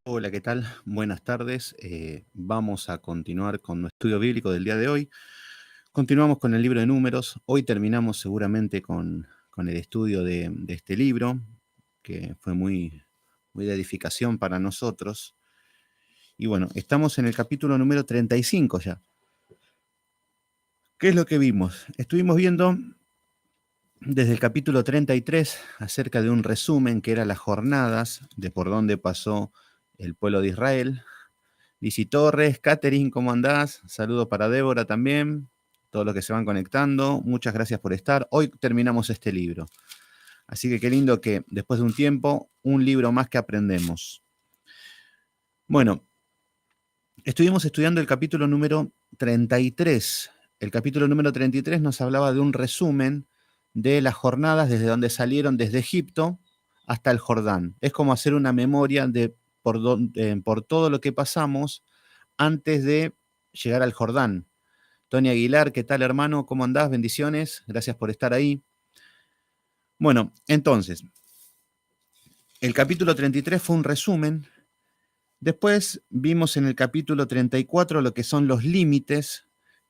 Hola, ¿qué tal? Buenas tardes. Vamos a continuar con nuestro estudio bíblico del día de hoy. Continuamos con el libro de Números. Hoy terminamos seguramente con el estudio de este libro, que fue muy de edificación para nosotros. Y bueno, estamos en el capítulo número 35 ya. ¿Qué es lo que vimos? Estuvimos viendo desde el capítulo 33 acerca de un resumen que era las jornadas de por dónde pasó el pueblo de Israel. Lizzy Torres, Catherine, ¿cómo andás? Saludos para Débora también, todos los que se van conectando. Muchas gracias por estar. Hoy terminamos este libro. Así que qué lindo que después de un tiempo, un libro más que aprendemos. Bueno, estuvimos estudiando el capítulo número 33. El capítulo número 33 nos hablaba de un resumen de las jornadas desde donde salieron desde Egipto hasta el Jordán. Es como hacer una memoria de por todo lo que pasamos antes de llegar al Jordán. Tony Aguilar, ¿qué tal, hermano? ¿Cómo andás? Bendiciones. Gracias por estar ahí. Bueno, entonces, el capítulo 33 fue un resumen. Después vimos en el capítulo 34 lo que son los límites,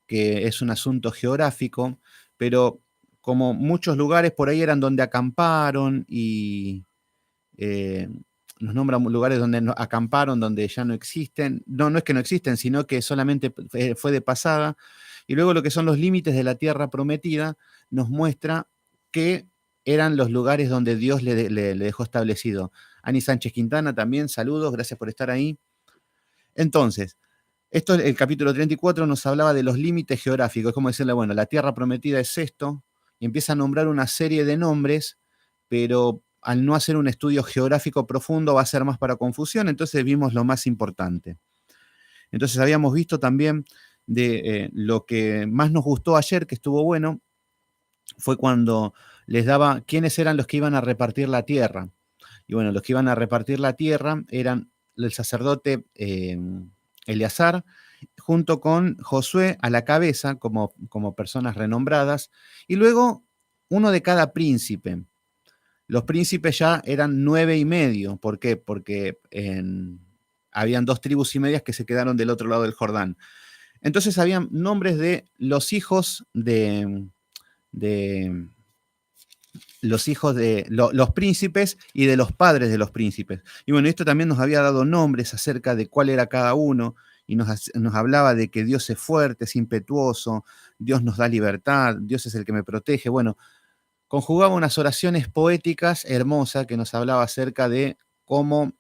que es un asunto geográfico, pero como muchos lugares por ahí eran donde acamparon y nos nombran lugares donde acamparon, donde ya no existen. No, no es que no existen, sino que solamente fue de pasada. Y luego lo que son los límites de la tierra prometida nos muestra que eran los lugares donde Dios le dejó establecido. Ani Sánchez Quintana también, saludos, gracias por estar ahí. Entonces, el capítulo 34 nos hablaba de los límites geográficos, es como decirle, bueno, la tierra prometida es esto, y empieza a nombrar una serie de nombres, pero al no hacer un estudio geográfico profundo va a ser más para confusión, entonces vimos lo más importante. Entonces habíamos visto también de lo que más nos gustó ayer, que estuvo bueno, fue cuando les daba quiénes eran los que iban a repartir la tierra. Y bueno, los que iban a repartir la tierra eran el sacerdote Eleazar, junto con Josué a la cabeza, como personas renombradas, y luego uno de cada príncipe. Los príncipes ya eran 9 y medio. ¿Por qué? Porque habían 2 tribus y medias que se quedaron del otro lado del Jordán. Entonces habían nombres de los hijos de los príncipes y de los padres de los príncipes. Y bueno, esto también nos había dado nombres acerca de cuál era cada uno y nos hablaba de que Dios es fuerte, es impetuoso, Dios nos da libertad, Dios es el que me protege. Bueno, conjugaba unas oraciones poéticas hermosas que nos hablaba acerca de cómo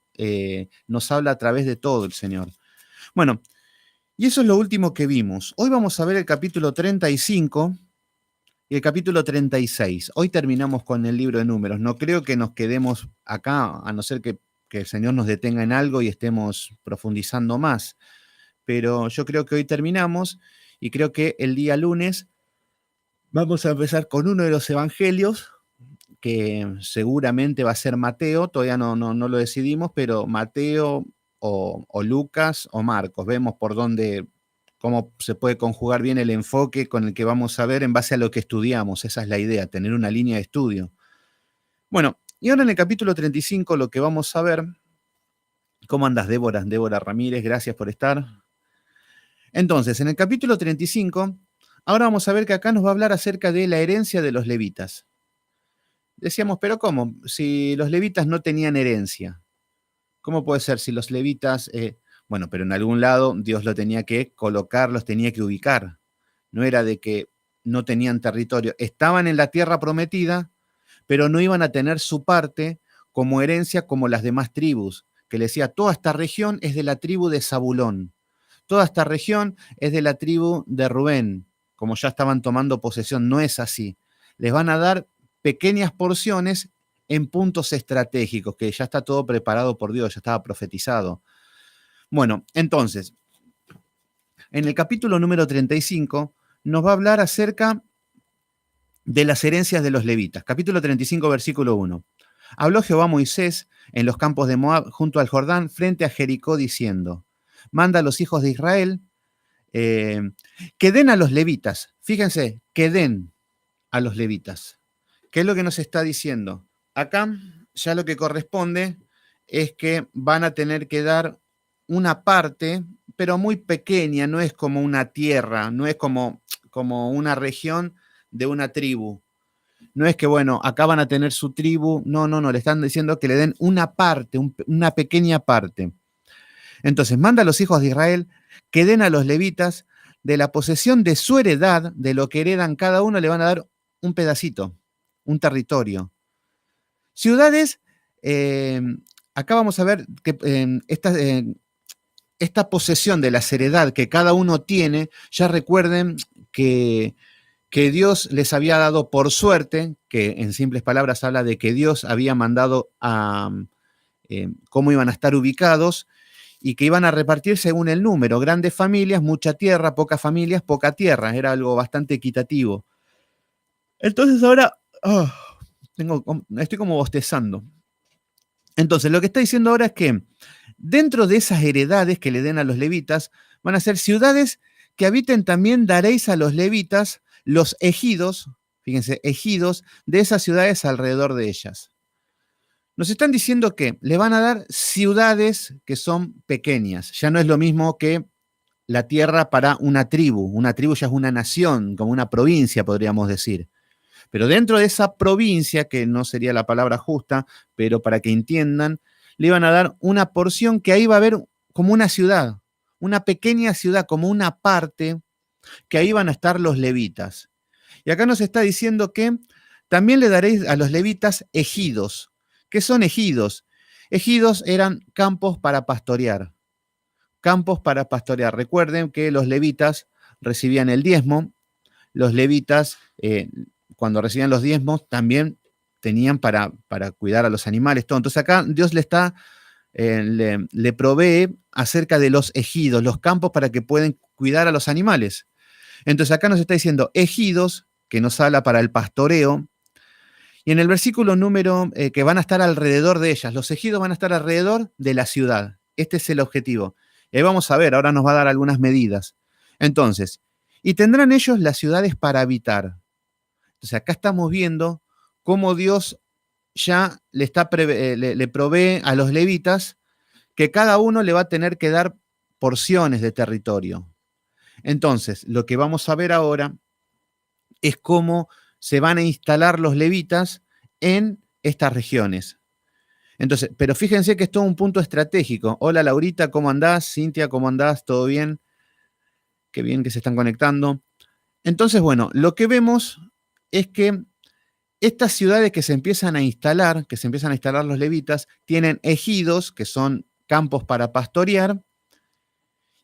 nos habla a través de todo el Señor. Bueno, y eso es lo último que vimos. Hoy vamos a ver el capítulo 35 y el capítulo 36. Hoy terminamos con el libro de Números. No creo que nos quedemos acá, a no ser que el Señor nos detenga en algo y estemos profundizando más. Pero yo creo que hoy terminamos y creo que el día lunes vamos a empezar con uno de los evangelios, que seguramente va a ser Mateo, todavía no lo decidimos, pero Mateo o Lucas o Marcos. Vemos por dónde, cómo se puede conjugar bien el enfoque con el que vamos a ver en base a lo que estudiamos. Esa es la idea, tener una línea de estudio. Bueno, y ahora en el capítulo 35 lo que vamos a ver, ¿cómo andas, Débora? Débora Ramírez, gracias por estar. Entonces, en el capítulo 35, ahora vamos a ver que acá nos va a hablar acerca de la herencia de los levitas. Decíamos, pero ¿cómo? Si los levitas no tenían herencia, ¿cómo puede ser si los levitas, bueno, pero en algún lado Dios lo tenía que colocar, los tenía que ubicar? No era de que no tenían territorio, estaban en la tierra prometida, pero no iban a tener su parte como herencia como las demás tribus, que le decía, toda esta región es de la tribu de Zabulón, toda esta región es de la tribu de Rubén, como ya estaban tomando posesión. No es así. Les van a dar pequeñas porciones en puntos estratégicos, que ya está todo preparado por Dios, ya estaba profetizado. Bueno, entonces, en el capítulo número 35 nos va a hablar acerca de las herencias de los levitas. Capítulo 35, versículo 1. Habló Jehová a Moisés en los campos de Moab, junto al Jordán, frente a Jericó, diciendo, manda a los hijos de Israel que den a los levitas. Fíjense, que den a los levitas. ¿Qué es lo que nos está diciendo? Acá ya lo que corresponde es que van a tener que dar una parte, pero muy pequeña, no es como una tierra, no es como una región de una tribu. No es que, bueno, acá van a tener su tribu, no, le están diciendo que le den una parte, una pequeña parte. Entonces, manda a los hijos de Israel que den a los levitas de la posesión de su heredad, de lo que heredan cada uno, le van a dar un pedacito, un territorio. Ciudades, eh, acá vamos a ver que esta posesión de la heredad que cada uno tiene, ya recuerden que Dios les había dado por suerte, que en simples palabras habla de que Dios había mandado a cómo iban a estar ubicados y que iban a repartir según el número, grandes familias, mucha tierra, pocas familias, poca tierra, era algo bastante equitativo. Entonces ahora estoy como bostezando. Entonces lo que está diciendo ahora es que dentro de esas heredades que le den a los levitas, van a ser ciudades que habiten también daréis a los levitas los ejidos, fíjense, ejidos de esas ciudades alrededor de ellas. Nos están diciendo que le van a dar ciudades que son pequeñas. Ya no es lo mismo que la tierra para una tribu. Una tribu ya es una nación, como una provincia, podríamos decir. Pero dentro de esa provincia, que no sería la palabra justa, pero para que entiendan, le iban a dar una porción que ahí va a haber como una ciudad, una pequeña ciudad, como una parte, que ahí van a estar los levitas. Y acá nos está diciendo que también le daréis a los levitas ejidos. ¿Qué son ejidos? Ejidos eran campos para pastorear. Campos para pastorear. Recuerden que los levitas recibían el diezmo. Los levitas, cuando recibían los diezmos, también tenían para cuidar a los animales, todo. Entonces acá Dios le provee acerca de los ejidos, los campos para que puedan cuidar a los animales. Entonces acá nos está diciendo ejidos, que nos habla para el pastoreo, y en el versículo número que van a estar alrededor de ellas, los ejidos van a estar alrededor de la ciudad. Este es el objetivo. Y ahí vamos a ver, ahora nos va a dar algunas medidas. Entonces, y tendrán ellos las ciudades para habitar. Entonces acá estamos viendo cómo Dios ya le provee a los levitas que cada uno le va a tener que dar porciones de territorio. Entonces, lo que vamos a ver ahora es cómo se van a instalar los levitas en estas regiones. Entonces, pero fíjense que es todo un punto estratégico. Hola Laurita, ¿cómo andás? Cintia, ¿cómo andás? ¿Todo bien? Qué bien que se están conectando. Entonces, bueno, lo que vemos es que estas ciudades que se empiezan a instalar, los levitas, tienen ejidos, que son campos para pastorear,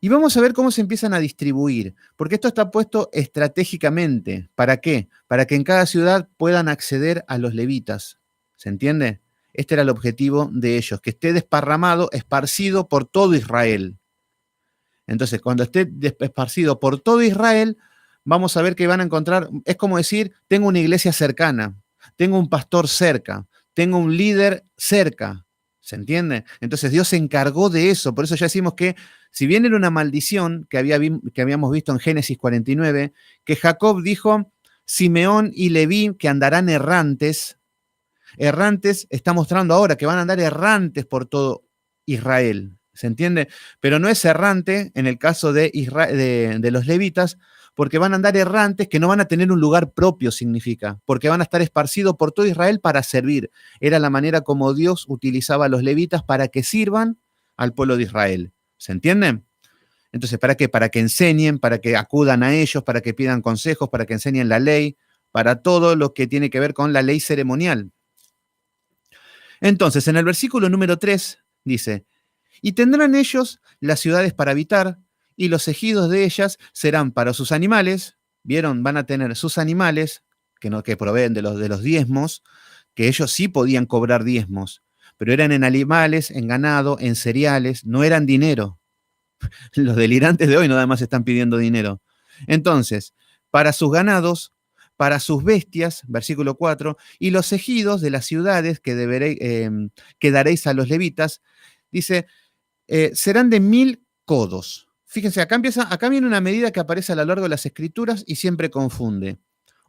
y vamos a ver cómo se empiezan a distribuir, porque esto está puesto estratégicamente. ¿Para qué? Para que en cada ciudad puedan acceder a los levitas. ¿Se entiende? Este era el objetivo de ellos, que esté desparramado, esparcido por todo Israel. Entonces, cuando esté esparcido por todo Israel, vamos a ver que van a encontrar, es como decir, tengo una iglesia cercana, tengo un pastor cerca, tengo un líder cerca. ¿Se entiende? Entonces Dios se encargó de eso. Por eso ya decimos que, si bien era una maldición que habíamos visto en Génesis 49, que Jacob dijo, Simeón y Leví que andarán errantes. Errantes está mostrando ahora que van a andar errantes por todo Israel. ¿Se entiende? Pero no es errante en el caso de los levitas, porque van a andar errantes que no van a tener un lugar propio, significa, porque van a estar esparcidos por todo Israel para servir. Era la manera como Dios utilizaba a los levitas para que sirvan al pueblo de Israel. ¿Se entiende? Entonces, ¿para qué? Para que enseñen, para que acudan a ellos, para que pidan consejos, para que enseñen la ley, para todo lo que tiene que ver con la ley ceremonial. Entonces, en el versículo número 3 dice, y tendrán ellos las ciudades para habitar, y los ejidos de ellas serán para sus animales. ¿Vieron? Van a tener sus animales, que proveen de los diezmos, que ellos sí podían cobrar diezmos, pero eran en animales, en ganado, en cereales, no eran dinero. Los delirantes de hoy no además están pidiendo dinero. Entonces, para sus ganados, para sus bestias, versículo 4, y los ejidos de las ciudades que daréis a los levitas, dice, serán de 1000 codos. Fíjense, acá viene una medida que aparece a lo largo de las escrituras y siempre confunde.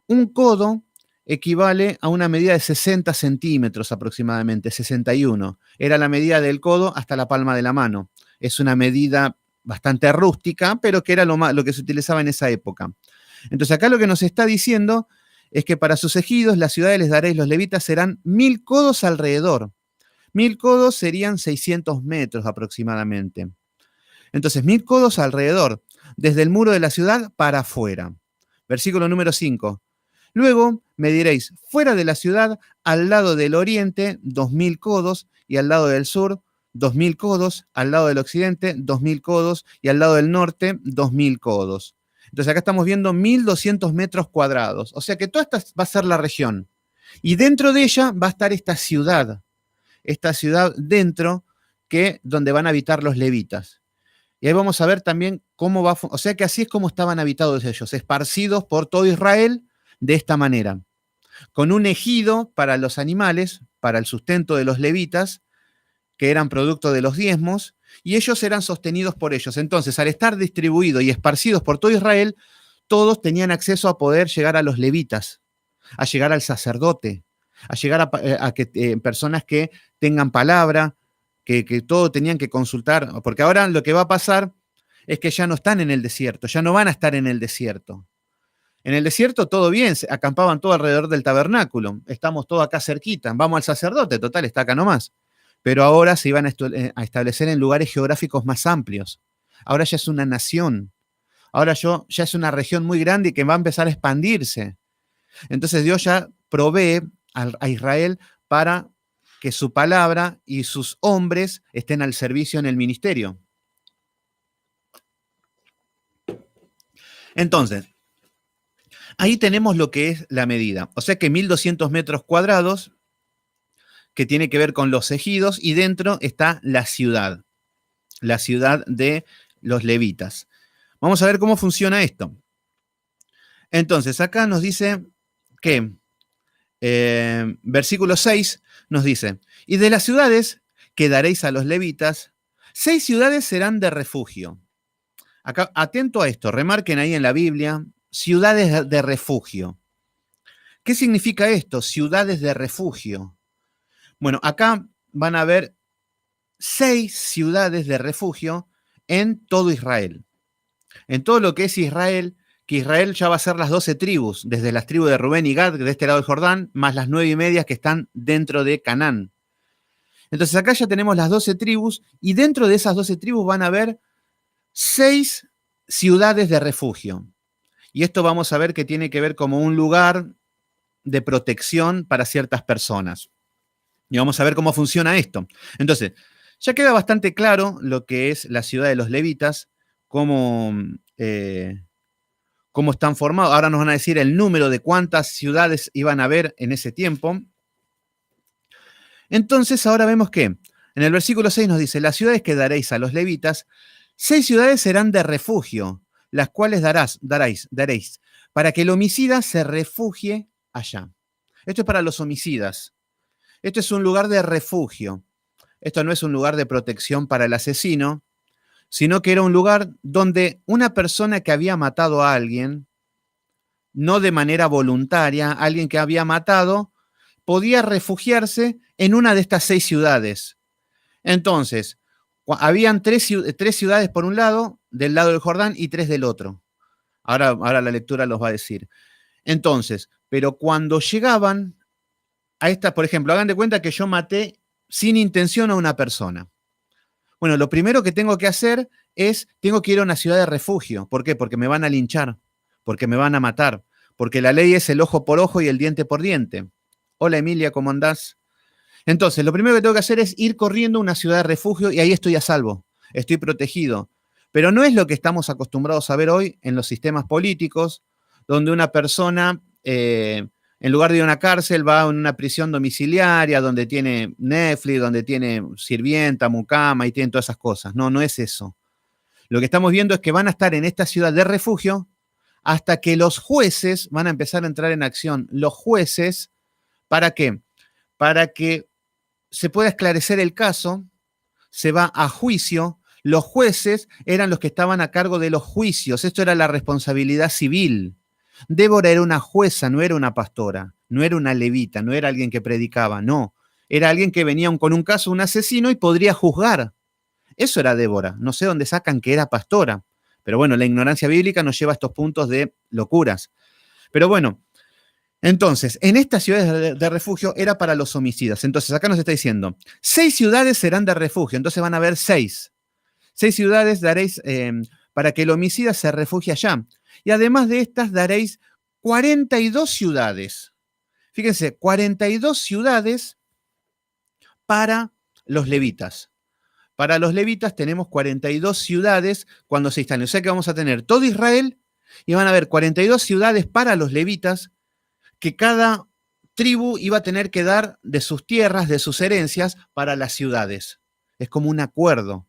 Un codo equivale a una medida de 60 centímetros aproximadamente, 61. Era la medida del codo hasta la palma de la mano. Es una medida bastante rústica, pero que era lo que se utilizaba en esa época. Entonces acá lo que nos está diciendo es que para sus ejidos, las ciudades les daréis, los levitas serán 1000 codos alrededor. 1000 codos serían 600 metros aproximadamente. Entonces, 1000 codos alrededor, desde el muro de la ciudad para afuera. Versículo número 5. Luego me diréis, fuera de la ciudad, al lado del oriente, 2000 codos, y al lado del sur, 2000 codos, al lado del occidente, 2000 codos, y al lado del norte, 2000 codos. Entonces acá estamos viendo 1200 metros cuadrados. O sea que toda esta va a ser la región. Y dentro de ella va a estar esta ciudad dentro, donde van a habitar los levitas. Y ahí vamos a ver también cómo va, o sea que así es como estaban habitados ellos, esparcidos por todo Israel de esta manera, con un ejido para los animales, para el sustento de los levitas, que eran producto de los diezmos, y ellos eran sostenidos por ellos. Entonces, al estar distribuidos y esparcidos por todo Israel, todos tenían acceso a poder llegar a los levitas, a llegar al sacerdote, a llegar a personas que tengan palabra, que todo tenían que consultar, porque ahora lo que va a pasar es que ya no están en el desierto, ya no van a estar en el desierto. En el desierto todo bien, acampaban todo alrededor del tabernáculo, estamos todos acá cerquita, vamos al sacerdote, total, está acá nomás. Pero ahora se iban a establecer en lugares geográficos más amplios. Ahora ya es una nación, ahora ya es una región muy grande y que va a empezar a expandirse. Entonces Dios ya provee a Israel para que su palabra y sus hombres estén al servicio en el ministerio. Entonces, ahí tenemos lo que es la medida. O sea que 1200 metros cuadrados, que tiene que ver con los ejidos, y dentro está la ciudad de los levitas. Vamos a ver cómo funciona esto. Entonces, acá nos dice que, versículo 6 nos dice, y de las ciudades que daréis a los levitas, 6 ciudades serán de refugio. Acá, atento a esto, remarquen ahí en la Biblia, ciudades de refugio. ¿Qué significa esto? Ciudades de refugio. Bueno, acá van a haber 6 ciudades de refugio en todo Israel. En todo lo que es Israel, que Israel ya va a ser las 12 tribus, desde las tribus de Rubén y Gad, de este lado del Jordán, más las 9 y media que están dentro de Canaán. Entonces acá ya tenemos las 12 tribus, y dentro de esas 12 tribus van a haber 6 ciudades de refugio. Y esto vamos a ver que tiene que ver como un lugar de protección para ciertas personas. Y vamos a ver cómo funciona esto. Entonces, ya queda bastante claro lo que es la ciudad de los levitas, cómo están formados. Ahora nos van a decir el número de cuántas ciudades iban a haber en ese tiempo. Entonces, ahora vemos que en el versículo 6 nos dice, las ciudades que daréis a los levitas, 6 ciudades serán de refugio, las cuales daréis, para que el homicida se refugie allá. Esto es para los homicidas. Esto es un lugar de refugio. Esto no es un lugar de protección para el asesino, sino que era un lugar donde una persona que había matado a alguien, no de manera voluntaria, alguien que había matado, podía refugiarse en una de estas 6 ciudades. Entonces, habían 3 ciudades por un lado, del lado del Jordán, y 3 del otro. Ahora la lectura los va a decir. Entonces, pero cuando llegaban a esta, por ejemplo, hagan de cuenta que yo maté sin intención a una persona. Bueno, lo primero que tengo que hacer es, tengo que ir a una ciudad de refugio. ¿Por qué? Porque me van a linchar, porque me van a matar, porque la ley es el ojo por ojo y el diente por diente. Hola Emilia, ¿cómo andás? Entonces, lo primero que tengo que hacer es ir corriendo a una ciudad de refugio y ahí estoy a salvo, estoy protegido. Pero no es lo que estamos acostumbrados a ver hoy en los sistemas políticos, donde una persona, en lugar de ir a una cárcel, va a una prisión domiciliaria, donde tiene Netflix, donde tiene sirvienta, mucama y tienen todas esas cosas. No, no es eso. Lo que estamos viendo es que van a estar en esta ciudad de refugio hasta que los jueces van a empezar a entrar en acción. Los jueces, ¿para qué? Para que se pueda esclarecer el caso, se va a juicio. Los jueces eran los que estaban a cargo de los juicios. Esto era la responsabilidad civil. Débora era una jueza, no era una pastora, no era una levita, no era alguien que predicaba, no. Era alguien que venía con un caso, un asesino, y podría juzgar. Eso era Débora. No sé dónde sacan que era pastora. Pero bueno, la ignorancia bíblica nos lleva a estos puntos de locuras. Pero bueno, entonces, en estas ciudades de refugio era para los homicidas. Entonces, acá nos está diciendo, 6 ciudades serán de refugio. Entonces van a haber 6. 6 ciudades daréis para que el homicida se refugie allá. Y además de estas daréis 42 ciudades. Fíjense, 42 ciudades para los levitas. Para los levitas tenemos 42 ciudades cuando se instalen. O sea que vamos a tener todo Israel y van a haber 42 ciudades para los levitas que cada tribu iba a tener que dar de sus tierras, de sus herencias, para las ciudades. Es como un acuerdo.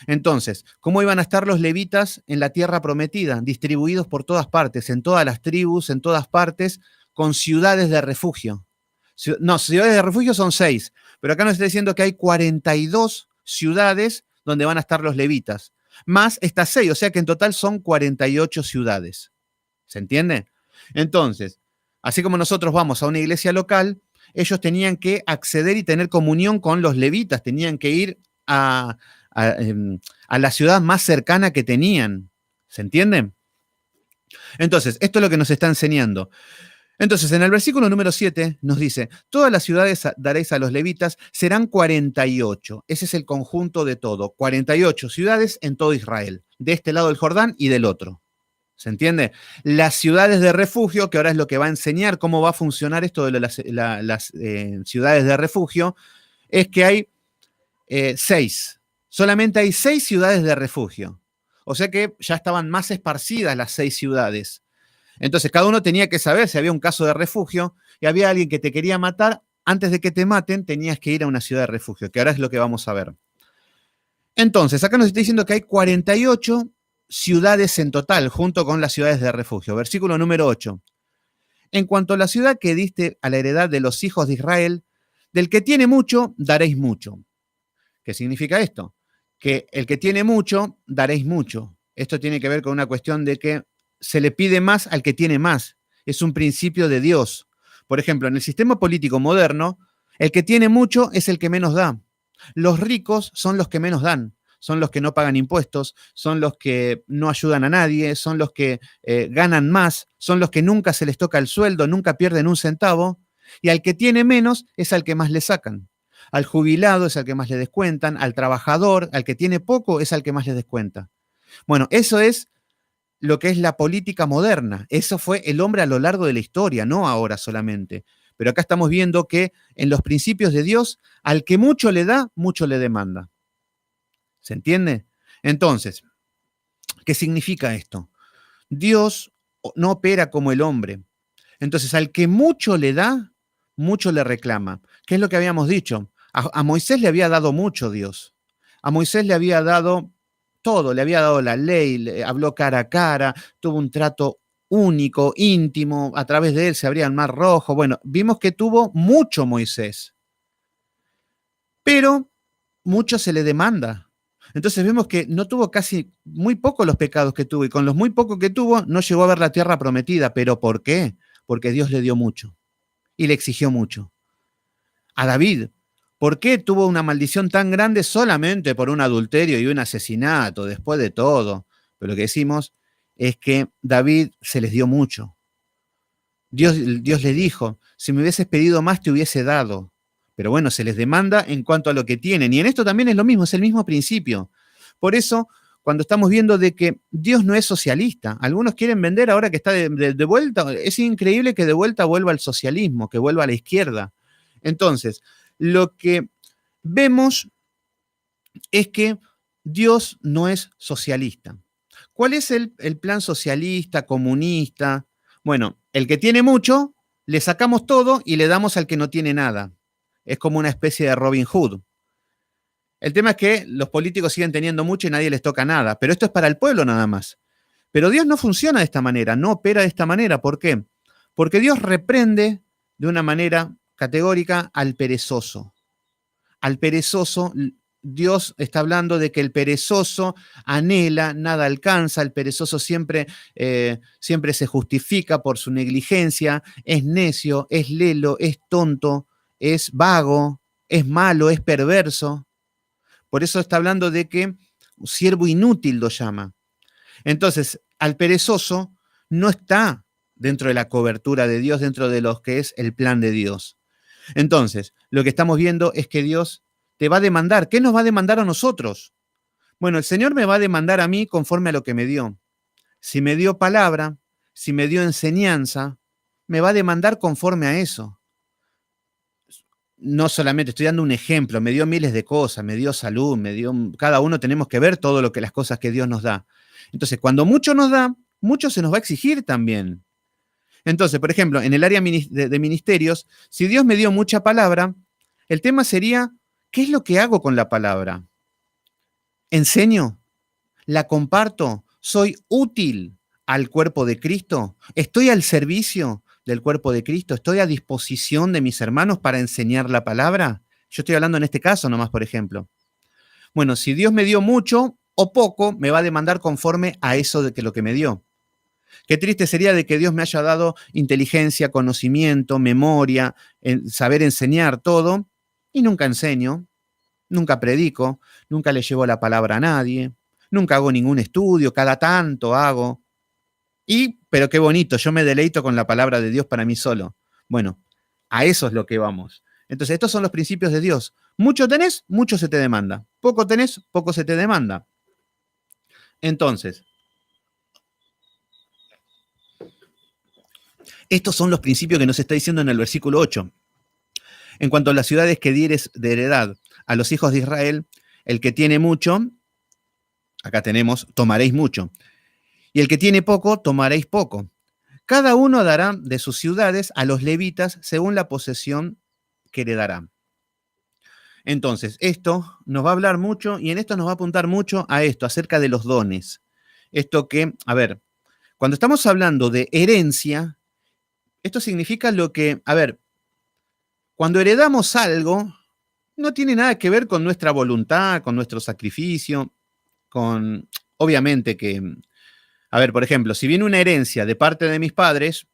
Entonces, ¿cómo iban a estar los levitas en la tierra prometida? Distribuidos por todas partes, en todas las tribus, en todas partes, con ciudades de refugio. No, ciudades de refugio son 6, pero acá nos está diciendo que hay 42 ciudades donde van a estar los levitas, más estas 6, o sea que en total son 48 ciudades. ¿Se entiende? Entonces, así como nosotros vamos a una iglesia local, ellos tenían que acceder y tener comunión con los levitas, tenían que ir a la ciudad más cercana que tenían. ¿Se entiende? Entonces, esto es lo que nos está enseñando. Entonces, en el versículo número 7 nos dice, todas las ciudades daréis a los levitas, serán 48. Ese es el conjunto de todo. 48 ciudades en todo Israel, de este lado del Jordán y del otro. ¿Se entiende? Las ciudades de refugio, que ahora es lo que va a enseñar cómo va a funcionar esto de las ciudades de refugio, es que hay 6. Solamente hay 6 ciudades de refugio. O sea que ya estaban más esparcidas las 6 ciudades. Entonces cada uno tenía que saber si había un caso de refugio y había alguien que te quería matar. Antes de que te maten tenías que ir a una ciudad de refugio, que ahora es lo que vamos a ver. Entonces acá nos está diciendo que hay 48 ciudades en total, junto con las ciudades de refugio. Versículo número 8. En cuanto a la ciudad que diste a la heredad de los hijos de Israel, del que tiene mucho, daréis mucho. ¿Qué significa esto? Que el que tiene mucho, daréis mucho. Esto tiene que ver con una cuestión de que se le pide más al que tiene más. Es un principio de Dios. Por ejemplo, en el sistema político moderno, el que tiene mucho es el que menos da. Los ricos son los que menos dan. Son los que no pagan impuestos, son los que no ayudan a nadie, son los que ganan más, son los que nunca se les toca el sueldo, nunca pierden un centavo. Y al que tiene menos es al que más le sacan. Al jubilado es al que más le descuentan, al trabajador, al que tiene poco es al que más le descuenta. Bueno, eso es lo que es la política moderna. Eso fue el hombre a lo largo de la historia, no ahora solamente. Pero acá estamos viendo que en los principios de Dios, al que mucho le da, mucho le demanda. ¿Se entiende? Entonces, ¿qué significa esto? Dios no opera como el hombre. Entonces, al que mucho le da, mucho le reclama. ¿Qué es lo que habíamos dicho? A Moisés le había dado mucho Dios. A Moisés le había dado todo, le había dado la ley, le habló cara a cara, tuvo un trato único, íntimo, a través de él se abría el mar rojo. Bueno, vimos que tuvo mucho Moisés, pero mucho se le demanda. Entonces vemos que no tuvo casi muy poco los pecados que tuvo y con los muy pocos que tuvo no llegó a ver la tierra prometida. ¿Pero por qué? Porque Dios le dio mucho y le exigió mucho. A David, ¿por qué tuvo una maldición tan grande solamente por un adulterio y un asesinato después de todo? Pero lo que decimos es que David se les dio mucho. Dios le dijo, si me hubieses pedido más te hubiese dado. Pero bueno, se les demanda en cuanto a lo que tienen. Y en esto también es lo mismo, es el mismo principio. Por eso, cuando estamos viendo de que Dios no es socialista, algunos quieren vender ahora que está de vuelta, es increíble que de vuelta vuelva al socialismo, que vuelva a la izquierda. Entonces, lo que vemos es que Dios no es socialista. ¿Cuál es el plan socialista, comunista? Bueno, el que tiene mucho, le sacamos todo y le damos al que no tiene nada. Es como una especie de Robin Hood. El tema es que los políticos siguen teniendo mucho y nadie les toca nada, pero esto es para el pueblo nada más. Pero Dios no funciona de esta manera, no opera de esta manera. ¿Por qué? Porque Dios reprende de una manera categórica al perezoso. Al perezoso Dios está hablando de que el perezoso anhela, nada alcanza, el perezoso siempre se justifica por su negligencia, es necio, es lelo, es tonto, es vago, es malo, es perverso. Por eso está hablando de que un siervo inútil lo llama. Entonces, al perezoso no está dentro de la cobertura de Dios, dentro de lo que es el plan de Dios. Entonces, lo que estamos viendo es que Dios te va a demandar. ¿Qué nos va a demandar a nosotros? Bueno, el Señor me va a demandar a mí conforme a lo que me dio. Si me dio palabra, si me dio enseñanza, me va a demandar conforme a eso. No solamente, estoy dando un ejemplo, me dio miles de cosas, me dio salud, cada uno tenemos que ver todo lo que las cosas que Dios nos da. Entonces, cuando mucho nos da, mucho se nos va a exigir también. Entonces, por ejemplo, en el área de ministerios, si Dios me dio mucha palabra, el tema sería, ¿qué es lo que hago con la palabra? ¿Enseño? ¿La comparto? ¿Soy útil al cuerpo de Cristo? ¿Estoy al servicio del cuerpo de Cristo? ¿Estoy a disposición de mis hermanos para enseñar la palabra? Yo estoy hablando en este caso nomás, por ejemplo. Bueno, si Dios me dio mucho o poco, me va a demandar conforme a eso de que lo que me dio. Qué triste sería de que Dios me haya dado inteligencia, conocimiento, memoria, saber enseñar todo, y nunca enseño, nunca predico, nunca le llevo la palabra a nadie, nunca hago ningún estudio, cada tanto hago. Pero qué bonito, yo me deleito con la palabra de Dios para mí solo. Bueno, a eso es lo que vamos. Entonces, estos son los principios de Dios. Mucho tenés, mucho se te demanda. Poco tenés, poco se te demanda. Entonces, estos son los principios que nos está diciendo en el versículo 8. En cuanto a las ciudades que dieres de heredad a los hijos de Israel, el que tiene mucho, acá tenemos, tomaréis mucho. Y el que tiene poco, tomaréis poco. Cada uno dará de sus ciudades a los levitas según la posesión que heredará. Entonces, esto nos va a hablar mucho y en esto nos va a apuntar mucho a esto, acerca de los dones. Esto que, a ver, cuando estamos hablando de herencia, esto significa lo que, a ver, cuando heredamos algo, no tiene nada que ver con nuestra voluntad, con nuestro sacrificio, obviamente que, a ver, por ejemplo, si viene una herencia de parte de mis padres,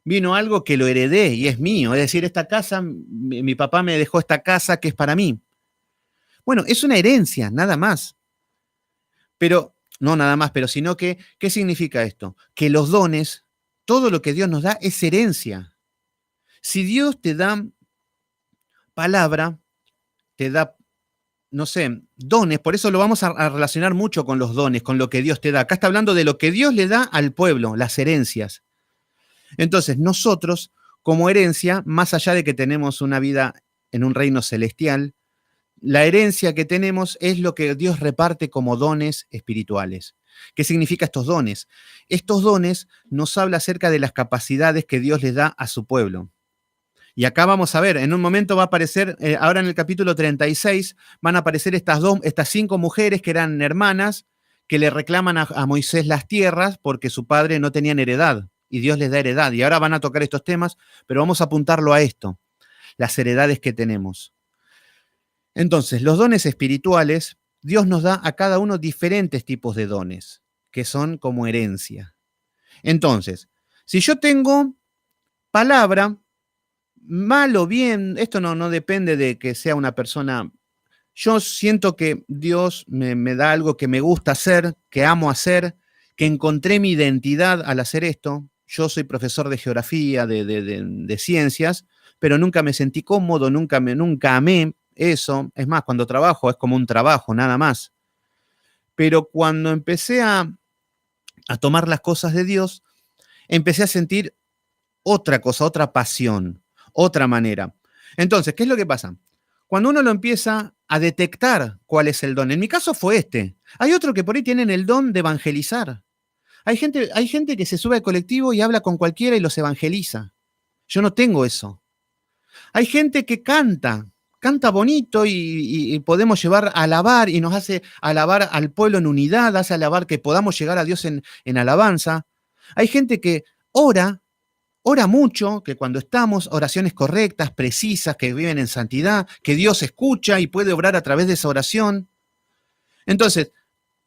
vino algo que lo heredé y es mío, es decir, esta casa, mi papá me dejó esta casa que es para mí. Bueno, es una herencia, nada más. Pero, no nada más, pero sino que, ¿qué significa esto? Que los dones, todo lo que Dios nos da es herencia. Si Dios te da palabra, te da, no sé, dones, por eso lo vamos a relacionar mucho con los dones, con lo que Dios te da. Acá está hablando de lo que Dios le da al pueblo, las herencias. Entonces, nosotros, como herencia, más allá de que tenemos una vida en un reino celestial, la herencia que tenemos es lo que Dios reparte como dones espirituales. ¿Qué significa estos dones? Estos dones nos habla acerca de las capacidades que Dios les da a su pueblo. Y acá vamos a ver, en un momento va a aparecer, ahora en el capítulo 36, van a aparecer estas 5 mujeres que eran hermanas, que le reclaman a Moisés las tierras porque su padre no tenían heredad, y Dios les da heredad. Y ahora van a tocar estos temas, pero vamos a apuntarlo a esto, las heredades que tenemos. Entonces, los dones espirituales, Dios nos da a cada uno diferentes tipos de dones, que son como herencia. Entonces, si yo tengo palabra, mal o bien, esto no depende de que sea una persona. Yo siento que Dios me da algo que me gusta hacer, que amo hacer, que encontré mi identidad al hacer esto. Yo soy profesor de geografía, de ciencias, pero nunca me sentí cómodo, nunca amé eso. Es más, cuando trabajo es como un trabajo, nada más. Pero cuando empecé a tomar las cosas de Dios, empecé a sentir otra cosa, otra pasión, otra manera. Entonces, ¿qué es lo que pasa? Cuando uno lo empieza a detectar cuál es el don, en mi caso fue este. Hay otro que por ahí tienen el don de evangelizar. Hay gente que se sube al colectivo y habla con cualquiera y los evangeliza. Yo no tengo eso. Hay gente que canta bonito y podemos llevar a alabar y nos hace alabar al pueblo en unidad, hace alabar que podamos llegar a Dios en alabanza. Hay gente que ora ora mucho, que cuando estamos, oraciones correctas, precisas, que viven en santidad, que Dios escucha y puede obrar a través de esa oración. Entonces,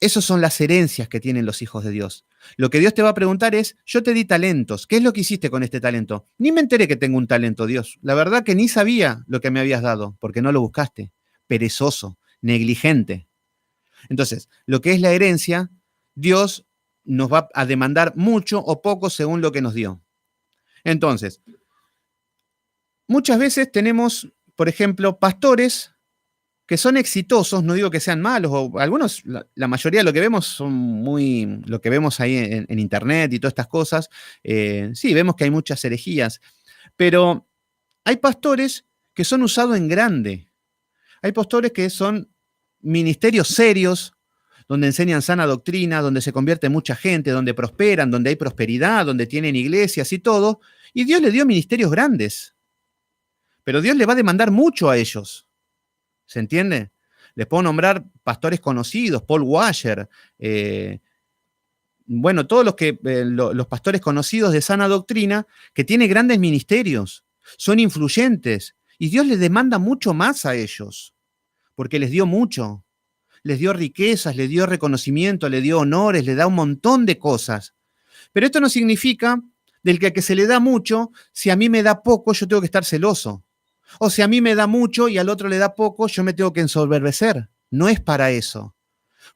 esas son las herencias que tienen los hijos de Dios. Lo que Dios te va a preguntar es, yo te di talentos, ¿qué es lo que hiciste con este talento? Ni me enteré que tengo un talento, Dios. La verdad que ni sabía lo que me habías dado, porque no lo buscaste. Perezoso, negligente. Entonces, lo que es la herencia, Dios nos va a demandar mucho o poco según lo que nos dio. Entonces, muchas veces tenemos, por ejemplo, pastores que son exitosos, no digo que sean malos, o algunos, la mayoría de lo que vemos son muy, lo que vemos ahí en internet y todas estas cosas, sí, vemos que hay muchas herejías, pero hay pastores que son usados en grande, hay pastores que son ministerios serios, donde enseñan sana doctrina, donde se convierte mucha gente, donde prosperan, donde hay prosperidad, donde tienen iglesias y todo, y Dios le dio ministerios grandes, pero Dios le va a demandar mucho a ellos. ¿Se entiende? Les puedo nombrar pastores conocidos, Paul Washer, bueno, todos los pastores conocidos de sana doctrina que tienen grandes ministerios, son influyentes y Dios les demanda mucho más a ellos, porque les dio mucho, les dio riquezas, les dio reconocimiento, les dio honores, les da un montón de cosas. Pero esto no significa del que a que se le da mucho, si a mí me da poco, yo tengo que estar celoso. O si a mí me da mucho y al otro le da poco, yo me tengo que ensoberbecer. No es para eso.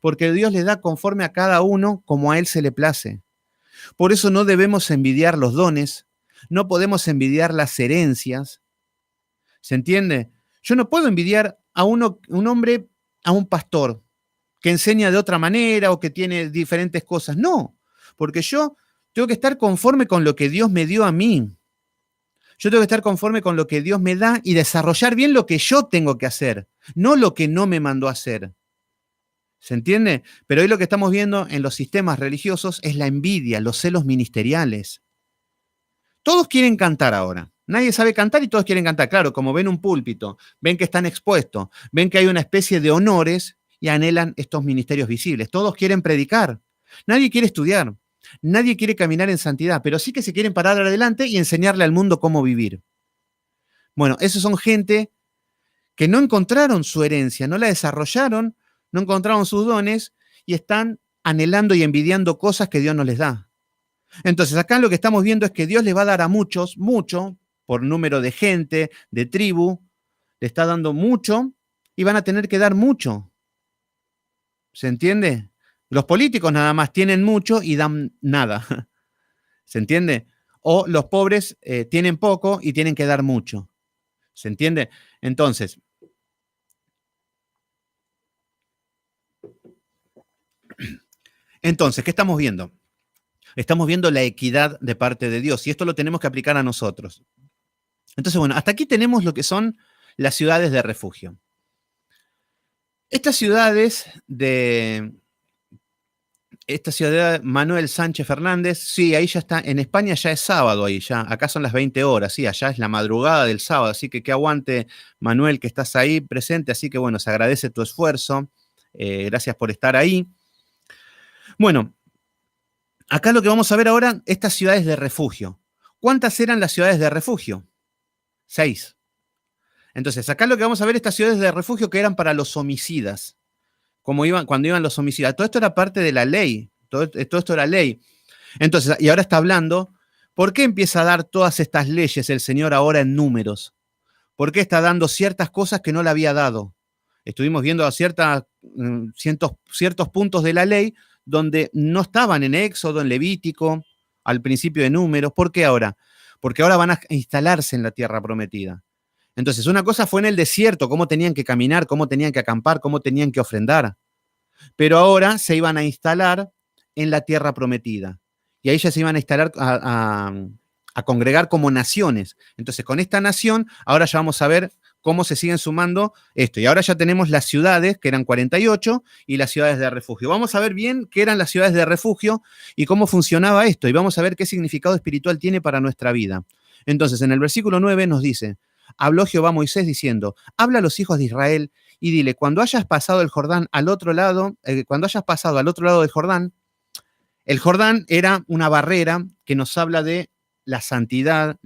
Porque Dios le da conforme a cada uno como a Él se le place. Por eso no debemos envidiar los dones, no podemos envidiar las herencias. ¿Se entiende? Yo no puedo envidiar a un hombre, a un pastor, que enseña de otra manera o que tiene diferentes cosas. No, porque yo tengo que estar conforme con lo que Dios me dio a mí. Yo tengo que estar conforme con lo que Dios me da y desarrollar bien lo que yo tengo que hacer, no lo que no me mandó a hacer. ¿Se entiende? Pero hoy lo que estamos viendo en los sistemas religiosos es la envidia, los celos ministeriales. Todos quieren cantar ahora. Nadie sabe cantar y todos quieren cantar. Claro, como ven un púlpito, ven que están expuestos, ven que hay una especie de honores y anhelan estos ministerios visibles. Todos quieren predicar. Nadie quiere estudiar. Nadie quiere caminar en santidad, pero sí que se quieren parar adelante y enseñarle al mundo cómo vivir. Bueno, esos son gente que no encontraron su herencia, no la desarrollaron, no encontraron sus dones y están anhelando y envidiando cosas que Dios no les da. Entonces, acá lo que estamos viendo es que Dios les va a dar a muchos, mucho, por número de gente, de tribu, le está dando mucho y van a tener que dar mucho. ¿Se entiende? Los políticos nada más tienen mucho y dan nada. ¿Se entiende? O los pobres tienen poco y tienen que dar mucho. ¿Se entiende? Entonces, ¿qué estamos viendo? Estamos viendo la equidad de parte de Dios y esto lo tenemos que aplicar a nosotros. Entonces, bueno, hasta aquí tenemos lo que son las ciudades de refugio. Estas ciudades esta ciudad Manuel Sánchez Fernández, sí, ahí ya está, en España ya es sábado ahí, ya, acá son las 20 horas, sí, allá es la madrugada del sábado, así que aguante, Manuel, que estás ahí presente, así que bueno, se agradece tu esfuerzo, gracias por estar ahí. Bueno, acá lo que vamos a ver ahora, estas ciudades de refugio. ¿Cuántas eran las ciudades de refugio? 6. Entonces, acá lo que vamos a ver, estas ciudades de refugio que eran para los homicidas. Cuando iban los homicidas. Todo esto era parte de la ley. Todo esto era ley. Entonces, y ahora está hablando, ¿por qué empieza a dar todas estas leyes el Señor ahora en números? ¿Por qué está dando ciertas cosas que no le había dado? Estuvimos viendo ciertos puntos de la ley donde no estaban en Éxodo, en Levítico, al principio de números. ¿Por qué ahora? Porque ahora van a instalarse en la tierra prometida. Entonces, una cosa fue en el desierto, cómo tenían que caminar, cómo tenían que acampar, cómo tenían que ofrendar. Pero ahora se iban a instalar en la tierra prometida. Y ahí ya se iban a instalar a congregar como naciones. Entonces, con esta nación, ahora ya vamos a ver cómo se siguen sumando esto. Y ahora ya tenemos las ciudades, que eran 48, y las ciudades de refugio. Vamos a ver bien qué eran las ciudades de refugio y cómo funcionaba esto. Y vamos a ver qué significado espiritual tiene para nuestra vida. Entonces, en el versículo 9 nos dice: habló Jehová a Moisés diciendo, habla a los hijos de Israel y dile, cuando hayas pasado el Jordán al otro lado, del Jordán, el Jordán era una barrera que nos habla de la santidad,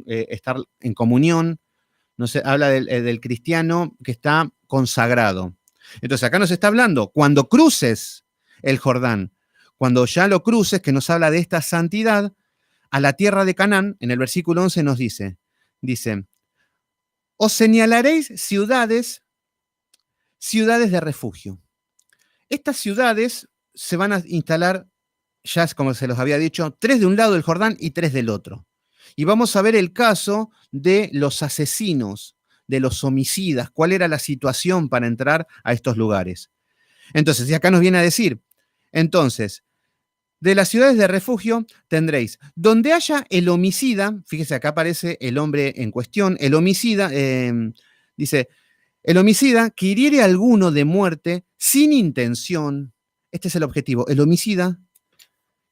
estar en comunión, no sé, habla del cristiano que está consagrado. Entonces acá nos está hablando, cuando cruces el Jordán, cuando ya lo cruces, que nos habla de esta santidad, a la tierra de Canaán, en el versículo 11 nos dice, os señalaréis ciudades de refugio. Estas ciudades se van a instalar, ya es como se los había dicho, 3 de un lado del Jordán y 3 del otro. Y vamos a ver el caso de los asesinos, de los homicidas, cuál era la situación para entrar a estos lugares. Entonces, y acá nos viene a decir, entonces, de las ciudades de refugio tendréis, donde haya el homicida, fíjese, acá aparece el hombre en cuestión, el homicida, dice, el homicida que hiriere a alguno de muerte sin intención, este es el objetivo, el homicida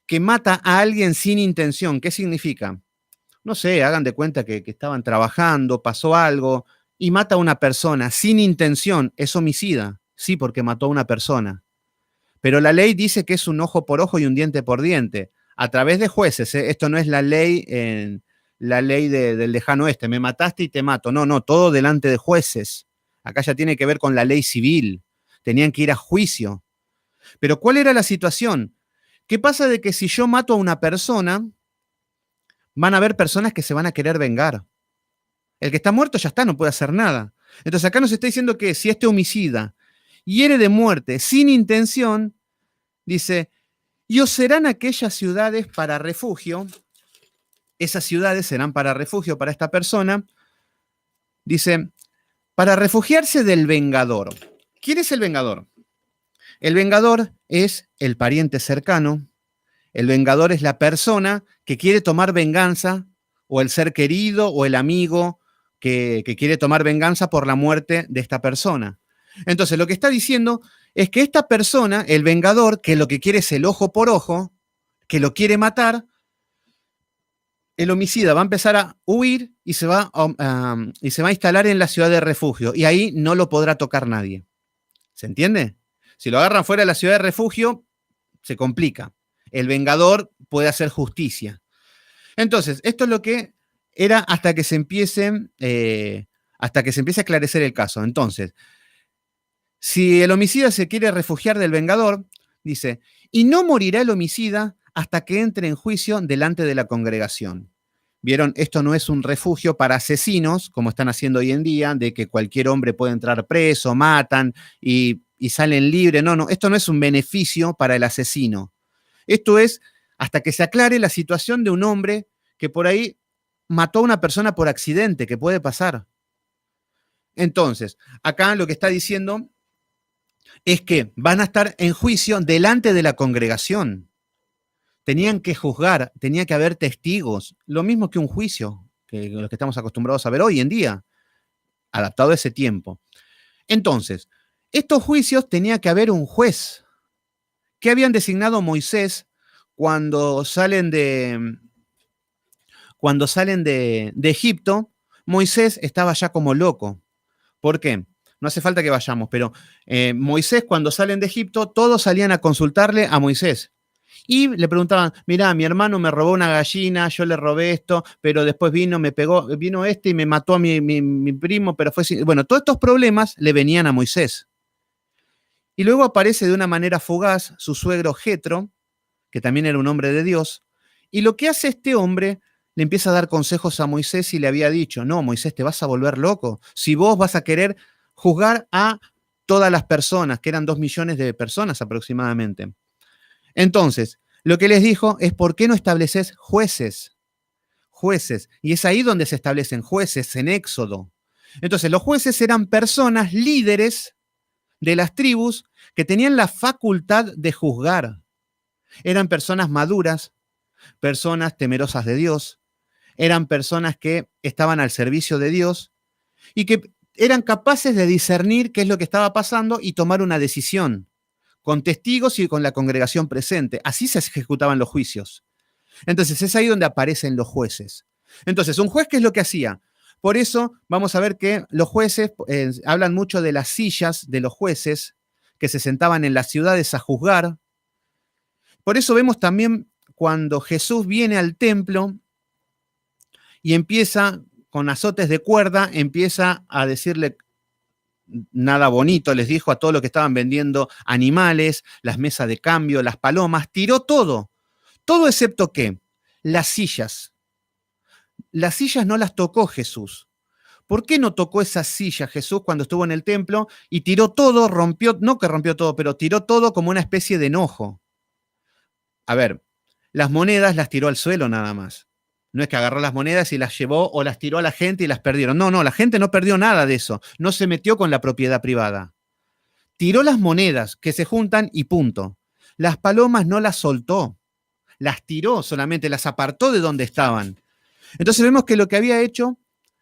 que mata a alguien sin intención, ¿qué significa? No sé, hagan de cuenta que estaban trabajando, pasó algo y mata a una persona sin intención, es homicida, sí, porque mató a una persona. Pero la ley dice que es un ojo por ojo y un diente por diente, a través de jueces, ¿eh? Esto no es la ley, del lejano oeste, me mataste y te mato. No, no, todo delante de jueces. Acá ya tiene que ver con la ley civil. Tenían que ir a juicio. Pero ¿cuál era la situación? ¿Qué pasa de que si yo mato a una persona, van a haber personas que se van a querer vengar? El que está muerto ya está, no puede hacer nada. Entonces acá nos está diciendo que si este homicida hiere de muerte sin intención, dice, y os serán aquellas ciudades para refugio, esas ciudades serán para refugio para esta persona, dice, para refugiarse del vengador. ¿Quién es el vengador? El vengador es el pariente cercano, el vengador es la persona que quiere tomar venganza, o el ser querido, o el amigo que quiere tomar venganza por la muerte de esta persona. Entonces, lo que está diciendo es que esta persona, el vengador, que lo que quiere es el ojo por ojo, que lo quiere matar, el homicida va a empezar a huir y se va a instalar en la ciudad de refugio. Y ahí no lo podrá tocar nadie. ¿Se entiende? Si lo agarran fuera de la ciudad de refugio, se complica. El vengador puede hacer justicia. Entonces, esto es lo que era hasta que se empiece a esclarecer el caso. Entonces, si el homicida se quiere refugiar del vengador, dice, y no morirá el homicida hasta que entre en juicio delante de la congregación. ¿Vieron? Esto no es un refugio para asesinos, como están haciendo hoy en día, de que cualquier hombre puede entrar preso, matan y salen libres. No, no, esto no es un beneficio para el asesino. Esto es hasta que se aclare la situación de un hombre que por ahí mató a una persona por accidente, que puede pasar. Entonces, acá lo que está diciendo es que van a estar en juicio delante de la congregación. Tenían que juzgar, tenía que haber testigos, lo mismo que un juicio, que los que estamos acostumbrados a ver hoy en día, adaptado a ese tiempo. Entonces, estos juicios tenía que haber un juez. ¿Qué habían designado Moisés cuando salen de Egipto? Moisés estaba ya como loco. ¿Por qué? No hace falta que vayamos, pero Moisés, cuando salen de Egipto, todos salían a consultarle a Moisés. Y le preguntaban, mirá, mi hermano me robó una gallina, yo le robé esto, pero después vino este y me mató a mi primo, pero fue... Bueno, todos estos problemas le venían a Moisés. Y luego aparece de una manera fugaz su suegro Jetro, que también era un hombre de Dios, y lo que hace este hombre, le empieza a dar consejos a Moisés y le había dicho, no, Moisés, te vas a volver loco, si vos vas a querer juzgar a todas las personas, que eran 2 millones de personas aproximadamente. Entonces, lo que les dijo es, ¿por qué no estableces jueces? Jueces. Y es ahí donde se establecen jueces, en Éxodo. Entonces, los jueces eran personas líderes de las tribus que tenían la facultad de juzgar. Eran personas maduras, personas temerosas de Dios, eran personas que estaban al servicio de Dios y que eran capaces de discernir qué es lo que estaba pasando y tomar una decisión, con testigos y con la congregación presente. Así se ejecutaban los juicios. Entonces es ahí donde aparecen los jueces. Entonces, un juez, ¿qué es lo que hacía? Por eso vamos a ver que los jueces hablan mucho de las sillas de los jueces que se sentaban en las ciudades a juzgar. Por eso vemos también cuando Jesús viene al templo, y empieza, con azotes de cuerda, empieza a decirle nada bonito, les dijo a todos los que estaban vendiendo animales, las mesas de cambio, las palomas, tiró todo, todo excepto ¿qué? Las sillas. Las sillas no las tocó Jesús. ¿Por qué no tocó esas sillas Jesús cuando estuvo en el templo y tiró todo, rompió, no que rompió todo, pero tiró todo como una especie de enojo? A ver, las monedas las tiró al suelo nada más. No es que agarró las monedas y las llevó o las tiró a la gente y las perdieron. No, no, la gente no perdió nada de eso. No se metió con la propiedad privada. Tiró las monedas que se juntan y punto. Las palomas no las soltó. Las tiró solamente, las apartó de donde estaban. Entonces vemos que lo que había hecho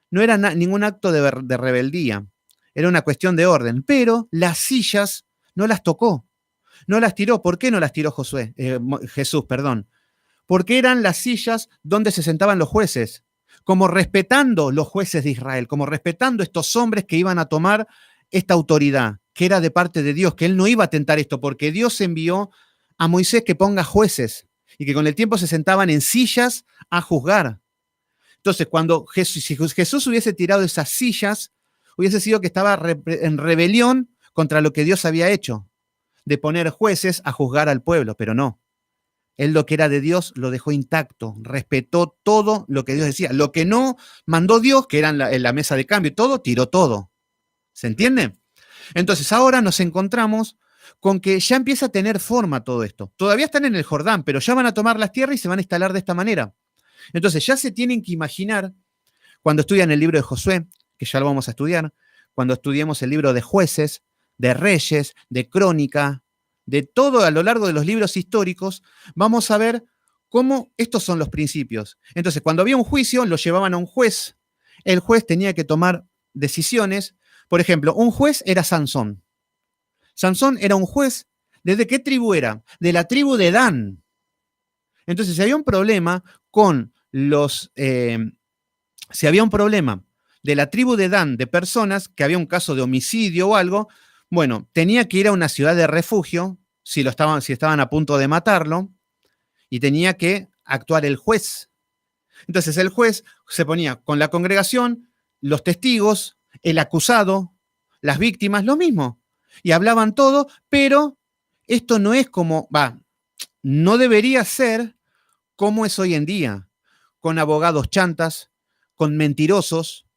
no era ningún acto de rebeldía. Era una cuestión de orden. Pero las sillas no las tocó. No las tiró. ¿Por qué no las tiró Jesús? Porque eran las sillas donde se sentaban los jueces, como respetando los jueces de Israel, como respetando estos hombres que iban a tomar esta autoridad, que era de parte de Dios, que él no iba a tentar esto, porque Dios envió a Moisés que ponga jueces y que con el tiempo se sentaban en sillas a juzgar. Entonces, si Jesús hubiese tirado esas sillas, hubiese sido que estaba en rebelión contra lo que Dios había hecho, de poner jueces a juzgar al pueblo, pero no. Él lo que era de Dios lo dejó intacto, respetó todo lo que Dios decía. Lo que no mandó Dios, que era en la mesa de cambio, todo, tiró todo. ¿Se entiende? Entonces ahora nos encontramos con que ya empieza a tener forma todo esto. Todavía están en el Jordán, pero ya van a tomar las tierras y se van a instalar de esta manera. Entonces ya se tienen que imaginar, cuando estudian el libro de Josué, que ya lo vamos a estudiar, cuando estudiemos el libro de Jueces, de Reyes, de Crónica, de todo a lo largo de los libros históricos, vamos a ver cómo estos son los principios. Entonces, cuando había un juicio, lo llevaban a un juez. El juez tenía que tomar decisiones. Por ejemplo, un juez era Sansón. Sansón era un juez. ¿Desde qué tribu era? De la tribu de Dan. Entonces, si había un problema con si había un problema de la tribu de Dan, de personas, que había un caso de homicidio o algo, bueno, tenía que ir a una ciudad de refugio, si estaban a punto de matarlo, y tenía que actuar el juez. Entonces el juez se ponía con la congregación, los testigos, el acusado, las víctimas, lo mismo. Y hablaban todo, pero esto no es no debería ser como es hoy en día, con abogados chantas, con mentirosos.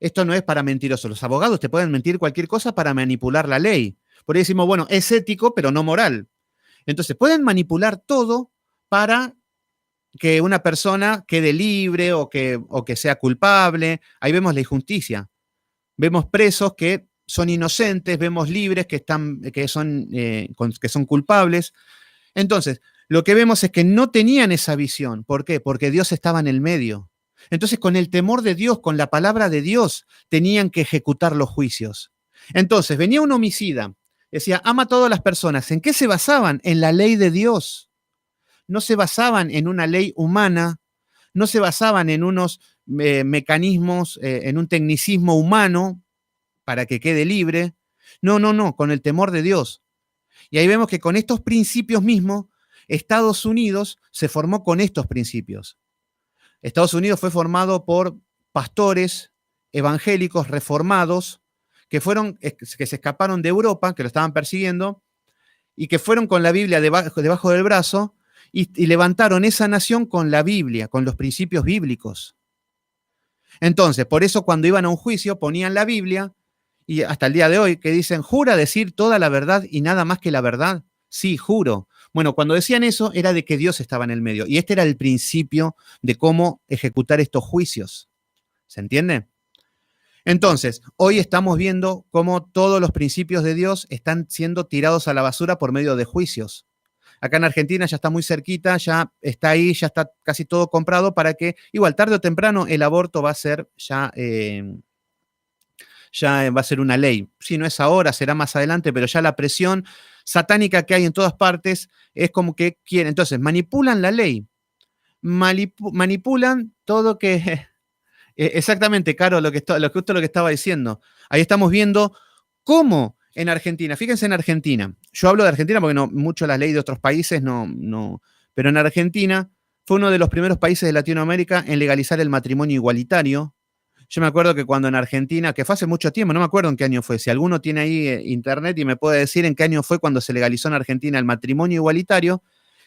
Esto no es para mentirosos. Los abogados te pueden mentir cualquier cosa para manipular la ley. Por ahí decimos, bueno, es ético, pero no moral. Entonces, pueden manipular todo para que una persona quede libre o que sea culpable. Ahí vemos la injusticia. Vemos presos que son inocentes, vemos libres que son culpables. Entonces, lo que vemos es que no tenían esa visión. ¿Por qué? Porque Dios estaba en el medio. Entonces, con el temor de Dios, con la palabra de Dios, tenían que ejecutar los juicios. Entonces, venía un homicida, decía, ha matado a las personas. ¿En qué se basaban? En la ley de Dios. No se basaban en una ley humana, no se basaban en unos mecanismos, en un tecnicismo humano para que quede libre. No, no, no, con el temor de Dios. Y ahí vemos que con estos principios mismos, Estados Unidos se formó con estos principios. Estados Unidos fue formado por pastores evangélicos reformados que se escaparon de Europa, que lo estaban persiguiendo, y que fueron con la Biblia debajo del brazo y levantaron esa nación con la Biblia, con los principios bíblicos. Entonces, por eso cuando iban a un juicio ponían la Biblia, y hasta el día de hoy, que dicen, ¿jura decir toda la verdad y nada más que la verdad? Sí, juro. Bueno, cuando decían eso era de que Dios estaba en el medio. Y este era el principio de cómo ejecutar estos juicios. ¿Se entiende? Entonces, hoy estamos viendo cómo todos los principios de Dios están siendo tirados a la basura por medio de juicios. Acá en Argentina ya está muy cerquita, ya está ahí, ya está casi todo comprado para que, igual, tarde o temprano, el aborto va a ser ya va a ser una ley. Si no es ahora, será más adelante, pero ya la presión satánica que hay en todas partes es como que quieren. Entonces, manipulan la ley, manipulan todo que... Exactamente, Caro, justo lo que estaba diciendo. Ahí estamos viendo cómo en Argentina, fíjense en Argentina, yo hablo de Argentina porque no, mucho las leyes de otros países no, pero en Argentina Fue uno de los primeros países de Latinoamérica en legalizar el matrimonio igualitario. Yo me acuerdo que cuando en Argentina, que fue hace mucho tiempo, no me acuerdo en qué año fue, si alguno tiene ahí internet y me puede decir en qué año fue cuando se legalizó en Argentina el matrimonio igualitario,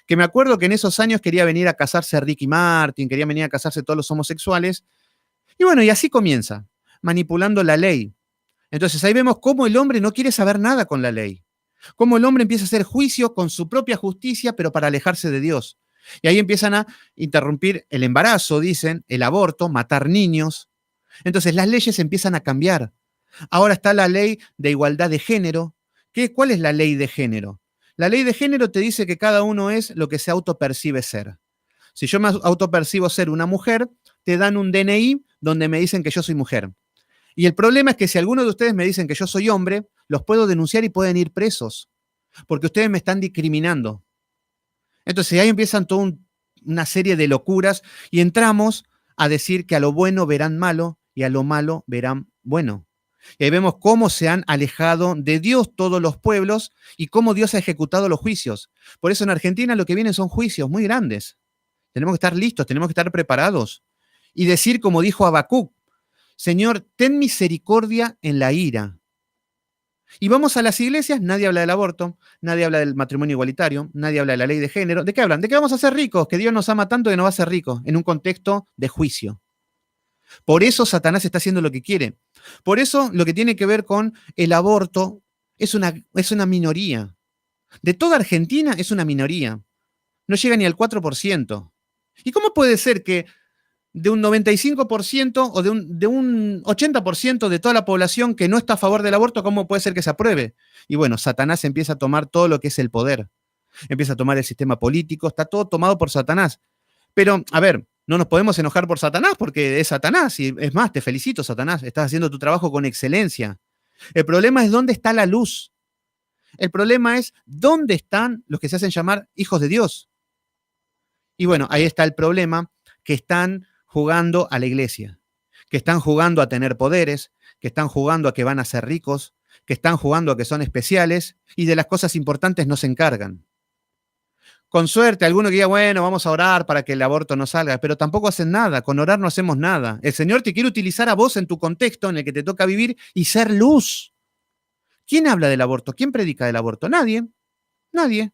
que me acuerdo que en esos años quería venir a casarse Ricky Martin, quería venir a casarse todos los homosexuales, y bueno, y así comienza, manipulando la ley. Entonces ahí vemos cómo el hombre no quiere saber nada con la ley, cómo el hombre empieza a hacer juicio con su propia justicia, pero para alejarse de Dios. Y ahí empiezan a interrumpir el embarazo, dicen, el aborto, matar niños. Entonces las leyes empiezan a cambiar. Ahora está la ley de igualdad de género. ¿Cuál es la ley de género? La ley de género te dice que cada uno es lo que se autopercibe ser. Si yo me autopercibo ser una mujer, te dan un DNI donde me dicen que yo soy mujer. Y el problema es que si alguno de ustedes me dicen que yo soy hombre, los puedo denunciar y pueden ir presos, porque ustedes me están discriminando. Entonces ahí empiezan toda una serie de locuras y entramos a decir que a lo bueno verán malo y a lo malo verán bueno. Y ahí vemos cómo se han alejado de Dios todos los pueblos y cómo Dios ha ejecutado los juicios. Por eso en Argentina lo que vienen son juicios muy grandes. Tenemos que estar listos, tenemos que estar preparados. Y decir como dijo Habacuc, Señor, ten misericordia en la ira. Y vamos a las iglesias, nadie habla del aborto, nadie habla del matrimonio igualitario, nadie habla de la ley de género. ¿De qué hablan? De que vamos a ser ricos, que Dios nos ama tanto que nos va a hacer ricos, en un contexto de juicio. Por eso Satanás está haciendo lo que quiere. Por eso lo que tiene que ver con el aborto es una minoría. De toda Argentina es una minoría. No llega ni al 4%. ¿Y cómo puede ser que de un 95% o de un 80% de toda la población que no está a favor del aborto, cómo puede ser que se apruebe? Y bueno, Satanás empieza a tomar todo lo que es el poder. Empieza a tomar el sistema político, está todo tomado por Satanás. Pero, a ver, no nos podemos enojar por Satanás porque es Satanás. Y es más, te felicito, Satanás. Estás haciendo tu trabajo con excelencia. El problema es dónde está la luz. El problema es dónde están los que se hacen llamar hijos de Dios. Y bueno, ahí está el problema, que están jugando a la iglesia, que están jugando a tener poderes, que están jugando a que van a ser ricos, que están jugando a que son especiales y de las cosas importantes no se encargan. Con suerte, alguno que diga, bueno, vamos a orar para que el aborto no salga, pero tampoco hacen nada, con orar no hacemos nada. El Señor te quiere utilizar a vos en tu contexto en el que te toca vivir y ser luz. ¿Quién habla del aborto? ¿Quién predica del aborto? Nadie, nadie.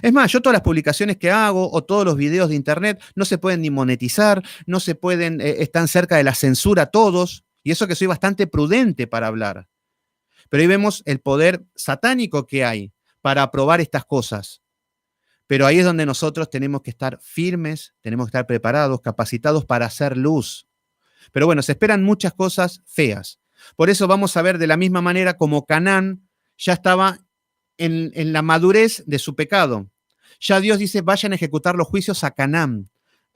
Es más, yo todas las publicaciones que hago o todos los videos de internet no se pueden ni monetizar, no se pueden, están cerca de la censura todos, y eso que soy bastante prudente para hablar. Pero ahí vemos el poder satánico que hay para aprobar estas cosas. Pero ahí es donde nosotros tenemos que estar firmes, tenemos que estar preparados, capacitados para hacer luz. Pero bueno, se esperan muchas cosas feas. Por eso vamos a ver de la misma manera como Canaán ya estaba en la madurez de su pecado. Ya Dios dice, vayan a ejecutar los juicios a Canaán,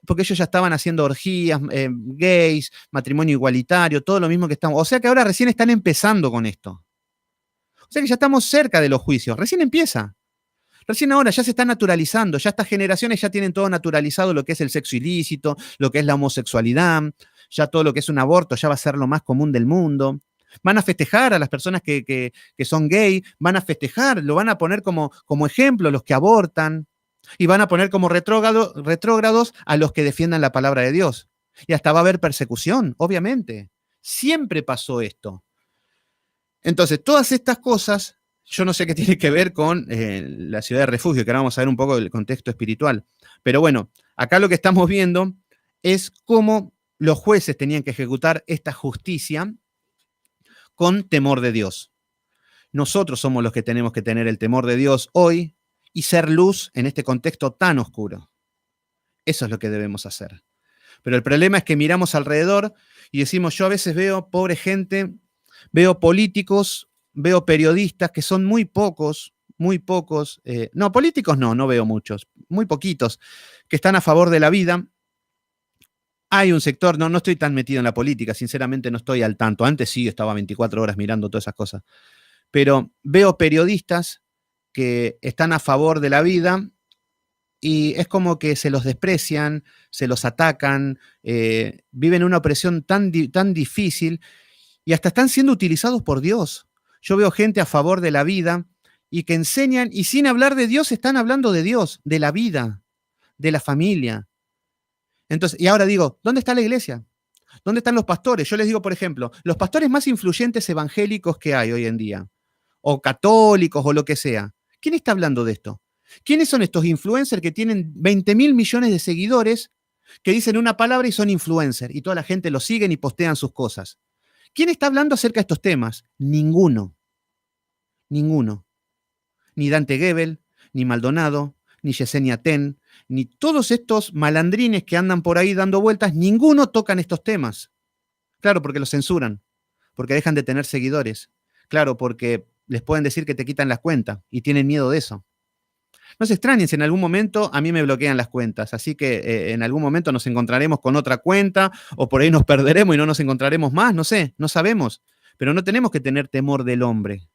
porque ellos ya estaban haciendo orgías, gays, matrimonio igualitario, todo lo mismo que estamos. O sea que ahora recién están empezando con esto. O sea que ya estamos cerca de los juicios, recién empieza. Recién ahora ya se está naturalizando, ya estas generaciones ya tienen todo naturalizado lo que es el sexo ilícito, lo que es la homosexualidad, ya todo lo que es un aborto ya va a ser lo más común del mundo. Van a festejar a las personas que son gay, van a festejar, lo van a poner como ejemplo los que abortan y van a poner como retrógrados a los que defiendan la palabra de Dios. Y hasta va a haber persecución, obviamente. Siempre pasó esto. Entonces, todas estas cosas, yo no sé qué tiene que ver con la ciudad de refugio, que ahora vamos a ver un poco del contexto espiritual. Pero bueno, acá lo que estamos viendo es cómo los jueces tenían que ejecutar esta justicia con temor de Dios. Nosotros somos los que tenemos que tener el temor de Dios hoy y ser luz en este contexto tan oscuro. Eso es lo que debemos hacer. Pero el problema es que miramos alrededor y decimos, yo a veces veo pobre gente, veo políticos, veo periodistas que son muy pocos, no, políticos no veo muchos, muy poquitos, que están a favor de la vida. Hay un sector, no estoy tan metido en la política, sinceramente no estoy al tanto. Antes sí, estaba 24 horas mirando todas esas cosas. Pero veo periodistas que están a favor de la vida y es como que se los desprecian, se los atacan, viven una opresión tan difícil y hasta están siendo utilizados por Dios. Yo veo gente a favor de la vida y que enseñan y sin hablar de Dios están hablando de Dios, de la vida, de la familia. Entonces, y ahora digo, ¿dónde está la iglesia? ¿Dónde están los pastores? Yo les digo, por ejemplo, los pastores más influyentes evangélicos que hay hoy en día, o católicos o lo que sea. ¿Quién está hablando de esto? ¿Quiénes son estos influencers que tienen 20.000 millones de seguidores, que dicen una palabra y son influencers y toda la gente los siguen y postean sus cosas? ¿Quién está hablando acerca de estos temas? Ninguno. Ninguno. Ni Dante Gebel, ni Maldonado, ni Yesenia Ten, ni todos estos malandrines que andan por ahí dando vueltas, ninguno tocan estos temas. Claro, porque los censuran, porque dejan de tener seguidores. Claro, porque les pueden decir que te quitan las cuentas y tienen miedo de eso. No se extrañen si en algún momento a mí me bloquean las cuentas, así que en algún momento nos encontraremos con otra cuenta o por ahí nos perderemos y no nos encontraremos más, no sé, no sabemos. Pero no tenemos que tener temor del hombre.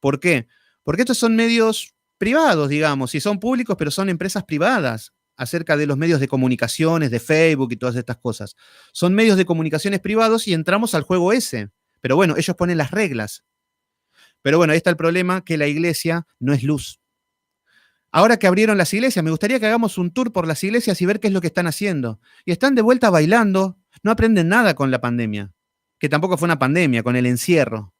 ¿Por qué? Porque estos son medios privados, digamos, y son públicos, pero son empresas privadas acerca de los medios de comunicaciones, de Facebook y todas estas cosas. Son medios de comunicaciones privados y entramos al juego ese. Pero bueno, ellos ponen las reglas. Pero bueno, ahí está el problema, que la iglesia no es luz. Ahora que abrieron las iglesias, me gustaría que hagamos un tour por las iglesias y ver qué es lo que están haciendo. Y están de vuelta bailando, no aprenden nada con la pandemia, que tampoco fue una pandemia, con el encierro.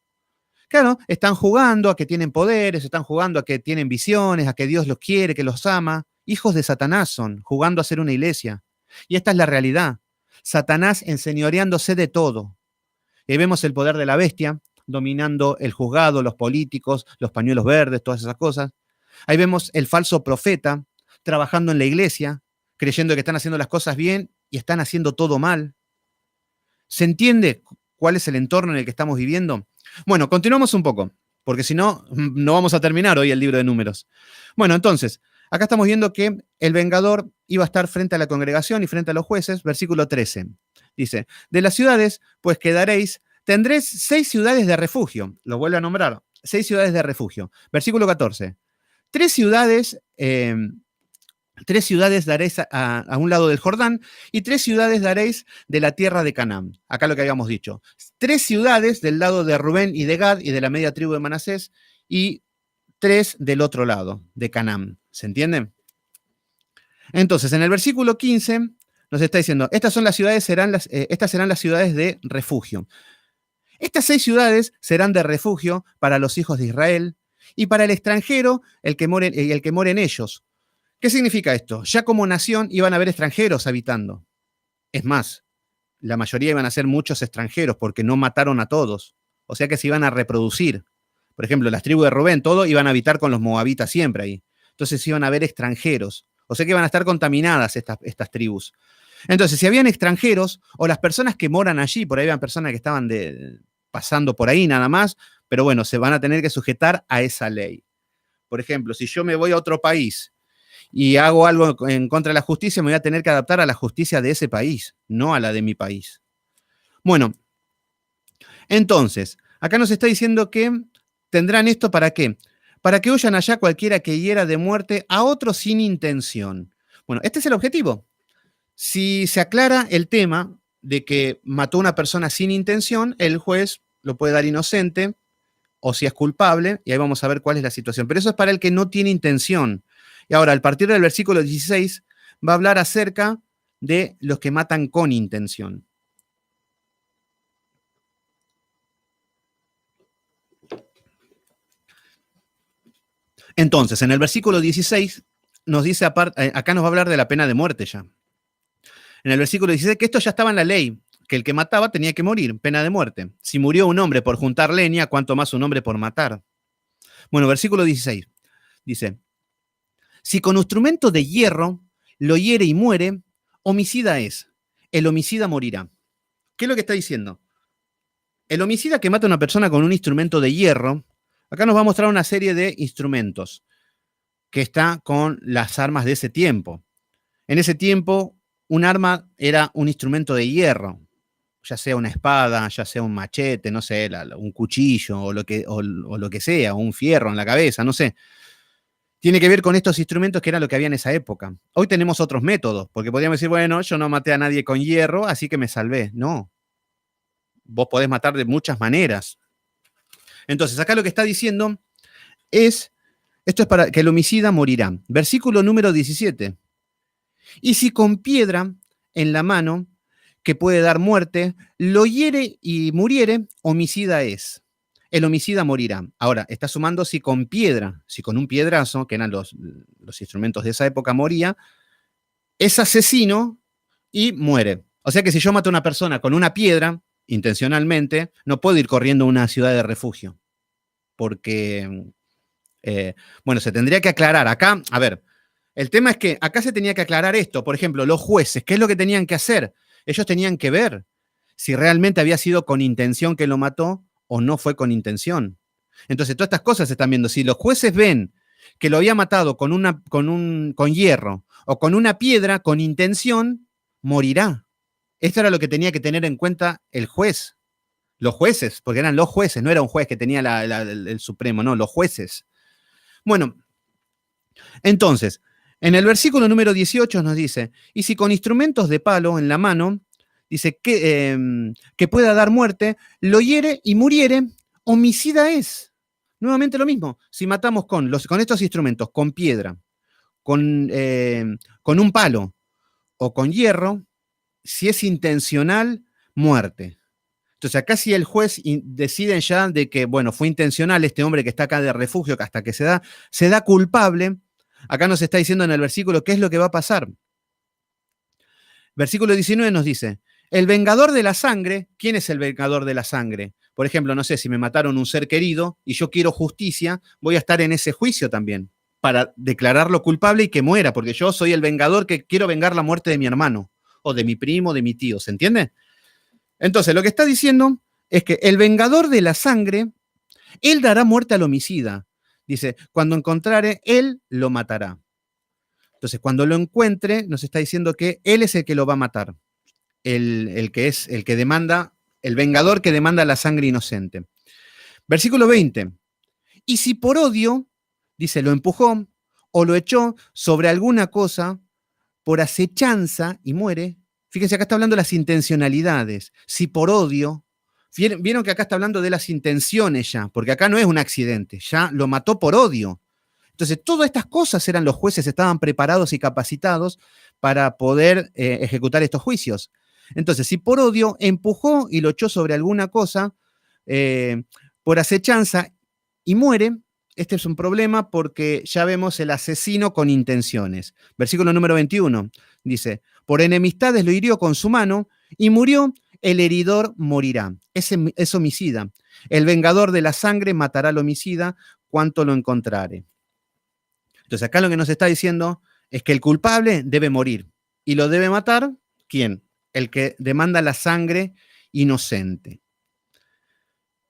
Claro, están jugando a que tienen poderes, están jugando a que tienen visiones, a que Dios los quiere, que los ama. Hijos de Satanás son, jugando a ser una iglesia. Y esta es la realidad. Satanás enseñoreándose de todo. Y vemos el poder de la bestia, dominando el juzgado, los políticos, los pañuelos verdes, todas esas cosas. Ahí vemos el falso profeta trabajando en la iglesia, creyendo que están haciendo las cosas bien y están haciendo todo mal. ¿Se entiende cuál es el entorno en el que estamos viviendo? Bueno, continuamos un poco, porque si no, no vamos a terminar hoy el libro de Números. Bueno, entonces, acá estamos viendo que el vengador iba a estar frente a la congregación y frente a los jueces, versículo 13. Dice, de las ciudades, pues quedaréis, tendréis 6 ciudades de refugio. Lo vuelve a nombrar, 6 ciudades de refugio. Versículo 14. 3 ciudades... Tres ciudades daréis a un lado del Jordán y 3 ciudades daréis de la tierra de Canaán. Acá lo que habíamos dicho. 3 ciudades del lado de Rubén y de Gad y de la media tribu de Manasés y 3 del otro lado, de Canaán. ¿Se entiende? Entonces, en el versículo 15 nos está diciendo, estas serán las ciudades de refugio. Estas 6 ciudades serán de refugio para los hijos de Israel y para el extranjero, el que more en ellos. ¿Qué significa esto? Ya como nación iban a haber extranjeros habitando. Es más, la mayoría iban a ser muchos extranjeros porque no mataron a todos. O sea que se iban a reproducir. Por ejemplo, las tribus de Rubén, todo iban a habitar con los moabitas siempre ahí. Entonces iban a haber extranjeros. O sea que iban a estar contaminadas estas tribus. Entonces, si habían extranjeros o las personas que moran allí, por ahí habían personas que estaban pasando por ahí nada más, pero bueno, se van a tener que sujetar a esa ley. Por ejemplo, si yo me voy a otro país y hago algo en contra de la justicia, me voy a tener que adaptar a la justicia de ese país, no a la de mi país. Bueno, entonces, acá nos está diciendo que tendrán esto ¿para qué? Para que huyan allá cualquiera que hiera de muerte a otro sin intención. Bueno, este es el objetivo. Si se aclara el tema de que mató a una persona sin intención, el juez lo puede dar inocente o si es culpable, y ahí vamos a ver cuál es la situación. Pero eso es para el que no tiene intención. Y ahora, al partir del versículo 16, va a hablar acerca de los que matan con intención. Entonces, en el versículo 16 nos dice, acá nos va a hablar de la pena de muerte ya. En el versículo 16, que esto ya estaba en la ley, que el que mataba tenía que morir, pena de muerte. Si murió un hombre por juntar leña, cuánto más un hombre por matar. Bueno, versículo 16 dice, si con instrumento de hierro lo hiere y muere, homicida es. El homicida morirá. ¿Qué es lo que está diciendo? El homicida que mata a una persona con un instrumento de hierro, acá nos va a mostrar una serie de instrumentos que está con las armas de ese tiempo. En ese tiempo, un arma era un instrumento de hierro, ya sea una espada, ya sea un machete, no sé, un cuchillo o lo que sea, un fierro en la cabeza, no sé. Tiene que ver con estos instrumentos que era lo que había en esa época. Hoy tenemos otros métodos, porque podríamos decir, bueno, yo no maté a nadie con hierro, así que me salvé. No. Vos podés matar de muchas maneras. Entonces, acá lo que está diciendo es, esto es para que el homicida morirá. Versículo número 17. Y si con piedra en la mano, que puede dar muerte, lo hiere y muriere, homicida es. El homicida morirá. Ahora, está sumando si con piedra, si con un piedrazo, que eran los instrumentos de esa época, moría, es asesino y muere. O sea que si yo mato a una persona con una piedra, intencionalmente, no puedo ir corriendo a una ciudad de refugio. Porque, bueno, se tendría que aclarar. Acá, a ver, el tema es que acá se tenía que aclarar esto. Por ejemplo, los jueces, ¿qué es lo que tenían que hacer? Ellos tenían que ver si realmente había sido con intención que lo mató o no fue con intención. Entonces, todas estas cosas se están viendo. Si los jueces ven que lo había matado con hierro o con una piedra con intención, morirá. Esto era lo que tenía que tener en cuenta el juez. Los jueces, porque eran los jueces, no era un juez que tenía el Supremo, no, los jueces. Bueno, entonces, en el versículo número 18 nos dice, y si con instrumentos de palo en la mano, dice que pueda dar muerte, lo hiere y muriere, homicida es. Nuevamente lo mismo, si matamos con estos instrumentos, con piedra, con un palo o con hierro, si es intencional, muerte. Entonces acá si el juez decide ya de que, bueno, fue intencional este hombre que está acá de refugio, que hasta que se da culpable, acá nos está diciendo en el versículo qué es lo que va a pasar. Versículo 19 nos dice, el vengador de la sangre, ¿quién es el vengador de la sangre? Por ejemplo, no sé, si me mataron un ser querido y yo quiero justicia, voy a estar en ese juicio también para declararlo culpable y que muera, porque yo soy el vengador que quiero vengar la muerte de mi hermano o de mi primo, de mi tío, ¿se entiende? Entonces, lo que está diciendo es que el vengador de la sangre, él dará muerte al homicida. Dice, cuando encontrare, él lo matará. Entonces, cuando lo encuentre, nos está diciendo que él es el que lo va a matar. El que demanda, el vengador que demanda la sangre inocente. Versículo 20. Y si por odio, dice, lo empujó o lo echó sobre alguna cosa, por acechanza y muere. Fíjense, acá está hablando de las intencionalidades. Si por odio, vieron que acá está hablando de las intenciones ya, porque acá no es un accidente, ya lo mató por odio. Entonces, todas estas cosas eran los jueces, estaban preparados y capacitados para poder ejecutar estos juicios. Entonces, si por odio empujó y lo echó sobre alguna cosa, por acechanza y muere, este es un problema porque ya vemos el asesino con intenciones. Versículo número 21 dice, por enemistades lo hirió con su mano y murió, el heridor morirá. Es homicida. El vengador de la sangre matará al homicida cuanto lo encontrare. Entonces acá lo que nos está diciendo es que el culpable debe morir. ¿Y lo debe matar? ¿Quién? El que demanda la sangre inocente.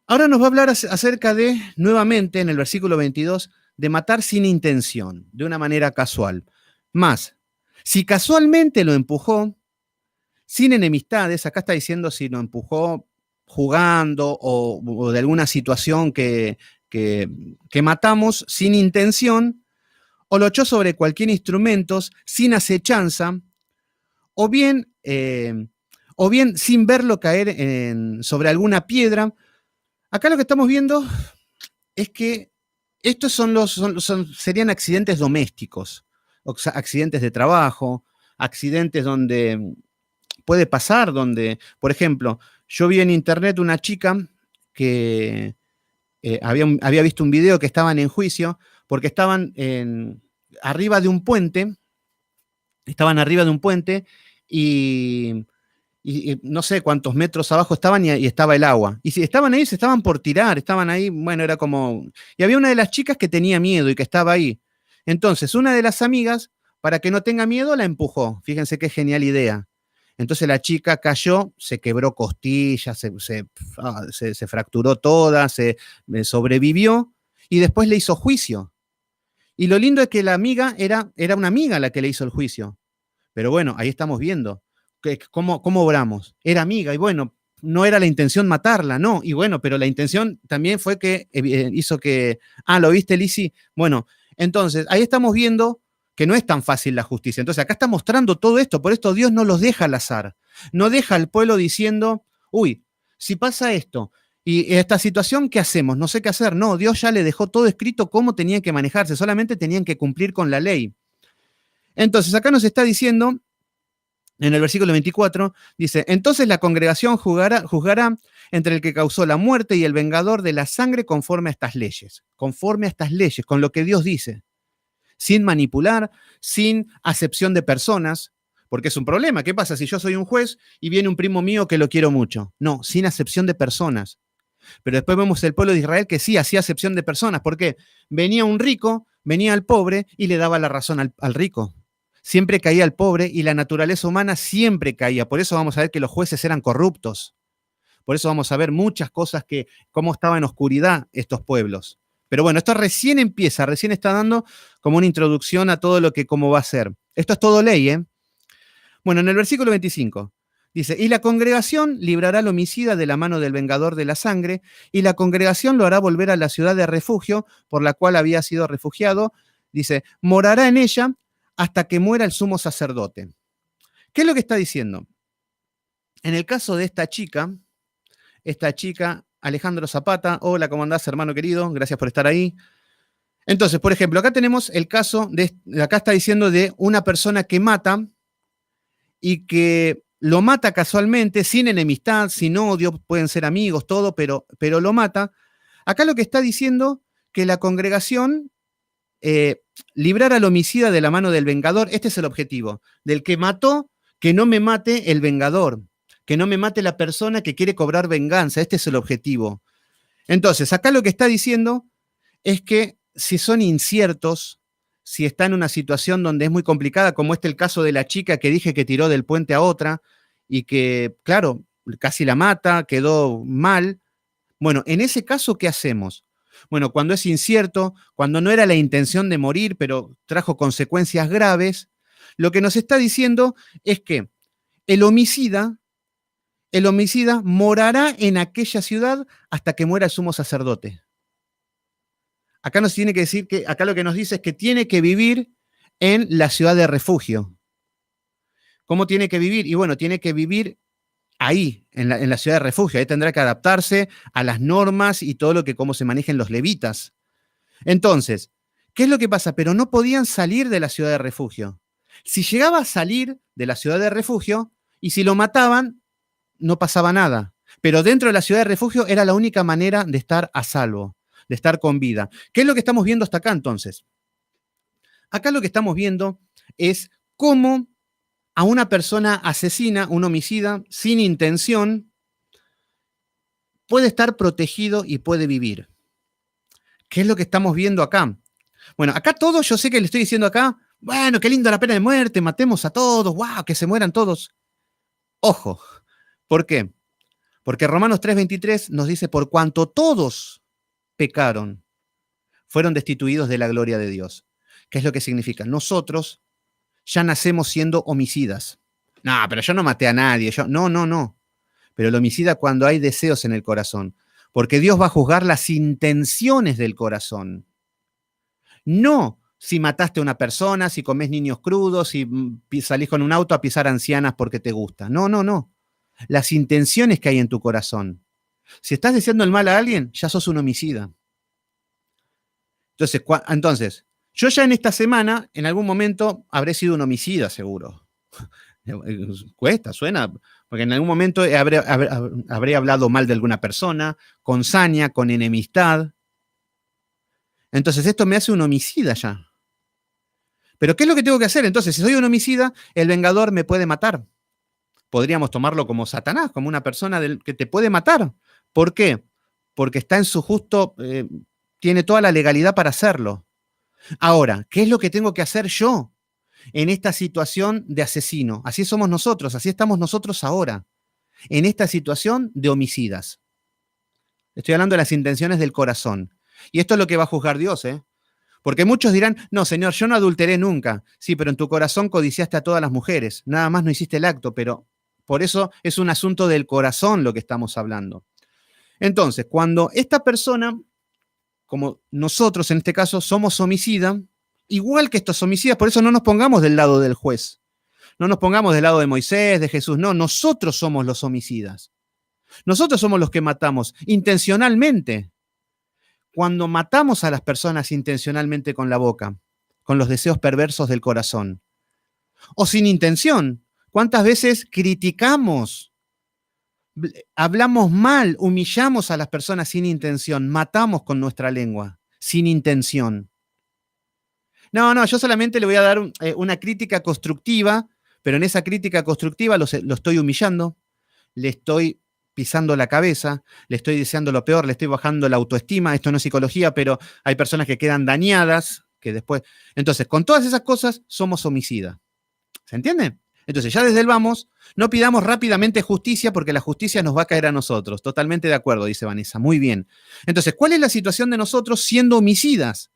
Ahora nos va a hablar acerca de, nuevamente en el versículo 22, de matar sin intención, de una manera casual. Más, si casualmente lo empujó, sin enemistades, acá está diciendo si lo empujó jugando o de alguna situación que matamos sin intención, o lo echó sobre cualquier instrumento sin acechanza, o bien sin verlo caer sobre alguna piedra. Acá lo que estamos viendo es que estos serían accidentes domésticos, accidentes de trabajo, accidentes donde puede pasar, donde, por ejemplo, yo vi en internet una chica que había visto un video que estaban en juicio porque arriba de un puente, estaban arriba de un puente y no sé cuántos metros abajo estaban y estaba el agua. Y si estaban ahí, se estaban por tirar, estaban ahí, bueno, era como... Y había una de las chicas que tenía miedo y que estaba ahí. Entonces, una de las amigas, para que no tenga miedo, la empujó. Fíjense qué genial idea. Entonces la chica cayó, se quebró costillas, se fracturó toda, sobrevivió y después le hizo juicio. Y lo lindo es que la amiga era una amiga la que le hizo el juicio. Pero bueno, ahí estamos viendo cómo obramos. Era amiga y bueno, no era la intención matarla, no. Y bueno, pero la intención también fue que hizo que... Ah, ¿lo viste, Lizzy? Bueno, entonces ahí estamos viendo que no es tan fácil la justicia. Entonces acá está mostrando todo esto, por esto Dios no los deja al azar. No deja al pueblo diciendo, uy, si pasa esto y esta situación, ¿qué hacemos? No sé qué hacer. No, Dios ya le dejó todo escrito cómo tenían que manejarse, solamente tenían que cumplir con la ley. Entonces, acá nos está diciendo, en el versículo 24, dice, entonces la congregación juzgará entre el que causó la muerte y el vengador de la sangre conforme a estas leyes, con lo que Dios dice, sin manipular, sin acepción de personas, porque es un problema. ¿Qué pasa si yo soy un juez y viene un primo mío que lo quiero mucho? No, sin acepción de personas. Pero después vemos el pueblo de Israel que sí hacía acepción de personas. ¿Por qué? Venía un rico, venía el pobre y le daba la razón al rico. Siempre caía el pobre y la naturaleza humana siempre caía. Por eso vamos a ver que los jueces eran corruptos. Por eso vamos a ver muchas cosas que, cómo estaban en oscuridad estos pueblos. Pero bueno, esto recién empieza, recién está dando como una introducción a todo lo que cómo va a ser. Esto es todo ley, ¿eh? Bueno, en el versículo 25 dice, y la congregación librará al homicida de la mano del vengador de la sangre, y la congregación lo hará volver a la ciudad de refugio por la cual había sido refugiado. Dice, morará en ella hasta que muera el sumo sacerdote. ¿Qué es lo que está diciendo? En el caso de esta chica, Alejandro Zapata, hola, ¿cómo andás, hermano querido? Gracias por estar ahí. Entonces, por ejemplo, acá tenemos el caso acá está diciendo de una persona que mata y que lo mata casualmente, sin enemistad, sin odio, pueden ser amigos, todo, pero lo mata. Acá lo que está diciendo que la congregación librar al homicida de la mano del vengador, este es el objetivo, del que mató, que no me mate el vengador, que no me mate la persona que quiere cobrar venganza, este es el objetivo. Entonces, acá lo que está diciendo es que si son inciertos, si está en una situación donde es muy complicada, como este el caso de la chica que dije que tiró del puente a otra y que, claro, casi la mata, quedó mal. Bueno, en ese caso, ¿qué hacemos? Bueno, cuando es incierto, cuando no era la intención de morir, pero trajo consecuencias graves, lo que nos está diciendo es que el homicida, el homicida morará en aquella ciudad hasta que muera el sumo sacerdote. Acá nos tiene que decir que, acá lo que nos dice es que tiene que vivir en la ciudad de refugio. ¿Cómo tiene que vivir? Y bueno, tiene que vivir ahí, en la ciudad de refugio. Ahí tendrá que adaptarse a las normas y todo lo que, cómo se manejen los levitas. Entonces, ¿qué es lo que pasa? Pero no podían salir de la ciudad de refugio. Si llegaba a salir de la ciudad de refugio y si lo mataban, no pasaba nada. Pero dentro de la ciudad de refugio era la única manera de estar a salvo, de estar con vida. ¿Qué es lo que estamos viendo hasta acá entonces? Acá lo que estamos viendo es cómo a una persona asesina, un homicida, sin intención, puede estar protegido y puede vivir. ¿Qué es lo que estamos viendo acá? Bueno, acá todos, yo sé que le estoy diciendo acá, bueno, qué linda la pena de muerte, matemos a todos, wow, que se mueran todos. Ojo, ¿por qué? Porque Romanos 3:23 nos dice, por cuanto todos pecaron, fueron destituidos de la gloria de Dios. ¿Qué es lo que significa? Nosotros ya nacemos siendo homicidas. No, pero yo no maté a nadie. No. Pero el homicida cuando hay deseos en el corazón. Porque Dios va a juzgar las intenciones del corazón. No si mataste a una persona, si comés niños crudos, si salís con un auto a pisar ancianas porque te gusta. No. Las intenciones que hay en tu corazón. Si estás deseando el mal a alguien, ya sos un homicida. Entonces, yo ya en esta semana, en algún momento, habré sido un homicida, seguro. Cuesta, suena, porque en algún momento habré hablado mal de alguna persona, con saña, con enemistad. Entonces, esto me hace un homicida ya. Pero ¿qué es lo que tengo que hacer? Entonces, si soy un homicida, el vengador me puede matar. Podríamos tomarlo como Satanás, como una persona que te puede matar. ¿Por qué? Porque está en su justo, tiene toda la legalidad para hacerlo. Ahora, ¿qué es lo que tengo que hacer yo en esta situación de asesino? Así somos nosotros, así estamos nosotros ahora, en esta situación de homicidas. Estoy hablando de las intenciones del corazón. Y esto es lo que va a juzgar Dios, ¿eh? Porque muchos dirán, no, Señor, yo no adulteré nunca. Sí, pero en tu corazón codiciaste a todas las mujeres. Nada más no hiciste el acto, pero por eso es un asunto del corazón lo que estamos hablando. Entonces, cuando esta persona, como nosotros en este caso, somos homicida, igual que estos homicidas, por eso no nos pongamos del lado del juez. No nos pongamos del lado de Moisés, de Jesús. No, nosotros somos los homicidas. Nosotros somos los que matamos intencionalmente. Cuando matamos a las personas intencionalmente con la boca, con los deseos perversos del corazón. o sin intención. ¿Cuántas veces criticamos, hablamos mal, humillamos a las personas sin intención, matamos con nuestra lengua, sin intención? No, yo solamente le voy a dar una crítica constructiva, pero en esa crítica constructiva lo estoy humillando, le estoy pisando la cabeza, le estoy deseando lo peor, le estoy bajando la autoestima. Esto no es psicología, pero hay personas que quedan dañadas, que después... Entonces, con todas esas cosas somos homicidas. ¿Se entiende? Entonces, ya desde el vamos, no pidamos rápidamente justicia porque la justicia nos va a caer a nosotros. Totalmente de acuerdo, dice Vanessa. Muy bien. Entonces, ¿cuál es la situación de nosotros siendo homicidas?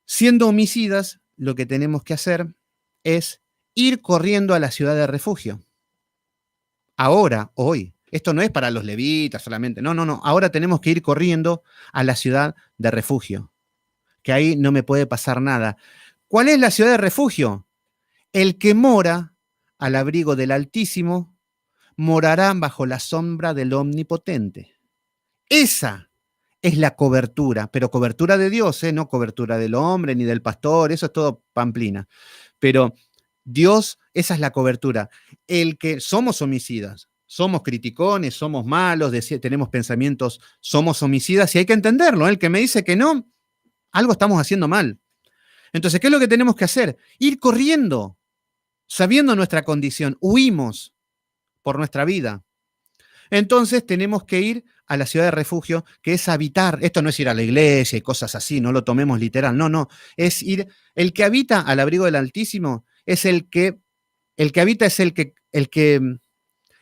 Siendo homicidas, lo que tenemos que hacer es ir corriendo a la ciudad de refugio. Ahora, hoy. Esto no es para los levitas solamente. No. Ahora tenemos que ir corriendo a la ciudad de refugio. Que ahí no me puede pasar nada. ¿Cuál es la ciudad de refugio? El que mora al abrigo del Altísimo morará bajo la sombra del Omnipotente. Esa es la cobertura, pero cobertura de Dios, no cobertura del hombre ni del pastor, eso es todo pamplina. Pero Dios, esa es la cobertura. El que somos homicidas, somos criticones, somos malos, tenemos pensamientos, somos homicidas y hay que entenderlo. El que me dice que no, algo estamos haciendo mal. Entonces, ¿qué es lo que tenemos que hacer? Ir corriendo, sabiendo nuestra condición, huimos por nuestra vida. Entonces tenemos que ir a la ciudad de refugio, que es habitar. Esto no es ir a la iglesia y cosas así, no lo tomemos literal. No, es ir. El que habita al abrigo del Altísimo es el que habita es el que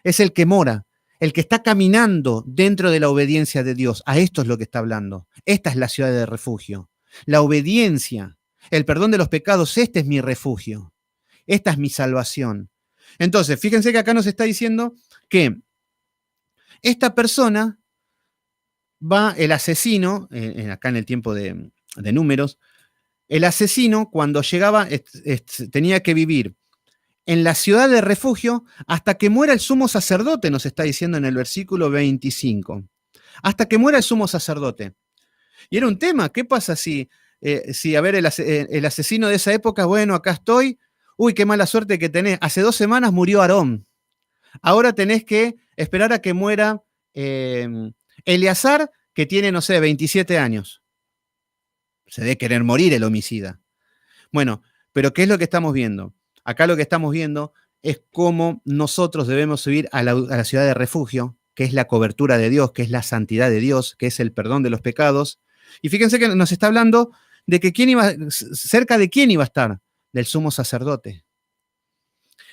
es el que mora, el que está caminando dentro de la obediencia de Dios. A esto es lo que está hablando. Esta es la ciudad de refugio. La obediencia, el perdón de los pecados, este es mi refugio. Esta es mi salvación. Entonces, fíjense que acá nos está diciendo que esta persona el asesino, acá en el tiempo de Números, el asesino cuando llegaba tenía que vivir en la ciudad de refugio hasta que muera el sumo sacerdote, nos está diciendo en el versículo 25. Hasta que muera el sumo sacerdote. Y era un tema, ¿qué pasa si a ver, el asesino de esa época, bueno, acá estoy, uy, qué mala suerte que tenés, hace 2 semanas murió Aarón, ahora tenés que esperar a que muera Eleazar, que tiene, no sé, 27 años. Se debe querer morir el homicida. Bueno, pero ¿qué es lo que estamos viendo? Acá lo que estamos viendo es cómo nosotros debemos subir a la ciudad de refugio, que es la cobertura de Dios, que es la santidad de Dios, que es el perdón de los pecados. Y fíjense que nos está hablando de que cerca de quién iba a estar, del sumo sacerdote.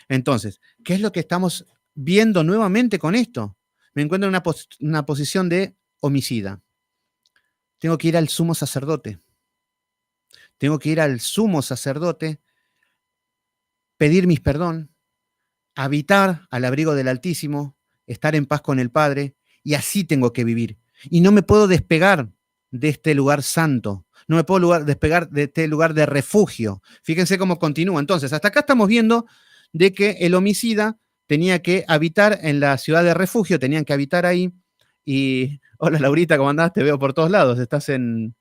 Entonces, ¿qué es lo que estamos viendo nuevamente con esto? Me encuentro en una posición de homicida. Tengo que ir al sumo sacerdote. Tengo que ir al sumo sacerdote, pedir mis perdón, habitar al abrigo del Altísimo, estar en paz con el Padre, y así tengo que vivir. Y no me puedo despegar de este lugar santo. No me puedo despegar de este lugar de refugio. Fíjense cómo continúa. Entonces, hasta acá estamos viendo de que el homicida tenía que habitar en la ciudad de refugio, tenían que habitar ahí. Y, hola Laurita, ¿cómo andás? Te veo por todos lados. Estás en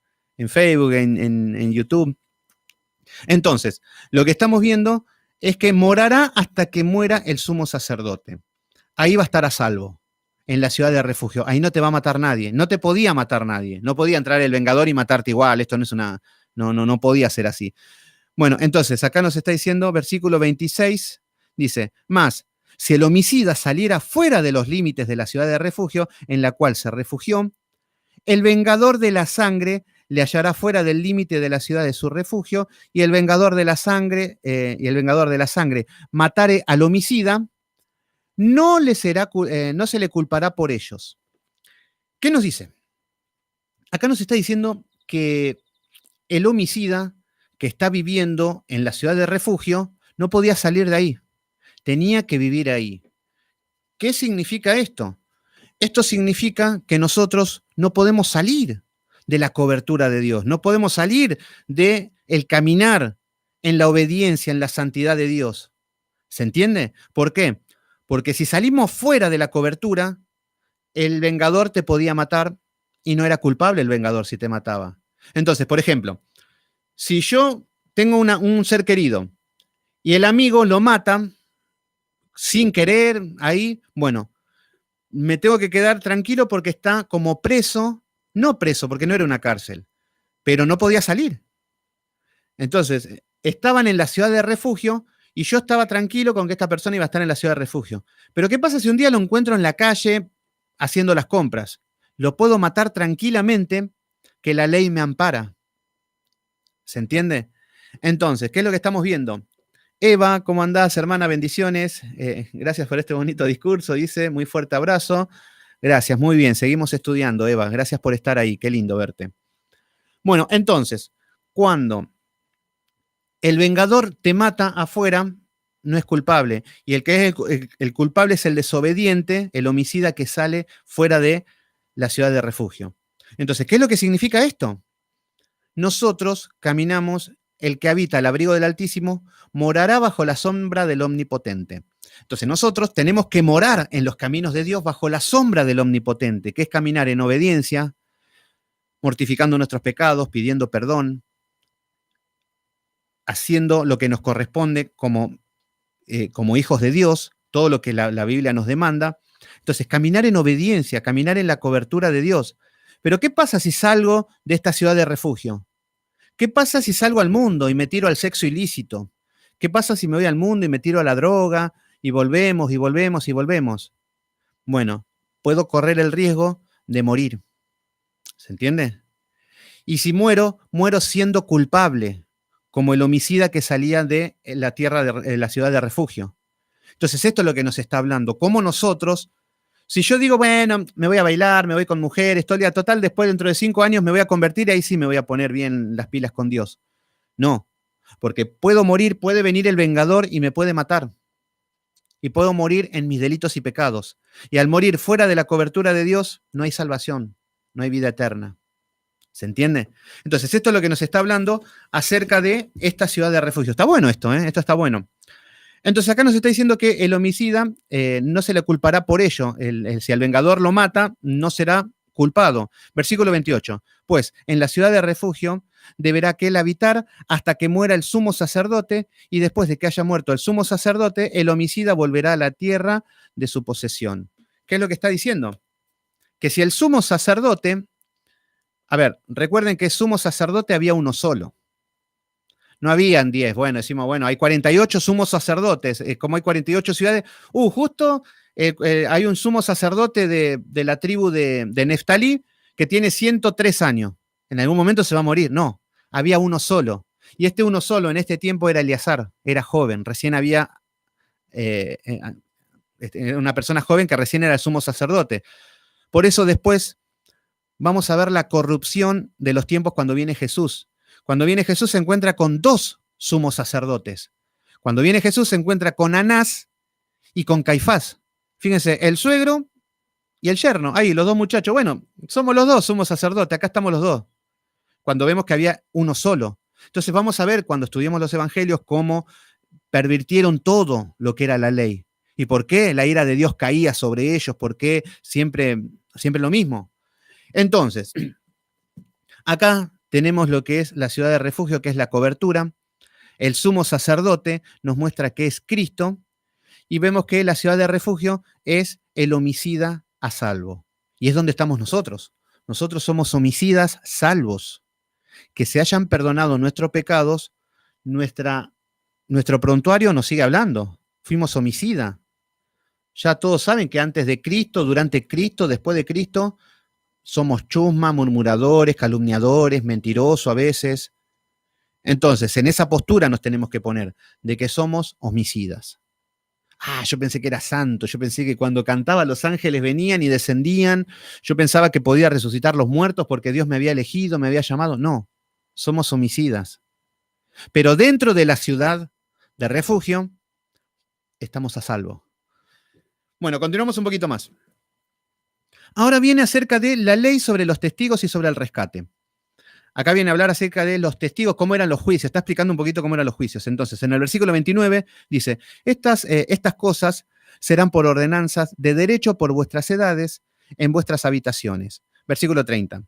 Facebook, en YouTube. Entonces, lo que estamos viendo es que morará hasta que muera el sumo sacerdote. Ahí va a estar a salvo, en la ciudad de refugio. Ahí no te va a matar nadie. No te podía matar nadie. No podía entrar el vengador y matarte igual. Esto no es una... No podía ser así. Bueno, entonces, acá nos está diciendo, versículo 26, dice, más, si el homicida saliera fuera de los límites de la ciudad de refugio en la cual se refugió, el vengador de la sangre le hallará fuera del límite de la ciudad de su refugio, y el vengador de la sangre, matare al homicida, no se le culpará por ellos. ¿Qué nos dice? Acá nos está diciendo que el homicida que está viviendo en la ciudad de refugio no podía salir de ahí, tenía que vivir ahí. ¿Qué significa esto? Esto significa que nosotros no podemos salir de la cobertura de Dios, no podemos salir del caminar en la obediencia, en la santidad de Dios. ¿Se entiende? ¿Por qué? Porque si salimos fuera de la cobertura, el vengador te podía matar y no era culpable el vengador si te mataba. Entonces, por ejemplo, si yo tengo un ser querido y el amigo lo mata sin querer, ahí, bueno, me tengo que quedar tranquilo porque está como preso, no preso, porque no era una cárcel, pero no podía salir. Entonces, estaban en la ciudad de refugio y yo estaba tranquilo con que esta persona iba a estar en la ciudad de refugio. Pero ¿qué pasa si un día lo encuentro en la calle haciendo las compras? Lo puedo matar tranquilamente, que la ley me ampara. ¿Se entiende? Entonces, ¿qué es lo que estamos viendo? Eva, ¿cómo andás, hermana? Bendiciones. Gracias por este bonito discurso, dice. Muy fuerte abrazo. Gracias, muy bien. Seguimos estudiando, Eva. Gracias por estar ahí. Qué lindo verte. Bueno, entonces, cuando el vengador te mata afuera, no es culpable. Y el que es el culpable es el desobediente, el homicida que sale fuera de la ciudad de refugio. Entonces, ¿qué es lo que significa esto? Nosotros caminamos, el que habita al abrigo del Altísimo morará bajo la sombra del Omnipotente. Entonces nosotros tenemos que morar en los caminos de Dios bajo la sombra del Omnipotente, que es caminar en obediencia, mortificando nuestros pecados, pidiendo perdón, haciendo lo que nos corresponde como hijos de Dios, todo lo que la Biblia nos demanda. Entonces, caminar en obediencia, caminar en la cobertura de Dios. Pero ¿qué pasa si salgo de esta ciudad de refugio? ¿Qué pasa si salgo al mundo y me tiro al sexo ilícito? ¿Qué pasa si me voy al mundo y me tiro a la droga y volvemos y volvemos y volvemos? Bueno, puedo correr el riesgo de morir. ¿Se entiende? Y si muero, muero siendo culpable, como el homicida que salía de la tierra de la ciudad de refugio. Entonces, esto es lo que nos está hablando. Cómo nosotros, si yo digo, bueno, me voy a bailar, me voy con mujeres, todo el día total, después dentro de 5 años me voy a convertir y ahí sí me voy a poner bien las pilas con Dios. No, porque puedo morir, puede venir el vengador y me puede matar. Y puedo morir en mis delitos y pecados. Y al morir fuera de la cobertura de Dios, no hay salvación, no hay vida eterna. ¿Se entiende? Entonces, esto es lo que nos está hablando acerca de esta ciudad de refugio. Está bueno esto, ¿eh? Esto está bueno. Entonces, acá nos está diciendo que el homicida no se le culpará por ello. Si el vengador lo mata, no será culpado. Versículo 28. Pues en la ciudad de refugio deberá que él habitar hasta que muera el sumo sacerdote, y después de que haya muerto el sumo sacerdote, el homicida volverá a la tierra de su posesión. ¿Qué es lo que está diciendo? Que si el sumo sacerdote, a ver, recuerden que sumo sacerdote había uno solo. No habían 10. Bueno, decimos, bueno, hay 48 sumos sacerdotes. Como hay 48 ciudades, justo hay un sumo sacerdote de la tribu de Neftalí que tiene 103 años. En algún momento se va a morir. No, había uno solo. Y este uno solo en este tiempo era Eleazar, era joven, recién había una persona joven que recién era el sumo sacerdote. Por eso después vamos a ver la corrupción de los tiempos cuando viene Jesús. Cuando viene Jesús se encuentra con dos sumos sacerdotes. Cuando viene Jesús se encuentra con Anás y con Caifás. Fíjense, el suegro y el yerno. Ahí, los dos muchachos. Bueno, somos los dos sumos sacerdotes, acá estamos los dos. Cuando vemos que había uno solo. Entonces vamos a ver cuando estudiemos los evangelios cómo pervirtieron todo lo que era la ley. ¿Y por qué la ira de Dios caía sobre ellos? ¿Por qué siempre lo mismo? Entonces, acá tenemos lo que es la ciudad de refugio, que es la cobertura. El sumo sacerdote nos muestra que es Cristo. Y vemos que la ciudad de refugio es el homicida a salvo. Y es donde estamos nosotros. Nosotros somos homicidas salvos. Que se hayan perdonado nuestros pecados, nuestro prontuario nos sigue hablando. Fuimos homicida. Ya todos saben que antes de Cristo, durante Cristo, después de Cristo, somos chusma, murmuradores, calumniadores, mentirosos a veces. Entonces, en esa postura nos tenemos que poner de que somos homicidas. Yo pensé que era santo, yo pensé que cuando cantaba los ángeles venían y descendían, yo pensaba que podía resucitar los muertos porque Dios me había elegido, me había llamado. No, somos homicidas. Pero dentro de la ciudad de refugio, estamos a salvo. Bueno, continuamos un poquito más. Ahora viene acerca de la ley sobre los testigos y sobre el rescate. Acá viene a hablar acerca de los testigos, cómo eran los juicios. Está explicando un poquito cómo eran los juicios. Entonces, en el versículo 29 dice, estas cosas serán por ordenanzas de derecho por vuestras edades en vuestras habitaciones. Versículo 30.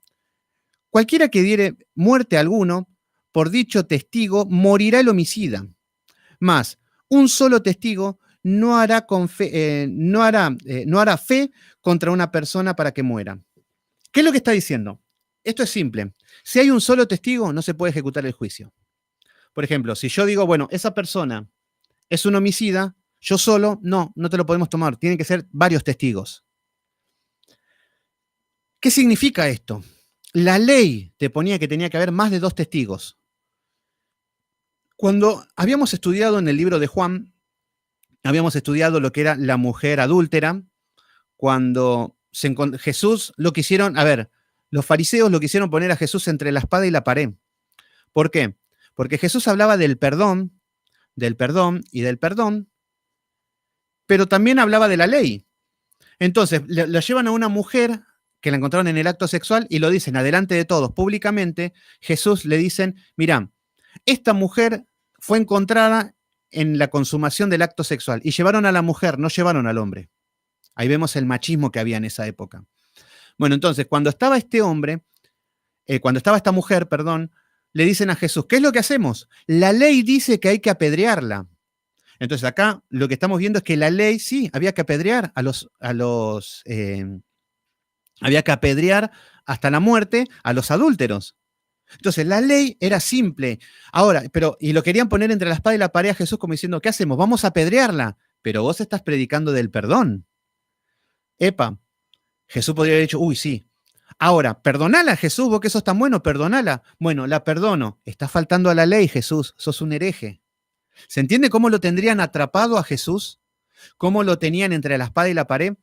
Cualquiera que diere muerte a alguno, por dicho testigo, morirá el homicida. Mas, un solo testigo no hará, no hará fe contra una persona para que muera. ¿Qué es lo que está diciendo? Esto es simple. Si hay un solo testigo, no se puede ejecutar el juicio. Por ejemplo, si yo digo, bueno, esa persona es un homicida, yo solo, no te lo podemos tomar. Tienen que ser varios testigos. ¿Qué significa esto? La ley te ponía que tenía que haber más de 2 testigos. Cuando habíamos estudiado en el libro de Juan, habíamos estudiado lo que era la mujer adúltera, cuando Jesús lo quisieron, los fariseos lo quisieron poner a Jesús entre la espada y la pared. ¿Por qué? Porque Jesús hablaba del perdón y del perdón, pero también hablaba de la ley. Entonces, lo llevan a una mujer que la encontraron en el acto sexual y lo dicen adelante de todos, públicamente. Jesús le dicen, mirá, esta mujer fue encontrada en la consumación del acto sexual y llevaron a la mujer, no llevaron al hombre. Ahí vemos el machismo que había en esa época. Bueno, entonces, cuando estaba cuando estaba esta mujer, perdón, le dicen a Jesús, ¿qué es lo que hacemos? La ley dice que hay que apedrearla. Entonces acá lo que estamos viendo es que la ley, sí, había que apedrear había que apedrear hasta la muerte a los adúlteros. Entonces la ley era simple. Ahora, y lo querían poner entre la espada y la pared a Jesús como diciendo, ¿qué hacemos? Vamos a apedrearla. Pero vos estás predicando del perdón. Epa, Jesús podría haber dicho, uy, sí. Ahora, perdonala, Jesús, vos que sos tan bueno, perdonala. Bueno, la perdono. Estás faltando a la ley, Jesús, sos un hereje. ¿Se entiende cómo lo tendrían atrapado a Jesús? ¿Cómo lo tenían entre la espada y la pared?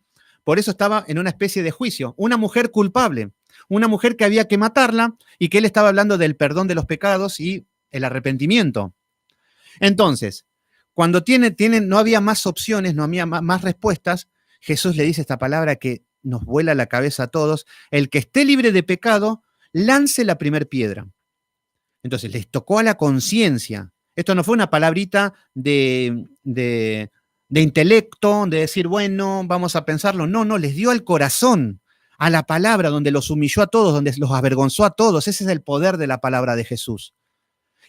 Por eso estaba en una especie de juicio. Una mujer culpable, una mujer que había que matarla y que él estaba hablando del perdón de los pecados y el arrepentimiento. Entonces, cuando no había más opciones, no había más respuestas, Jesús le dice esta palabra que nos vuela la cabeza a todos: el que esté libre de pecado, lance la primer piedra. Entonces, les tocó a la conciencia. Esto no fue una palabrita de intelecto, de decir, bueno, vamos a pensarlo. No, les dio al corazón, a la palabra, donde los humilló a todos, donde los avergonzó a todos. Ese es el poder de la palabra de Jesús.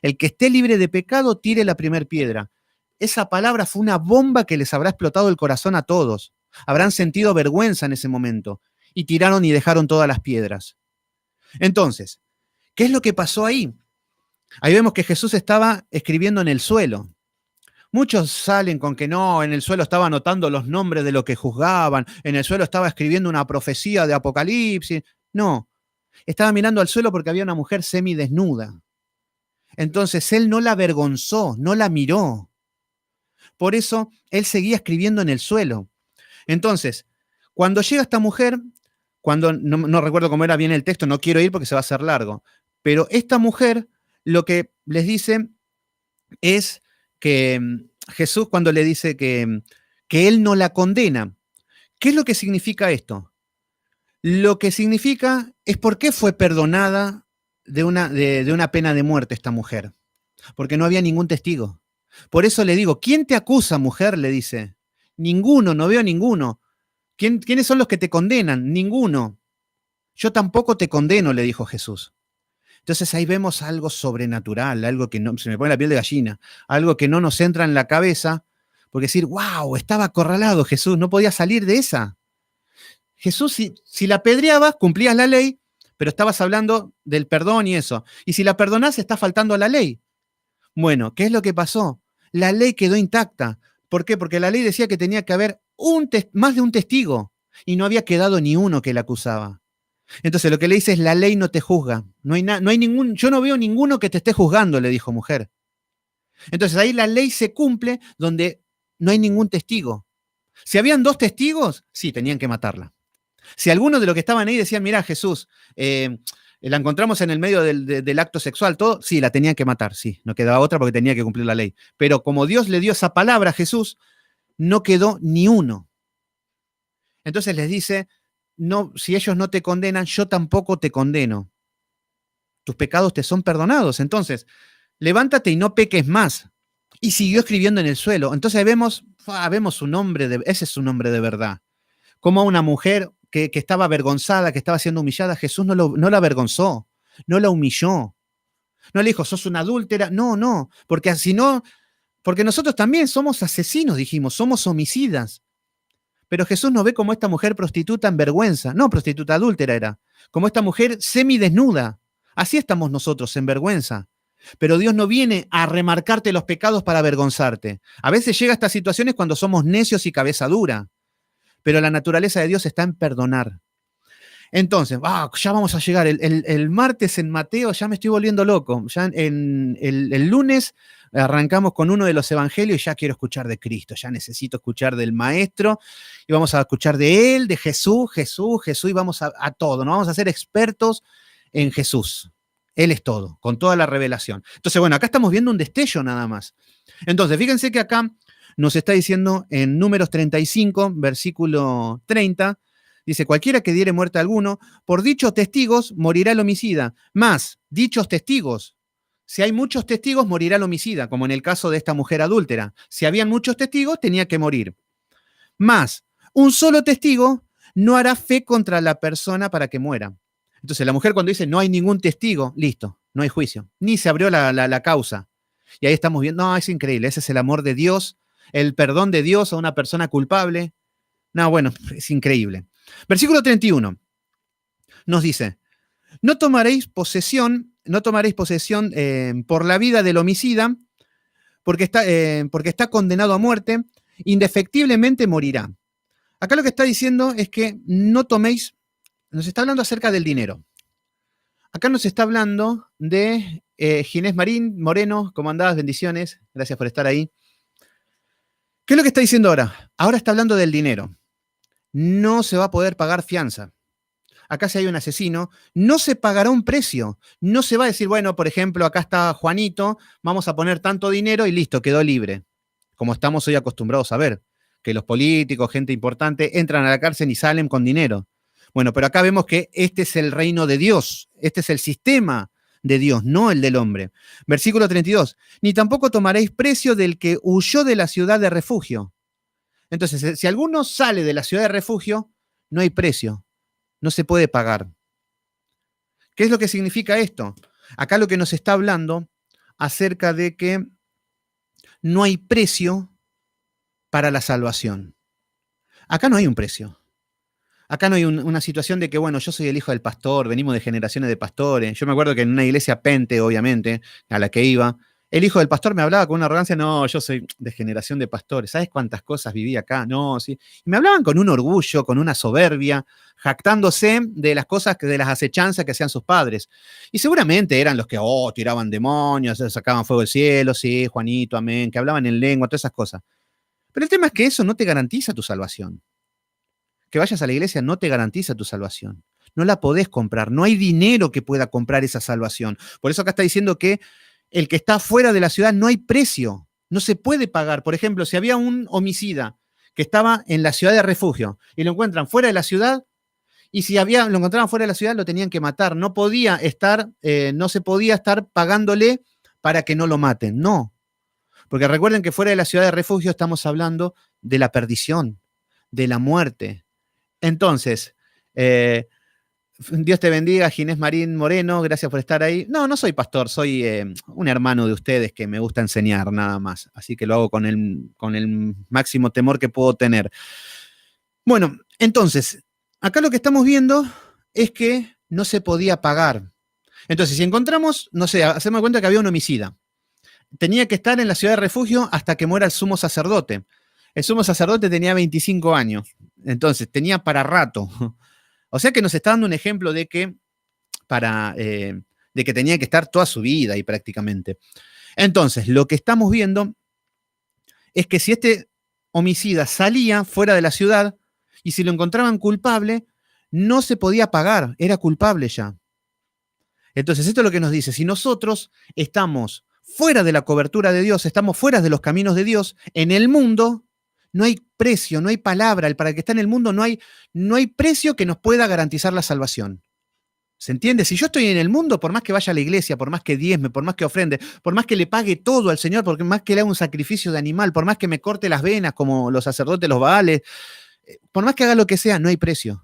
El que esté libre de pecado, tire la primer piedra. Esa palabra fue una bomba que les habrá explotado el corazón a todos. Habrán sentido vergüenza en ese momento y tiraron y dejaron todas las piedras. Entonces, ¿qué es lo que pasó ahí? Ahí vemos que Jesús estaba escribiendo en el suelo. Muchos salen con que no, en el suelo estaba anotando los nombres de lo que juzgaban, en el suelo estaba escribiendo una profecía de Apocalipsis. No, estaba mirando al suelo porque había una mujer semidesnuda. Entonces él no la avergonzó, no la miró. Por eso él seguía escribiendo en el suelo. Entonces, cuando llega esta mujer, no recuerdo cómo era bien el texto, no quiero ir porque se va a hacer largo, pero esta mujer lo que les dice es que Jesús, cuando le dice que él no la condena, ¿qué es lo que significa esto? Lo que significa es por qué fue perdonada de una pena de muerte esta mujer. Porque no había ningún testigo. Por eso le digo, ¿quién te acusa, mujer? Le dice. Ninguno, no veo ninguno. ¿Quiénes son los que te condenan? Ninguno. Yo tampoco te condeno, le dijo Jesús. Entonces ahí vemos algo sobrenatural, algo que no, se me pone la piel de gallina, algo que no nos entra en la cabeza, porque decir, wow, estaba acorralado Jesús, no podía salir de esa. Jesús, si la apedreabas, cumplías la ley, pero estabas hablando del perdón y eso. Y si la perdonás, está faltando a la ley. Bueno, ¿qué es lo que pasó? La ley quedó intacta. ¿Por qué? Porque la ley decía que tenía que haber más de un testigo y no había quedado ni uno que la acusaba. Entonces lo que le dice es, la ley no te juzga. Yo no veo ninguno que te esté juzgando, le dijo mujer. Entonces ahí la ley se cumple donde no hay ningún testigo. Si habían 2 testigos, sí, tenían que matarla. Si algunos de los que estaban ahí decían, mira, Jesús, la encontramos en el medio del acto sexual, todo, sí, la tenían que matar, sí, no quedaba otra porque tenía que cumplir la ley. Pero como Dios le dio esa palabra a Jesús, no quedó ni uno. Entonces les dice, no, si ellos no te condenan, yo tampoco te condeno. Tus pecados te son perdonados. Entonces, levántate y no peques más. Y siguió escribiendo en el suelo. Entonces vemos un hombre, ese es un hombre de verdad. Como a una mujer que estaba avergonzada, que estaba siendo humillada, Jesús no la avergonzó, no la humilló. No le dijo, sos una adúltera. No, porque si no, Porque nosotros también somos asesinos, dijimos, somos homicidas. Pero Jesús nos ve como esta mujer prostituta en vergüenza. No, prostituta adúltera era. Como esta mujer semidesnuda. Así estamos nosotros, en vergüenza. Pero Dios no viene a remarcarte los pecados para avergonzarte. A veces llega a estas situaciones cuando somos necios y cabeza dura. Pero la naturaleza de Dios está en perdonar. Entonces, ya vamos a llegar. El martes en Mateo ya me estoy volviendo loco. Ya el lunes arrancamos con uno de los evangelios y ya quiero escuchar de Cristo. Ya necesito escuchar del Maestro. Y vamos a escuchar de Él, de Jesús, y vamos a todo. Nos vamos a ser expertos en Jesús. Él es todo, con toda la revelación. Entonces, bueno, acá estamos viendo un destello nada más. Entonces, fíjense que acá nos está diciendo en Números 35, versículo 30, dice, cualquiera que diere muerte a alguno, por dichos testigos morirá el homicida. Más, dichos testigos. Si hay muchos testigos, morirá el homicida, como en el caso de esta mujer adúltera. Si habían muchos testigos, tenía que morir. Más, un solo testigo no hará fe contra la persona para que muera. Entonces, la mujer cuando dice no hay ningún testigo, listo, no hay juicio. Ni se abrió la causa. Y ahí estamos viendo, no, es increíble, ese es el amor de Dios, el perdón de Dios a una persona culpable. No, bueno, es increíble. Versículo 31 nos dice, no tomaréis posesión por la vida del homicida, porque está condenado a muerte, indefectiblemente morirá. Acá lo que está diciendo es que no toméis, nos está hablando acerca del dinero. Acá nos está hablando de Ginés Marín Moreno, ¿cómo andás? Bendiciones, gracias por estar ahí. ¿Qué es lo que está diciendo ahora? Ahora está hablando del dinero. No se va a poder pagar fianza. Acá si hay un asesino, no se pagará un precio. No se va a decir, bueno, por ejemplo, acá está Juanito, vamos a poner tanto dinero y listo, quedó libre. Como estamos hoy acostumbrados a ver, que los políticos, gente importante, entran a la cárcel y salen con dinero. Bueno, pero acá vemos que este es el reino de Dios, este es el sistema de Dios, no el del hombre. Versículo 32, ni tampoco tomaréis precio del que huyó de la ciudad de refugio. Entonces, si alguno sale de la ciudad de refugio, no hay precio. No se puede pagar. ¿Qué es lo que significa esto? Acá lo que nos está hablando acerca de que no hay precio para la salvación. Acá no hay un precio. Acá no hay una situación de que, bueno, yo soy el hijo del pastor, venimos de generaciones de pastores. Yo me acuerdo que en una iglesia pente, obviamente, a la que iba, el hijo del pastor me hablaba con una arrogancia, no, yo soy de generación de pastores. ¿Sabes cuántas cosas viví acá? No, sí. Y me hablaban con un orgullo, con una soberbia, jactándose de las cosas, de las acechanzas que hacían sus padres. Y seguramente eran los que, tiraban demonios, sacaban fuego del cielo, sí, Juanito, amén, que hablaban en lengua, todas esas cosas. Pero el tema es que eso no te garantiza tu salvación. Que vayas a la iglesia no te garantiza tu salvación. No la podés comprar. No hay dinero que pueda comprar esa salvación. Por eso acá está diciendo que el que está fuera de la ciudad no hay precio. No se puede pagar. Por ejemplo, si había un homicida que estaba en la ciudad de refugio y lo encuentran fuera de la ciudad, y si lo encontraban fuera de la ciudad, lo tenían que matar. No se podía estar pagándole para que no lo maten. No. Porque recuerden que fuera de la ciudad de refugio estamos hablando de la perdición, de la muerte. Entonces, Dios te bendiga, Ginés Marín Moreno, gracias por estar ahí. No soy pastor, soy un hermano de ustedes que me gusta enseñar nada más, así que lo hago con el máximo temor que puedo tener. Bueno, entonces, acá lo que estamos viendo es que no se podía pagar. Entonces, si encontramos, no sé, hacemos cuenta que había un homicida. Tenía que estar en la ciudad de refugio hasta que muera el sumo sacerdote. El sumo sacerdote tenía 25 años, entonces tenía para rato. O sea que nos está dando un ejemplo de que tenía que estar toda su vida ahí prácticamente. Entonces, lo que estamos viendo es que si este homicida salía fuera de la ciudad y si lo encontraban culpable, no se podía pagar, era culpable ya. Entonces, esto es lo que nos dice, si nosotros estamos fuera de la cobertura de Dios, estamos fuera de los caminos de Dios, en el mundo no hay precio, no hay palabra, para el que está en el mundo no hay precio que nos pueda garantizar la salvación. ¿Se entiende? Si yo estoy en el mundo, por más que vaya a la iglesia, por más que diezme, por más que ofrende, por más que le pague todo al Señor, por más que le haga un sacrificio de animal, por más que me corte las venas como los sacerdotes, los baales, por más que haga lo que sea, no hay precio.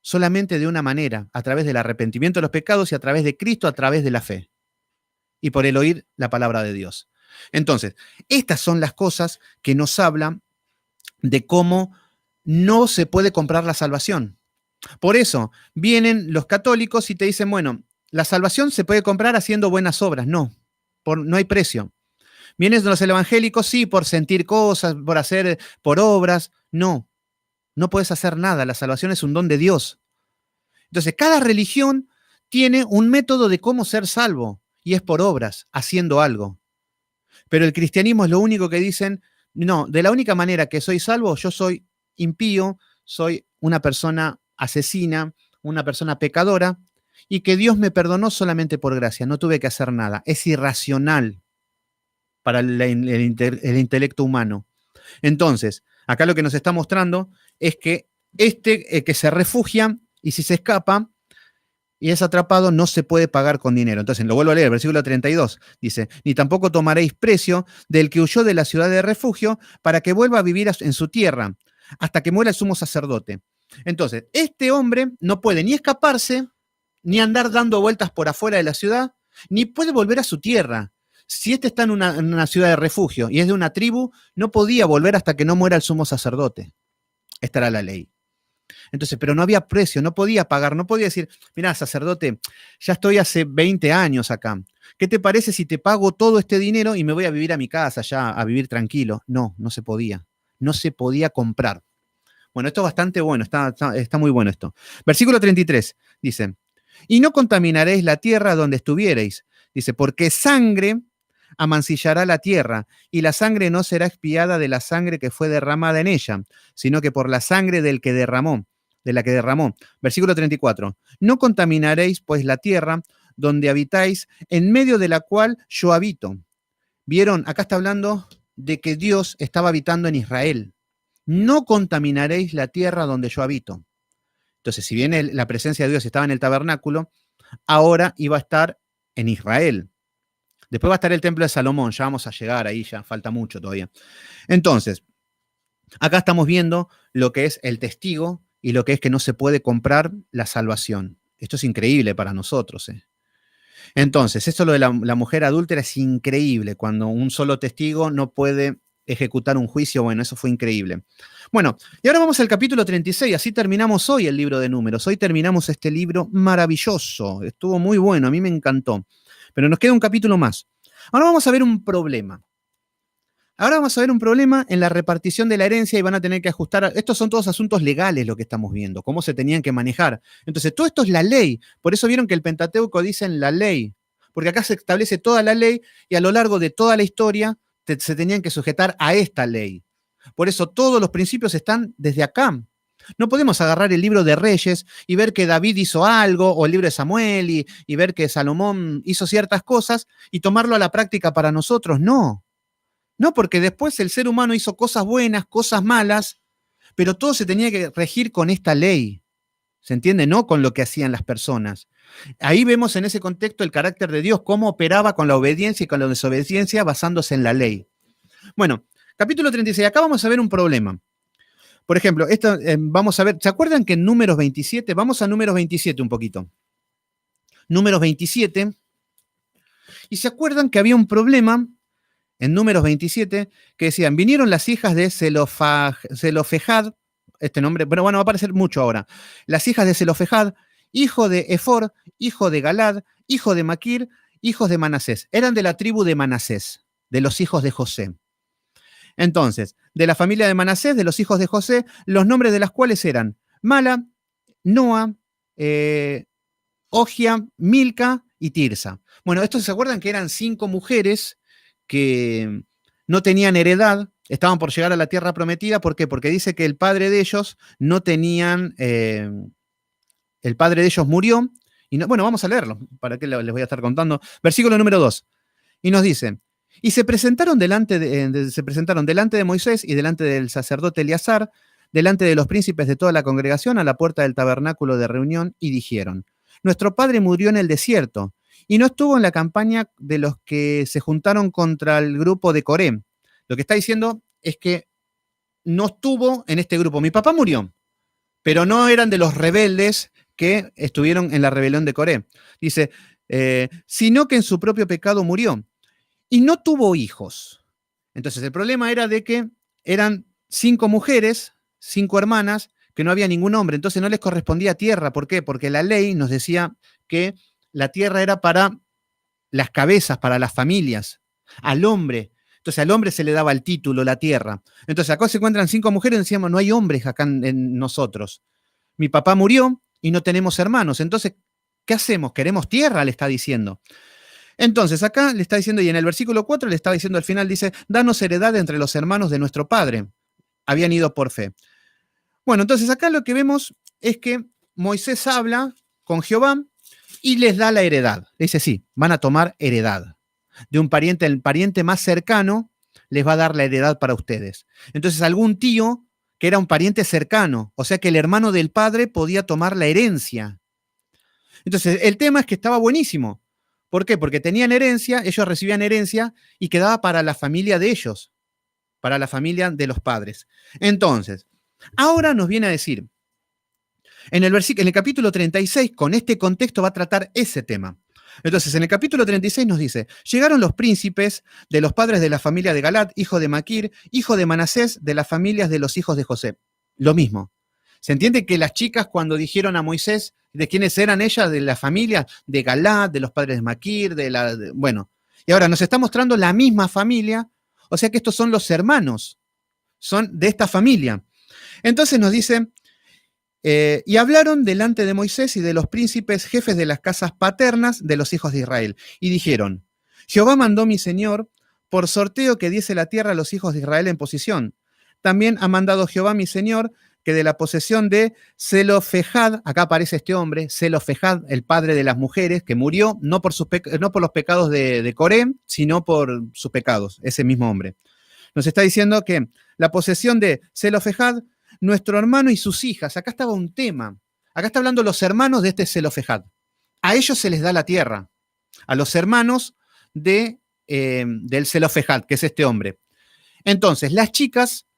Solamente de una manera, a través del arrepentimiento de los pecados y a través de Cristo, a través de la fe. Y por el oír la palabra de Dios. Entonces, estas son las cosas que nos hablan de cómo no se puede comprar la salvación. Por eso vienen los católicos y te dicen, bueno, la salvación se puede comprar haciendo buenas obras. No, no hay precio. Vienen los evangélicos, sí, por sentir cosas, por hacer, por obras. No, no puedes hacer nada. La salvación es un don de Dios. Entonces, cada religión tiene un método de cómo ser salvo y es por obras, haciendo algo. Pero el cristianismo es lo único que dicen, no, de la única manera que soy salvo, yo soy impío, soy una persona asesina, una persona pecadora, y que Dios me perdonó solamente por gracia, no tuve que hacer nada. Es irracional para el intelecto humano. Entonces, acá lo que nos está mostrando es que que se refugia y si se escapa y es atrapado, no se puede pagar con dinero. Entonces, lo vuelvo a leer, versículo 32, dice, ni tampoco tomaréis precio del que huyó de la ciudad de refugio para que vuelva a vivir en su tierra, hasta que muera el sumo sacerdote. Entonces, este hombre no puede ni escaparse, ni andar dando vueltas por afuera de la ciudad, ni puede volver a su tierra. Si este está en una ciudad de refugio y es de una tribu, no podía volver hasta que no muera el sumo sacerdote. Esta era la ley. Entonces, pero no había precio, no podía pagar, no podía decir, mira, sacerdote, ya estoy hace 20 años acá. ¿Qué te parece si te pago todo este dinero y me voy a vivir a mi casa ya, a vivir tranquilo? No, no se podía. No se podía comprar. Bueno, esto es bastante bueno, está muy bueno esto. Versículo 33 dice, y no contaminaréis la tierra donde estuviereis. Dice, porque sangre amancillará la tierra, y la sangre no será expiada de la sangre que fue derramada en ella, sino que por la sangre del que derramó, de la que derramó. Versículo 34. No contaminaréis pues la tierra donde habitáis, en medio de la cual yo habito. ¿Vieron? Acá está hablando de que Dios estaba habitando en Israel. No contaminaréis la tierra donde yo habito. Entonces, si bien la presencia de Dios estaba en el tabernáculo, ahora iba a estar en Israel. Después va a estar el templo de Salomón, ya vamos a llegar ahí, ya falta mucho todavía. Entonces, acá estamos viendo lo que es el testigo y lo que es que no se puede comprar la salvación. Esto es increíble para nosotros. Entonces, esto lo de la mujer adúltera es increíble, cuando un solo testigo no puede ejecutar un juicio. Bueno, eso fue increíble. Bueno, y ahora vamos al capítulo 36, así terminamos hoy el libro de Números. Hoy terminamos este libro maravilloso, estuvo muy bueno, a mí me encantó. Pero nos queda un capítulo más. Ahora vamos a ver un problema. Ahora vamos a ver un problema en la repartición de la herencia y van a tener que ajustar. Estos son todos asuntos legales lo que estamos viendo, cómo se tenían que manejar. Entonces, todo esto es la ley. Por eso vieron que el Pentateuco dice en la ley. Porque acá se establece toda la ley y a lo largo de toda la historia se tenían que sujetar a esta ley. Por eso todos los principios están desde acá. No podemos agarrar el libro de Reyes y ver que David hizo algo, o el libro de Samuel, y ver que Salomón hizo ciertas cosas y tomarlo a la práctica para nosotros. No, no, porque después el ser humano hizo cosas buenas, cosas malas, pero todo se tenía que regir con esta ley. ¿Se entiende? No con lo que hacían las personas. Ahí vemos en ese contexto el carácter de Dios, cómo operaba con la obediencia y con la desobediencia basándose en la ley. Bueno, capítulo 36, acá vamos a ver un problema. Por ejemplo, vamos a ver, ¿se acuerdan que en Números 27? Vamos a Números 27 un poquito. Números 27. Y se acuerdan que había un problema en Números 27 que decían, vinieron las hijas de Zelofejad, este nombre, pero bueno, va a aparecer mucho ahora. Las hijas de Zelofejad, hijo de Efor, hijo de Galad, hijo de Maquir, hijos de Manasés. Eran de la tribu de Manasés, de los hijos de José. Entonces, de la familia de Manasés, de los hijos de José, los nombres de las cuales eran Mala, Noa, Ogia, Milca y Tirsa. Bueno, estos se acuerdan que eran 5 mujeres que no tenían heredad, estaban por llegar a la tierra prometida. ¿Por qué? Porque dice que el padre de ellos no tenían, el padre de ellos murió. Y no, bueno, vamos a leerlo, para qué les voy a estar contando. Versículo número 2. Y nos dice, y se presentaron delante de Moisés y delante del sacerdote Eleazar, delante de los príncipes de toda la congregación, a la puerta del tabernáculo de reunión, y dijeron, nuestro padre murió en el desierto, y no estuvo en la campaña de los que se juntaron contra el grupo de Coré. Lo que está diciendo es que no estuvo en este grupo. Mi papá murió, pero no eran de los rebeldes que estuvieron en la rebelión de Coré. Dice, sino que en su propio pecado murió. y no tuvo hijos. Entonces el problema era de que eran 5 mujeres, 5 hermanas, que no había ningún hombre, entonces no les correspondía tierra. ¿Por qué? Porque la ley nos decía que la tierra era para las cabezas, para las familias, al hombre. Entonces al hombre se le daba el título, la tierra. Entonces acá se encuentran 5 mujeres y decíamos, no hay hombres acá en nosotros. Mi papá murió y no tenemos hermanos. Entonces, ¿qué hacemos? ¿Queremos tierra? Le está diciendo. Entonces acá le está diciendo, y en el versículo 4 le está diciendo al final, dice, danos heredad entre los hermanos de nuestro padre. Habían ido por fe. Bueno, entonces acá lo que vemos es que Moisés habla con Jehová y les da la heredad. Le dice, sí, van a tomar heredad. De un pariente, el pariente más cercano les va a dar la heredad para ustedes. Entonces algún tío que era un pariente cercano, o sea que el hermano del padre podía tomar la herencia. Entonces el tema es que estaba buenísimo. ¿Por qué? Porque tenían herencia, ellos recibían herencia y quedaba para la familia de ellos, para la familia de los padres. Entonces, ahora nos viene a decir, en el capítulo 36, con este contexto va a tratar ese tema. Entonces, en el capítulo 36 nos dice, llegaron los príncipes de los padres de la familia de Galat, hijo de Maquir, hijo de Manasés, de las familias de los hijos de José. Lo mismo. ¿Se entiende que las chicas cuando dijeron a Moisés de quiénes eran ellas, de la familia de Galat, de los padres de Maquir, bueno, y ahora nos está mostrando la misma familia, o sea que estos son los hermanos, son de esta familia. Entonces nos dice, y hablaron delante de Moisés y de los príncipes jefes de las casas paternas de los hijos de Israel, y dijeron, Jehová mandó mi señor por sorteo que diese la tierra a los hijos de Israel en posesión. También ha mandado Jehová mi señor que de la posesión de Zelofejad, acá aparece este hombre, Zelofejad, el padre de las mujeres, que murió no por los pecados de Coré, sino por sus pecados, ese mismo hombre. Nos está diciendo que la posesión de Zelofejad, nuestro hermano y sus hijas, acá estaba un tema, acá está hablando los hermanos de este Zelofejad. A ellos se les da la tierra, a los hermanos del Zelofejad, que es este hombre. Entonces, las chicas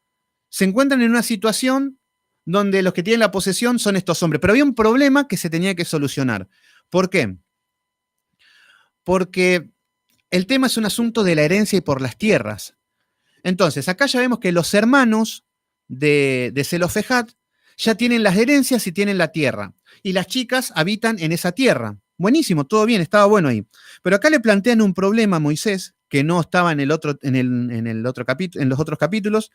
se encuentran en una situación donde los que tienen la posesión son estos hombres. Pero había un problema que se tenía que solucionar. ¿Por qué? Porque el tema es un asunto de la herencia y por las tierras. Entonces, acá ya vemos que los hermanos de Zelofejad ya tienen las herencias y tienen la tierra. Y las chicas habitan en esa tierra. Buenísimo, todo bien, estaba bueno ahí. Pero acá le plantean un problema a Moisés, que no estaba en los otros capítulos,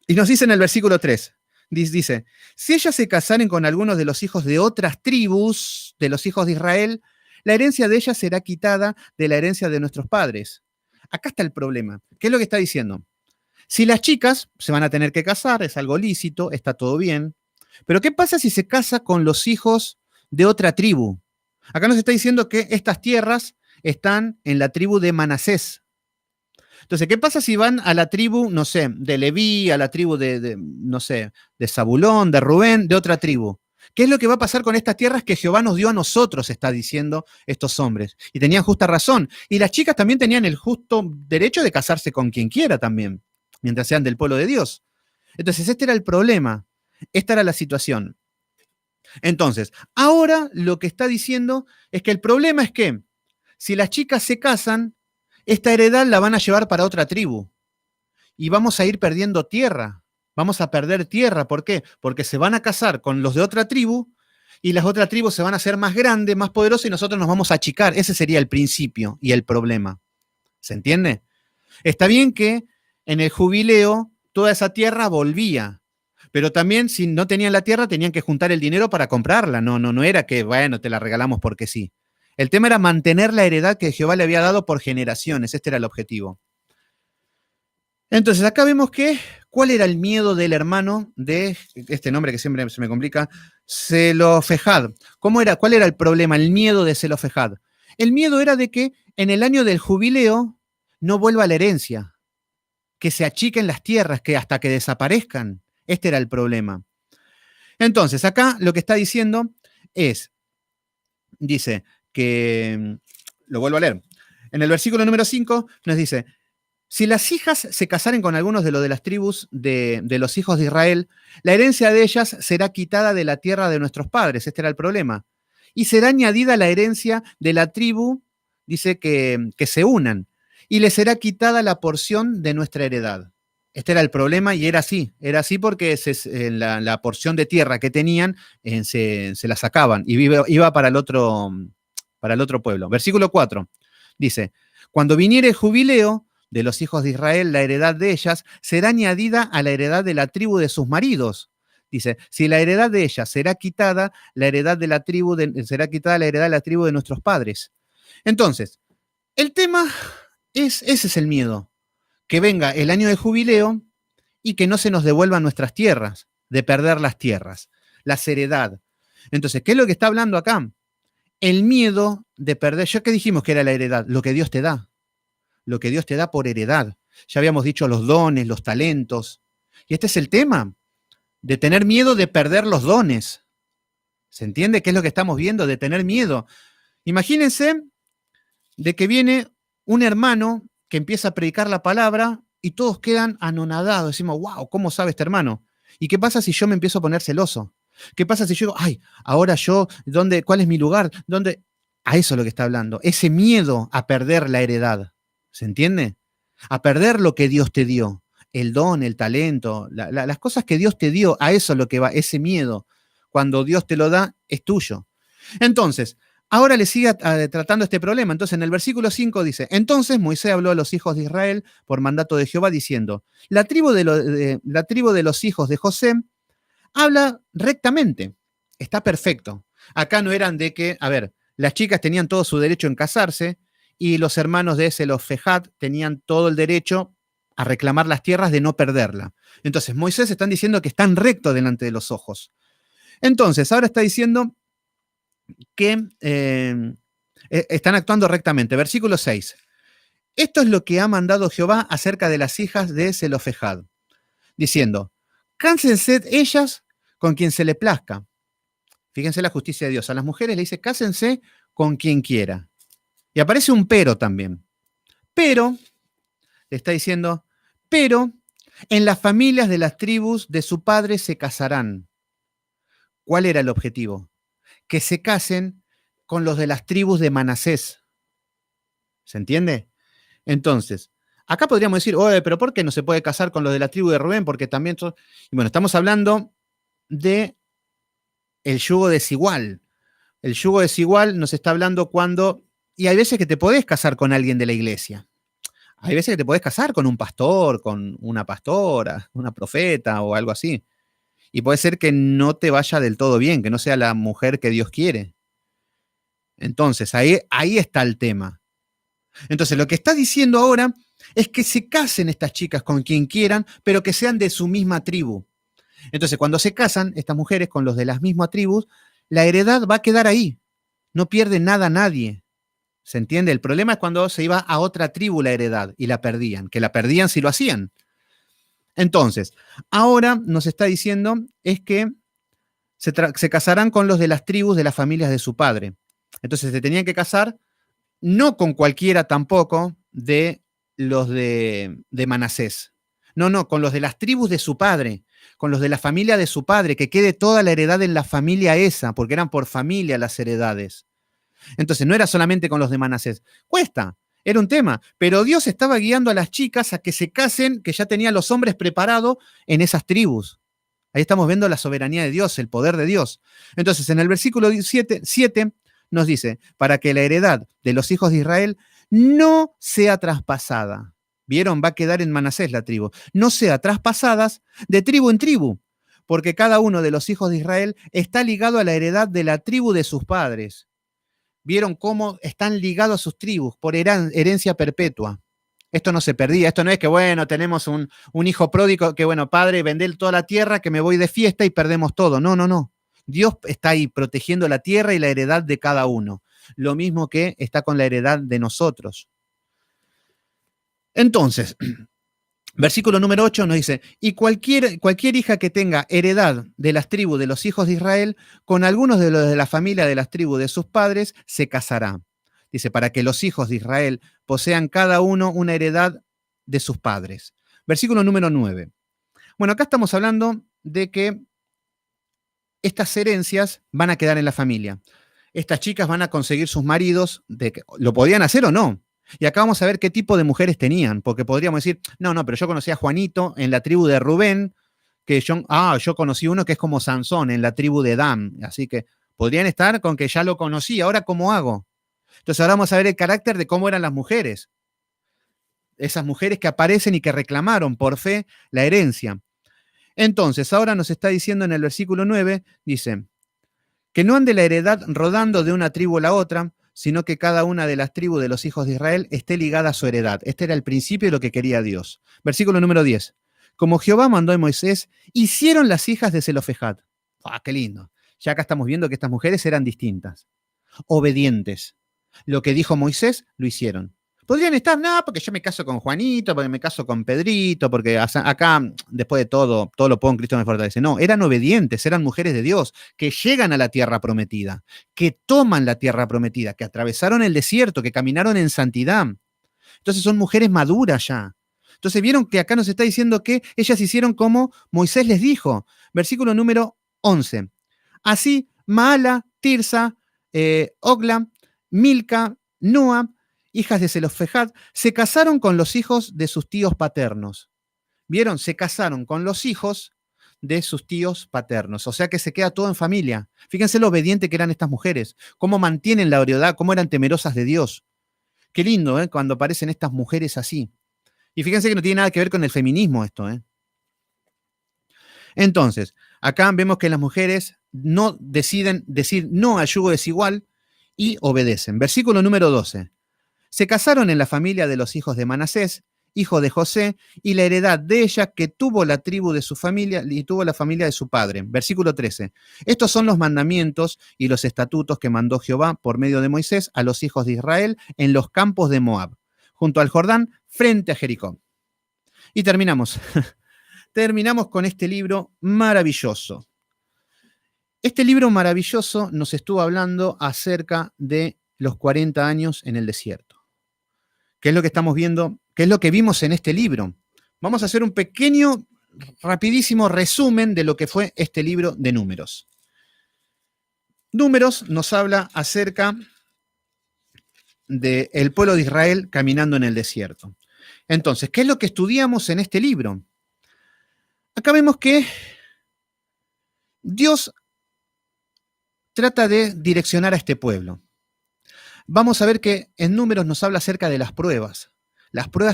y nos dice en el versículo 3, dice, si ellas se casaren con algunos de los hijos de otras tribus, de los hijos de Israel, la herencia de ellas será quitada de la herencia de nuestros padres. Acá está el problema. ¿Qué es lo que está diciendo? Si las chicas se van a tener que casar, es algo lícito, está todo bien, pero ¿qué pasa si se casa con los hijos de otra tribu? Acá nos está diciendo que estas tierras están en la tribu de Manasés. Entonces, ¿qué pasa si van a la tribu, no sé, de Leví, a la tribu no sé, de Zabulón, de Rubén, de otra tribu? ¿Qué es lo que va a pasar con estas tierras que Jehová nos dio a nosotros, está diciendo estos hombres? Y tenían justa razón. Y las chicas también tenían el justo derecho de casarse con quien quiera también, mientras sean del pueblo de Dios. Entonces, este era el problema. Esta era la situación. Entonces, ahora lo que está diciendo es que el problema es que si las chicas se casan, esta heredad la van a llevar para otra tribu y vamos a ir perdiendo tierra. Vamos a perder tierra. ¿Por qué? Porque se van a casar con los de otra tribu y las otras tribus se van a hacer más grandes, más poderosas y nosotros nos vamos a achicar. Ese sería el principio y el problema. ¿Se entiende? Está bien que en el jubileo toda esa tierra volvía, pero también si no tenían la tierra tenían que juntar el dinero para comprarla. No era que, bueno, te la regalamos porque sí. El tema era mantener la heredad que Jehová le había dado por generaciones. Este era el objetivo. Entonces, acá vemos que, ¿cuál era el miedo del hermano de este nombre que siempre se me complica? Zelofejad. ¿Cuál era el problema, el miedo de Zelofejad? El miedo era de que en el año del jubileo no vuelva la herencia, que se achiquen las tierras, que hasta que desaparezcan. Este era el problema. Entonces, acá lo que está diciendo dice que, lo vuelvo a leer, en el versículo número 5 nos dice, si las hijas se casaren con algunos de los de las tribus de los hijos de Israel, la herencia de ellas será quitada de la tierra de nuestros padres. Este era el problema. Y será añadida la herencia de la tribu, dice que se unan. y le será quitada la porción de nuestra heredad. Este era el problema y era así porque la porción de tierra que tenían se la sacaban y iba para el otro pueblo. Versículo 4 dice, cuando viniere el jubileo de los hijos de Israel, la heredad de ellas será añadida a la heredad de la tribu de sus maridos. Dice, si la heredad de ellas será quitada, será quitada la heredad de la tribu de nuestros padres. Entonces, el tema ese es el miedo, que venga el año de jubileo y que no se nos devuelvan nuestras tierras, de perder las tierras, la heredad. Entonces, ¿qué es lo que está hablando acá? El miedo de perder, ¿ya qué dijimos que era la heredad? Lo que Dios te da, lo que Dios te da por heredad. Ya habíamos dicho los dones, los talentos. Y este es el tema, de tener miedo de perder los dones. ¿Se entiende qué es lo que estamos viendo? De tener miedo. Imagínense de que viene un hermano que empieza a predicar la palabra y todos quedan anonadados. Decimos, wow, ¿cómo sabe este hermano? ¿Y qué pasa si yo me empiezo a poner celoso? ¿Qué pasa si yo digo, ay, ahora yo, cuál es mi lugar? ¿Dónde? A eso es lo que está hablando. Ese miedo a perder la heredad. ¿Se entiende? A perder lo que Dios te dio. El don, el talento, las cosas que Dios te dio, a eso es lo que va, ese miedo. Cuando Dios te lo da, es tuyo. Entonces, ahora le sigue tratando este problema. Entonces, en el versículo 5 dice, entonces Moisés habló a los hijos de Israel por mandato de Jehová diciendo, la tribu de los hijos de José habla rectamente, está perfecto. Acá no eran de que, a ver, las chicas tenían todo su derecho en casarse y los hermanos de Zelofejad tenían todo el derecho a reclamar las tierras de no perderla. Entonces, Moisés están diciendo que están rectos delante de los ojos. Entonces, ahora está diciendo que están actuando rectamente. Versículo 6. Esto es lo que ha mandado Jehová acerca de las hijas de Zelofejad, diciendo, cánsense ellas con quien se le plazca. Fíjense la justicia de Dios. A las mujeres le dice, cásense con quien quiera. Y aparece un pero también. Pero, le está diciendo, pero en las familias de las tribus de su padre se casarán. ¿Cuál era el objetivo? Que se casen con los de las tribus de Manasés. ¿Se entiende? Entonces, acá podríamos decir, oye, pero ¿por qué no se puede casar con los de la tribu de Rubén? Porque también... Y bueno, estamos hablando de el yugo desigual. El yugo desigual nos está hablando cuando... Y hay veces que te podés casar con alguien de la iglesia. Hay veces que te podés casar con un pastor, con una pastora, una profeta o algo así. Y puede ser que no te vaya del todo bien, que no sea la mujer que Dios quiere. Entonces, ahí está el tema. Entonces, lo que está diciendo ahora es que se casen estas chicas con quien quieran, pero que sean de su misma tribu. Entonces, cuando se casan estas mujeres con los de las mismas tribus, la heredad va a quedar ahí. No pierde nada nadie. ¿Se entiende? El problema es cuando se iba a otra tribu la heredad y la perdían, que la perdían si lo hacían. Entonces, ahora nos está diciendo es que se casarán con los de las tribus de las familias de su padre. Entonces, se tenían que casar no con cualquiera tampoco de los de Manasés. No, con los de las tribus de su padre, con los de la familia de su padre, que quede toda la heredad en la familia esa, porque eran por familia las heredades. Entonces, no era solamente con los de Manasés. Cuesta, era un tema, pero Dios estaba guiando a las chicas a que se casen, que ya tenían los hombres preparados en esas tribus. Ahí estamos viendo la soberanía de Dios, el poder de Dios. Entonces, en el versículo 7 nos dice, para que la heredad de los hijos de Israel no sea traspasada. ¿Vieron? Va a quedar en Manasés la tribu. No sea traspasadas de tribu en tribu, porque cada uno de los hijos de Israel está ligado a la heredad de la tribu de sus padres. ¿Vieron cómo están ligados a sus tribus por herencia perpetua? Esto no se perdía. Esto no es que, bueno, tenemos un hijo pródigo que, bueno, padre, vende toda la tierra, que me voy de fiesta y perdemos todo. No. Dios está ahí protegiendo la tierra y la heredad de cada uno. Lo mismo que está con la heredad de nosotros. Entonces, versículo número 8 nos dice, y cualquier hija que tenga heredad de las tribus de los hijos de Israel, con algunos de los de la familia de las tribus de sus padres, se casará. Dice, para que los hijos de Israel posean cada uno una heredad de sus padres. Versículo número 9. Bueno, acá estamos hablando de que estas herencias van a quedar en la familia. Estas chicas van a conseguir sus maridos, ¿lo podían hacer o no? Y acá vamos a ver qué tipo de mujeres tenían, porque podríamos decir, no, pero yo conocí a Juanito en la tribu de Rubén, que yo conocí uno que es como Sansón en la tribu de Dan, así que podrían estar con que ya lo conocí, ahora ¿cómo hago? Entonces ahora vamos a ver el carácter de cómo eran las mujeres, esas mujeres que aparecen y que reclamaron por fe la herencia. Entonces ahora nos está diciendo en el versículo 9, dice, que no ande la heredad rodando de una tribu a la otra, sino que cada una de las tribus de los hijos de Israel esté ligada a su heredad. Este era el principio de lo que quería Dios. Versículo número 10. Como Jehová mandó a Moisés, hicieron las hijas de Zelofejad. ¡Ah, qué lindo! Ya acá estamos viendo que estas mujeres eran distintas, obedientes. Lo que dijo Moisés, lo hicieron. Podrían estar, no, porque yo me caso con Juanito, porque me caso con Pedrito, porque acá, después de todo lo puedo en Cristo me fortalece. No, eran obedientes, eran mujeres de Dios, que llegan a la tierra prometida, que toman la tierra prometida, que atravesaron el desierto, que caminaron en santidad. Entonces son mujeres maduras ya. Entonces vieron que acá nos está diciendo que ellas hicieron como Moisés les dijo. Versículo número 11. Así, Maala, Tirsa, Ogla, Milca, Noa, hijas de Zelofejad, se casaron con los hijos de sus tíos paternos. ¿Vieron? Se casaron con los hijos de sus tíos paternos. O sea que se queda todo en familia. Fíjense lo obediente que eran estas mujeres, cómo mantienen la oriodad, cómo eran temerosas de Dios. Qué lindo, ¿eh? Cuando aparecen estas mujeres así. Y fíjense que no tiene nada que ver con el feminismo esto, ¿eh? Entonces, acá vemos que las mujeres no deciden decir no al yugo desigual y obedecen. Versículo número 12. Se casaron en la familia de los hijos de Manasés, hijo de José, y la heredad de ella que tuvo la tribu de su familia y tuvo la familia de su padre. Versículo 13. Estos son los mandamientos y los estatutos que mandó Jehová por medio de Moisés a los hijos de Israel en los campos de Moab, junto al Jordán, frente a Jericó. Y terminamos. Terminamos con este libro maravilloso. Este libro maravilloso nos estuvo hablando acerca de los 40 años en el desierto. ¿Qué es lo que estamos viendo? ¿Qué es lo que vimos en este libro? Vamos a hacer un pequeño, rapidísimo resumen de lo que fue este libro de Números. Números nos habla acerca del pueblo de Israel caminando en el desierto. Entonces, ¿qué es lo que estudiamos en este libro? Acá vemos que Dios trata de direccionar a este pueblo. Vamos a ver que en Números nos habla acerca de las pruebas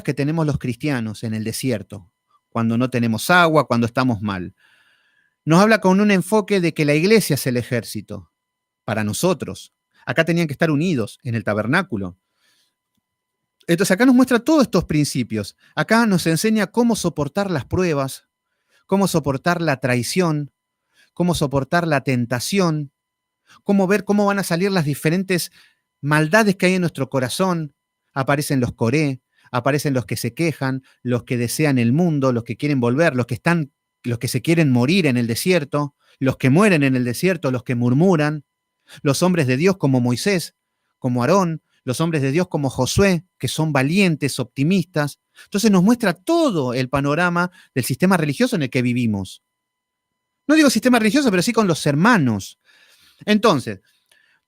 que tenemos los cristianos en el desierto, cuando no tenemos agua, cuando estamos mal. Nos habla con un enfoque de que la iglesia es el ejército para nosotros. Acá tenían que estar unidos en el tabernáculo. Entonces acá nos muestra todos estos principios. Acá nos enseña cómo soportar las pruebas, cómo soportar la traición, cómo soportar la tentación, cómo ver cómo van a salir las diferentes maldades que hay en nuestro corazón. Aparecen los coré, aparecen los que se quejan, los que desean el mundo, los que quieren volver, los que se quieren morir en el desierto, los que mueren en el desierto, los que murmuran, los hombres de Dios como Moisés, como Aarón, los hombres de Dios como Josué, que son valientes, optimistas. Entonces nos muestra todo el panorama del sistema religioso en el que vivimos. No digo sistema religioso, pero sí con los hermanos. Entonces,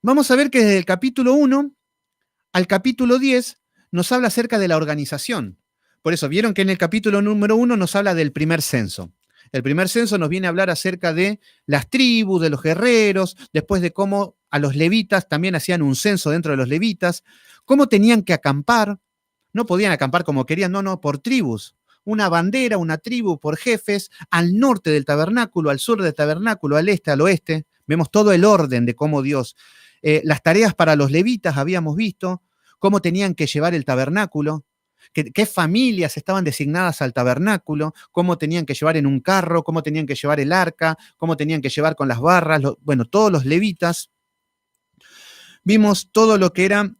vamos a ver que desde el capítulo 1 al capítulo 10 nos habla acerca de la organización. Por eso, vieron que en el capítulo número 1 nos habla del primer censo. El primer censo nos viene a hablar acerca de las tribus, de los guerreros, después de cómo a los levitas también hacían un censo dentro de los levitas, cómo tenían que acampar. No podían acampar como querían, no, por tribus. Una bandera, una tribu por jefes, al norte del tabernáculo, al sur del tabernáculo, al este, al oeste. Vemos todo el orden de cómo Dios. Las tareas para los levitas habíamos visto, cómo tenían que llevar el tabernáculo, qué familias estaban designadas al tabernáculo, cómo tenían que llevar en un carro, cómo tenían que llevar el arca, cómo tenían que llevar con las barras, todos los levitas. Vimos todo lo que era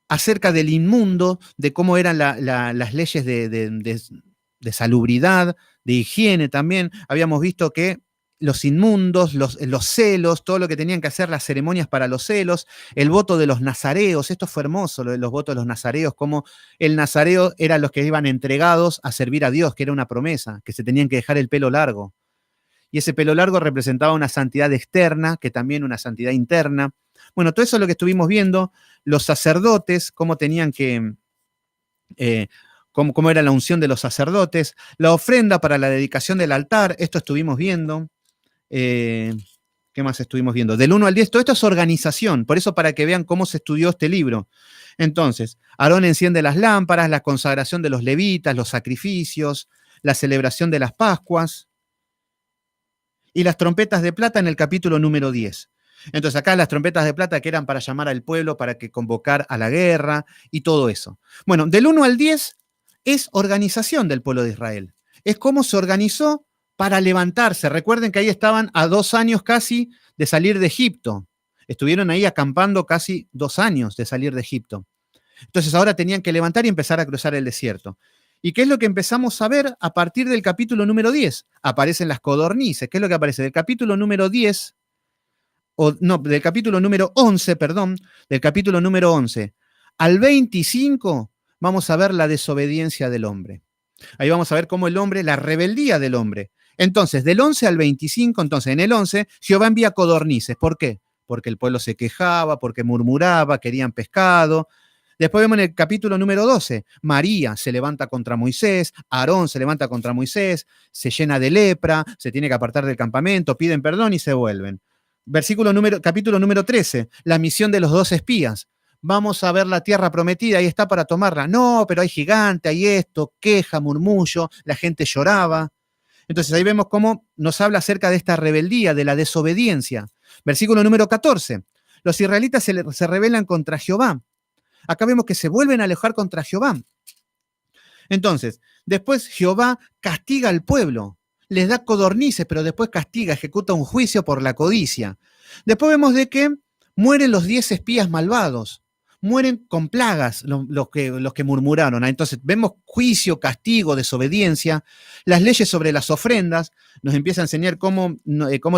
acerca del inmundo, de cómo eran las leyes de salubridad, de higiene también. Habíamos visto que los inmundos, los celos, todo lo que tenían que hacer, las ceremonias para los celos, el voto de los nazareos, esto fue hermoso, los votos de los nazareos, como el nazareo eran los que iban entregados a servir a Dios, que era una promesa, que se tenían que dejar el pelo largo. Y ese pelo largo representaba una santidad externa, que también una santidad interna. Bueno, todo eso es lo que estuvimos viendo, los sacerdotes, cómo tenían que eh, cómo era la unción de los sacerdotes, la ofrenda para la dedicación del altar, esto estuvimos viendo. ¿Qué más estuvimos viendo? Del 1 al 10, todo esto es organización, por eso para que vean cómo se estudió este libro. Entonces, Aarón enciende las lámparas, la consagración de los levitas, los sacrificios, la celebración de las Pascuas y las trompetas de plata en el capítulo número 10. Entonces acá las trompetas de plata que eran para llamar al pueblo, para que convocar a la guerra y todo eso. Bueno, del 1 al 10 es organización del pueblo de Israel. Es cómo se organizó para levantarse. Recuerden que ahí estaban a 2 años casi de salir de Egipto. Estuvieron ahí acampando casi 2 años de salir de Egipto. Entonces ahora tenían que levantar y empezar a cruzar el desierto. ¿Y qué es lo que empezamos a ver a partir del capítulo número 10? Aparecen las codornices. ¿Qué es lo que aparece? Del capítulo número 10, del capítulo número 11, perdón, del capítulo número 11 al 25, vamos a ver la desobediencia del hombre. Ahí vamos a ver cómo el hombre, la rebeldía del hombre. Entonces, del 11 al 25, entonces en el 11, Jehová envía codornices. ¿Por qué? Porque el pueblo se quejaba, porque murmuraba, querían pescado. Después vemos en el capítulo número 12, María se levanta contra Moisés, Aarón se levanta contra Moisés, se llena de lepra, se tiene que apartar del campamento, piden perdón y se vuelven. Capítulo número 13, la misión de los 2 espías. Vamos a ver la tierra prometida, ahí está para tomarla. No, pero hay gigante, hay esto, queja, murmullo, la gente lloraba. Entonces ahí vemos cómo nos habla acerca de esta rebeldía, de la desobediencia. Versículo número 14, los israelitas se rebelan contra Jehová. Acá vemos que se vuelven a alejar contra Jehová. Entonces, después Jehová castiga al pueblo, les da codornices, pero después castiga, ejecuta un juicio por la codicia. Después vemos de que mueren los 10 espías malvados, mueren con plagas los que murmuraron. Entonces vemos juicio, castigo, desobediencia, las leyes sobre las ofrendas, nos empieza a enseñar cómo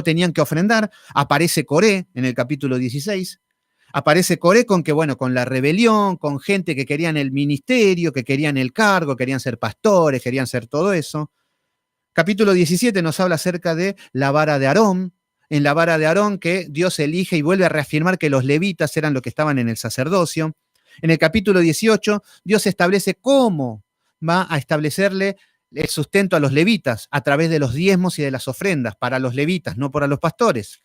tenían que ofrendar. Aparece Coré en el capítulo 16. Aparece Coré con con la rebelión, con gente que querían el ministerio, que querían el cargo, querían ser pastores, querían ser todo eso. Capítulo 17 nos habla acerca de la vara de Aarón. En la vara de Aarón que Dios elige y vuelve a reafirmar que los levitas eran los que estaban en el sacerdocio. En el capítulo 18, Dios establece cómo va a establecerle el sustento a los levitas a través de los diezmos y de las ofrendas, para los levitas, no para los pastores.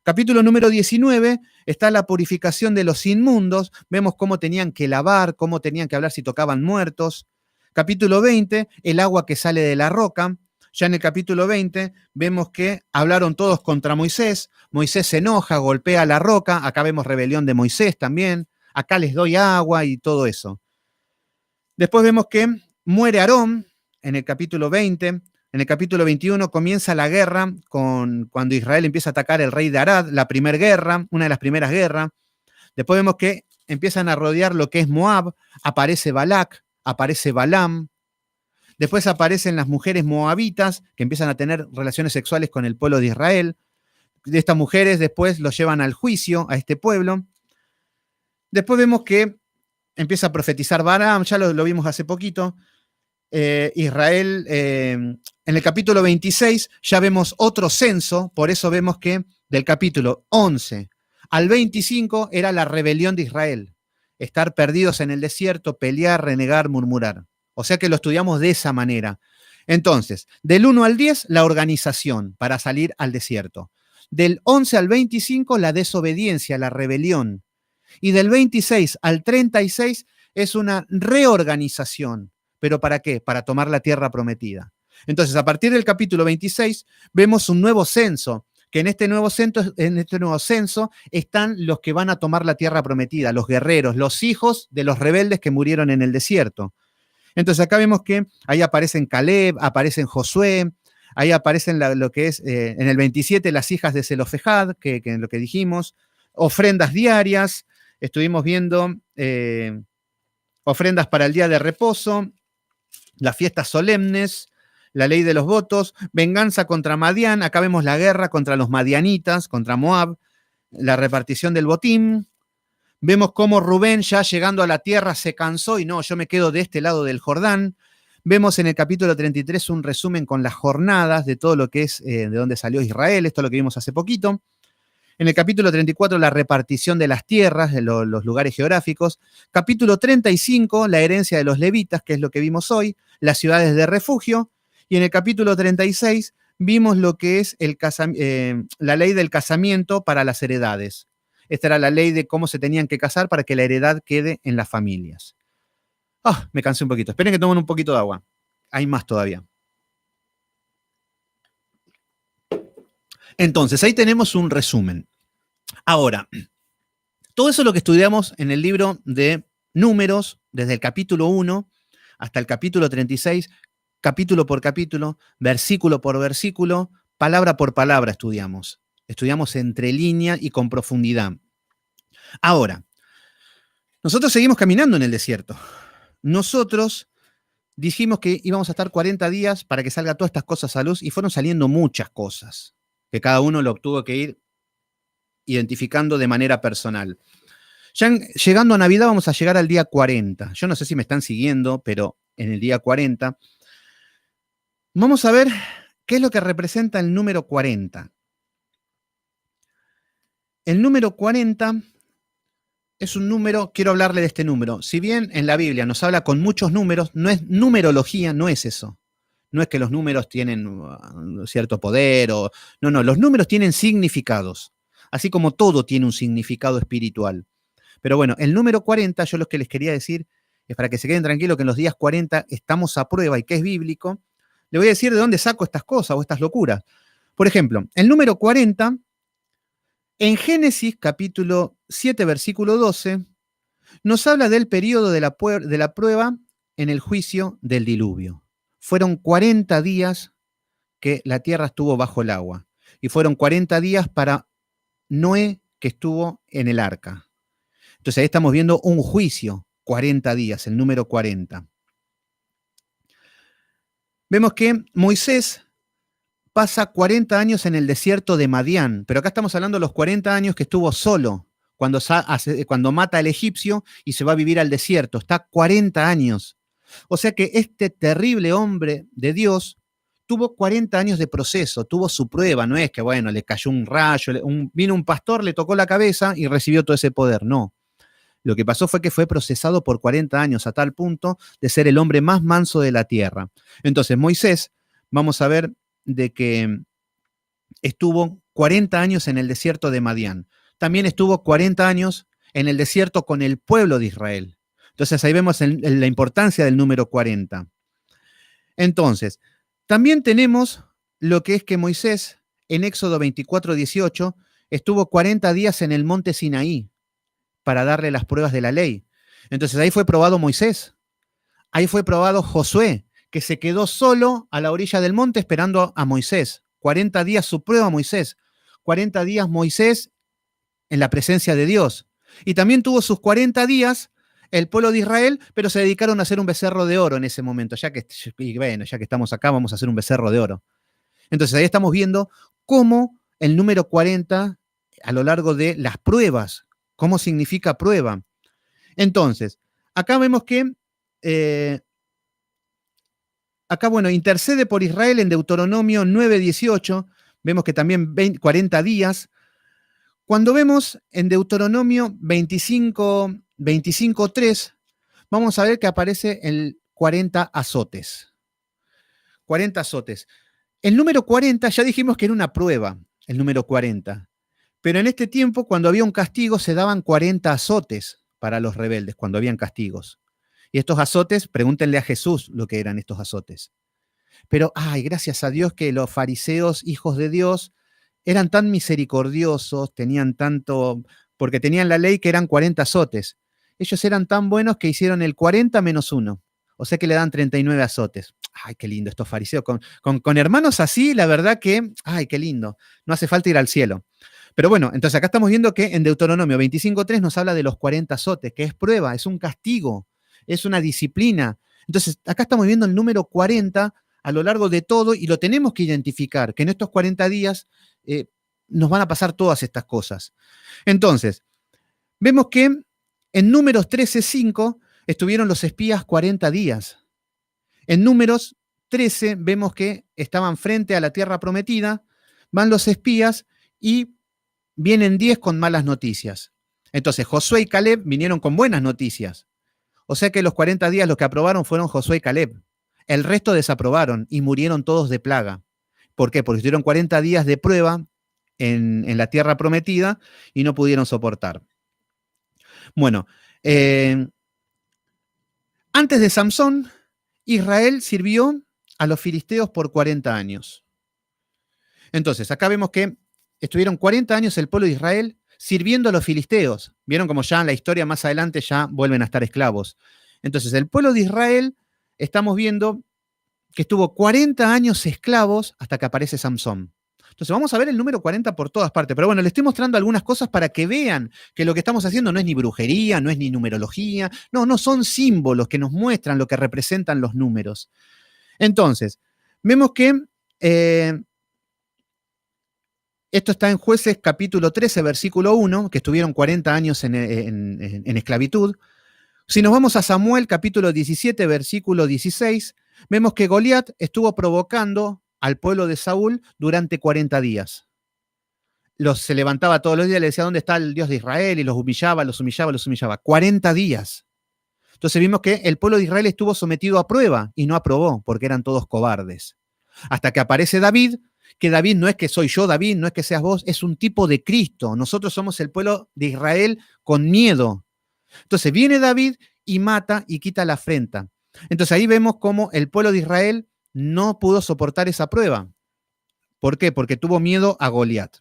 Capítulo número 19 está la purificación de los inmundos. Vemos cómo tenían que lavar, cómo tenían que hablar si tocaban muertos. Capítulo 20, el agua que sale de la roca. Ya en el capítulo 20 vemos que hablaron todos contra Moisés. Moisés se enoja, golpea la roca. Acá vemos rebelión de Moisés también. Acá les doy agua y todo eso. Después vemos que muere Aarón en el capítulo 20. En el capítulo 21 comienza la guerra cuando Israel empieza a atacar el rey de Arad, la primera guerra, una de las primeras guerras. Después vemos que empiezan a rodear lo que es Moab, aparece Balac, aparece Balaam. Después aparecen las mujeres moabitas que empiezan a tener relaciones sexuales con el pueblo de Israel. De estas mujeres después los llevan al juicio a este pueblo. Después vemos que empieza a profetizar Balaam, ya lo vimos hace poquito. Israel, en el capítulo 26 ya vemos otro censo, por eso vemos que del capítulo 11 al 25 era la rebelión de Israel, estar perdidos en el desierto, pelear, renegar, murmurar. O sea que lo estudiamos de esa manera. Entonces, del 1 al 10, la organización para salir al desierto. Del 11 al 25, la desobediencia, la rebelión. Y del 26 al 36 es una reorganización. ¿Pero para qué? Para tomar la tierra prometida. Entonces, a partir del capítulo 26, vemos un nuevo censo, que en este nuevo censo están los que van a tomar la tierra prometida, los guerreros, los hijos de los rebeldes que murieron en el desierto. Entonces, acá vemos que ahí aparecen Caleb, aparecen Josué, ahí aparecen lo que es, en el 27, las hijas de Zelofejad, que lo que dijimos, ofrendas diarias, estuvimos viendo ofrendas para el día de reposo, las fiestas solemnes, la ley de los votos, venganza contra Madián, acá vemos la guerra contra los madianitas, contra Moab, la repartición del botín. Vemos cómo Rubén ya llegando a la tierra se cansó y no, yo me quedo de este lado del Jordán. Vemos en el capítulo 33 un resumen con las jornadas de todo lo que es de dónde salió Israel, esto es lo que vimos hace poquito. En el capítulo 34, la repartición de las tierras, de los lugares geográficos. Capítulo 35, la herencia de los levitas, que es lo que vimos hoy, las ciudades de refugio. Y en el capítulo 36 vimos lo que es la ley del casamiento para las heredades. Esta era la ley de cómo se tenían que casar para que la heredad quede en las familias. Me cansé un poquito. Esperen que tomen un poquito de agua. Hay más todavía. Entonces, ahí tenemos un resumen. Ahora, todo eso es lo que estudiamos en el libro de Números, desde el capítulo 1 hasta el capítulo 36, capítulo por capítulo, versículo por versículo, palabra por palabra estudiamos. Estudiamos entre línea y con profundidad. Ahora, nosotros seguimos caminando en el desierto. Nosotros dijimos que íbamos a estar 40 días para que salga todas estas cosas a luz y fueron saliendo muchas cosas, que cada uno lo tuvo que ir identificando de manera personal. Ya llegando a Navidad vamos a llegar al día 40. Yo no sé si me están siguiendo, pero en el día 40 vamos a ver qué es lo que representa el número 40. El número 40 es un número, quiero hablarle de este número. Si bien en la Biblia nos habla con muchos números, no es numerología, no es eso. No es que los números tienen cierto poder no, los números tienen significados, así como todo tiene un significado espiritual. Pero bueno, el número 40, yo lo que les quería decir es para que se queden tranquilos que en los días 40 estamos a prueba y que es bíblico. Le voy a decir de dónde saco estas cosas o estas locuras. Por ejemplo, el número 40, en Génesis capítulo 7, versículo 12, nos habla del periodo de la prueba en el juicio del diluvio. Fueron 40 días que la tierra estuvo bajo el agua. Y fueron 40 días para Noé, que estuvo en el arca. Entonces ahí estamos viendo un juicio, 40 días, el número 40. Vemos que Moisés pasa 40 años en el desierto de Madián, pero acá estamos hablando de los 40 años que estuvo solo, cuando mata al egipcio y se va a vivir al desierto. Está 40 años. O sea que este terrible hombre de Dios tuvo 40 años de proceso, tuvo su prueba. No es que, bueno, le cayó un rayo, vino un pastor, le tocó la cabeza y recibió todo ese poder. No. Lo que pasó fue que fue procesado por 40 años a tal punto de ser el hombre más manso de la tierra. Entonces, Moisés, vamos a ver de que estuvo 40 años en el desierto de Madián. También estuvo 40 años en el desierto con el pueblo de Israel. Entonces, ahí vemos la importancia del número 40. Entonces, también tenemos lo que es que Moisés, en Éxodo 24, 18, estuvo 40 días en el monte Sinaí para darle las pruebas de la ley. Entonces ahí fue probado Moisés, ahí fue probado Josué, que se quedó solo a la orilla del monte esperando a Moisés. 40 días su prueba Moisés, 40 días Moisés en la presencia de Dios. Y también tuvo sus 40 días el pueblo de Israel, pero se dedicaron a hacer un becerro de oro en ese momento. Ya que estamos acá, vamos a hacer un becerro de oro. Entonces ahí estamos viendo cómo el número 40 a lo largo de las pruebas, cómo significa prueba. Entonces, acá vemos que intercede por Israel en Deuteronomio 9:18, vemos que también 40 días. Cuando vemos en Deuteronomio 25:3, vamos a ver que aparece el 40 azotes. 40 azotes. El número 40 ya dijimos que era una prueba, el número 40. Pero en este tiempo, cuando había un castigo, se daban 40 azotes para los rebeldes, cuando habían castigos. Y estos azotes, pregúntenle a Jesús lo que eran estos azotes. Pero, gracias a Dios que los fariseos, hijos de Dios, eran tan misericordiosos, tenían tanto, porque tenían la ley que eran 40 azotes. Ellos eran tan buenos que hicieron el 40 menos 1. O sea que le dan 39 azotes. Ay, qué lindo estos fariseos. Con hermanos así, la verdad que, qué lindo. No hace falta ir al cielo. Pero bueno, entonces acá estamos viendo que en Deuteronomio 25:3 nos habla de los 40 azotes, que es prueba, es un castigo, es una disciplina. Entonces acá estamos viendo el número 40 a lo largo de todo y lo tenemos que identificar, que en estos 40 días nos van a pasar todas estas cosas. Entonces, vemos que en Números 13:5 estuvieron los espías 40 días. En Números 13 vemos que estaban frente a la tierra prometida, van los espías y vienen 10 con malas noticias. Entonces, Josué y Caleb vinieron con buenas noticias. O sea que los 40 días los que aprobaron fueron Josué y Caleb. El resto desaprobaron y murieron todos de plaga. ¿Por qué? Porque estuvieron 40 días de prueba en la tierra prometida y no pudieron soportar. Bueno, antes de Samsón, Israel sirvió a los filisteos por 40 años. Entonces, acá vemos que estuvieron 40 años el pueblo de Israel sirviendo a los filisteos. Vieron como ya en la historia más adelante ya vuelven a estar esclavos. Entonces, el pueblo de Israel, estamos viendo que estuvo 40 años esclavos hasta que aparece Samsón. Entonces vamos a ver el número 40 por todas partes. Pero bueno, les estoy mostrando algunas cosas para que vean que lo que estamos haciendo no es ni brujería, no es ni numerología, no son símbolos que nos muestran lo que representan los números. Entonces, vemos que esto está en Jueces capítulo 13, versículo 1, que estuvieron 40 años en esclavitud. Si nos vamos a Samuel capítulo 17, versículo 16, vemos que Goliat estuvo provocando al pueblo de Saúl durante 40 días. Se levantaba todos los días y le decía, ¿dónde está el Dios de Israel? Y los humillaba, los humillaba, los humillaba. 40 días. Entonces vimos que el pueblo de Israel estuvo sometido a prueba y no aprobó, porque eran todos cobardes. Hasta que aparece David, que David no es que soy yo, David, no es que seas vos, es un tipo de Cristo. Nosotros somos el pueblo de Israel con miedo. Entonces viene David y mata y quita la afrenta. Entonces ahí vemos cómo el pueblo de Israel no pudo soportar esa prueba. ¿Por qué? Porque tuvo miedo a Goliat.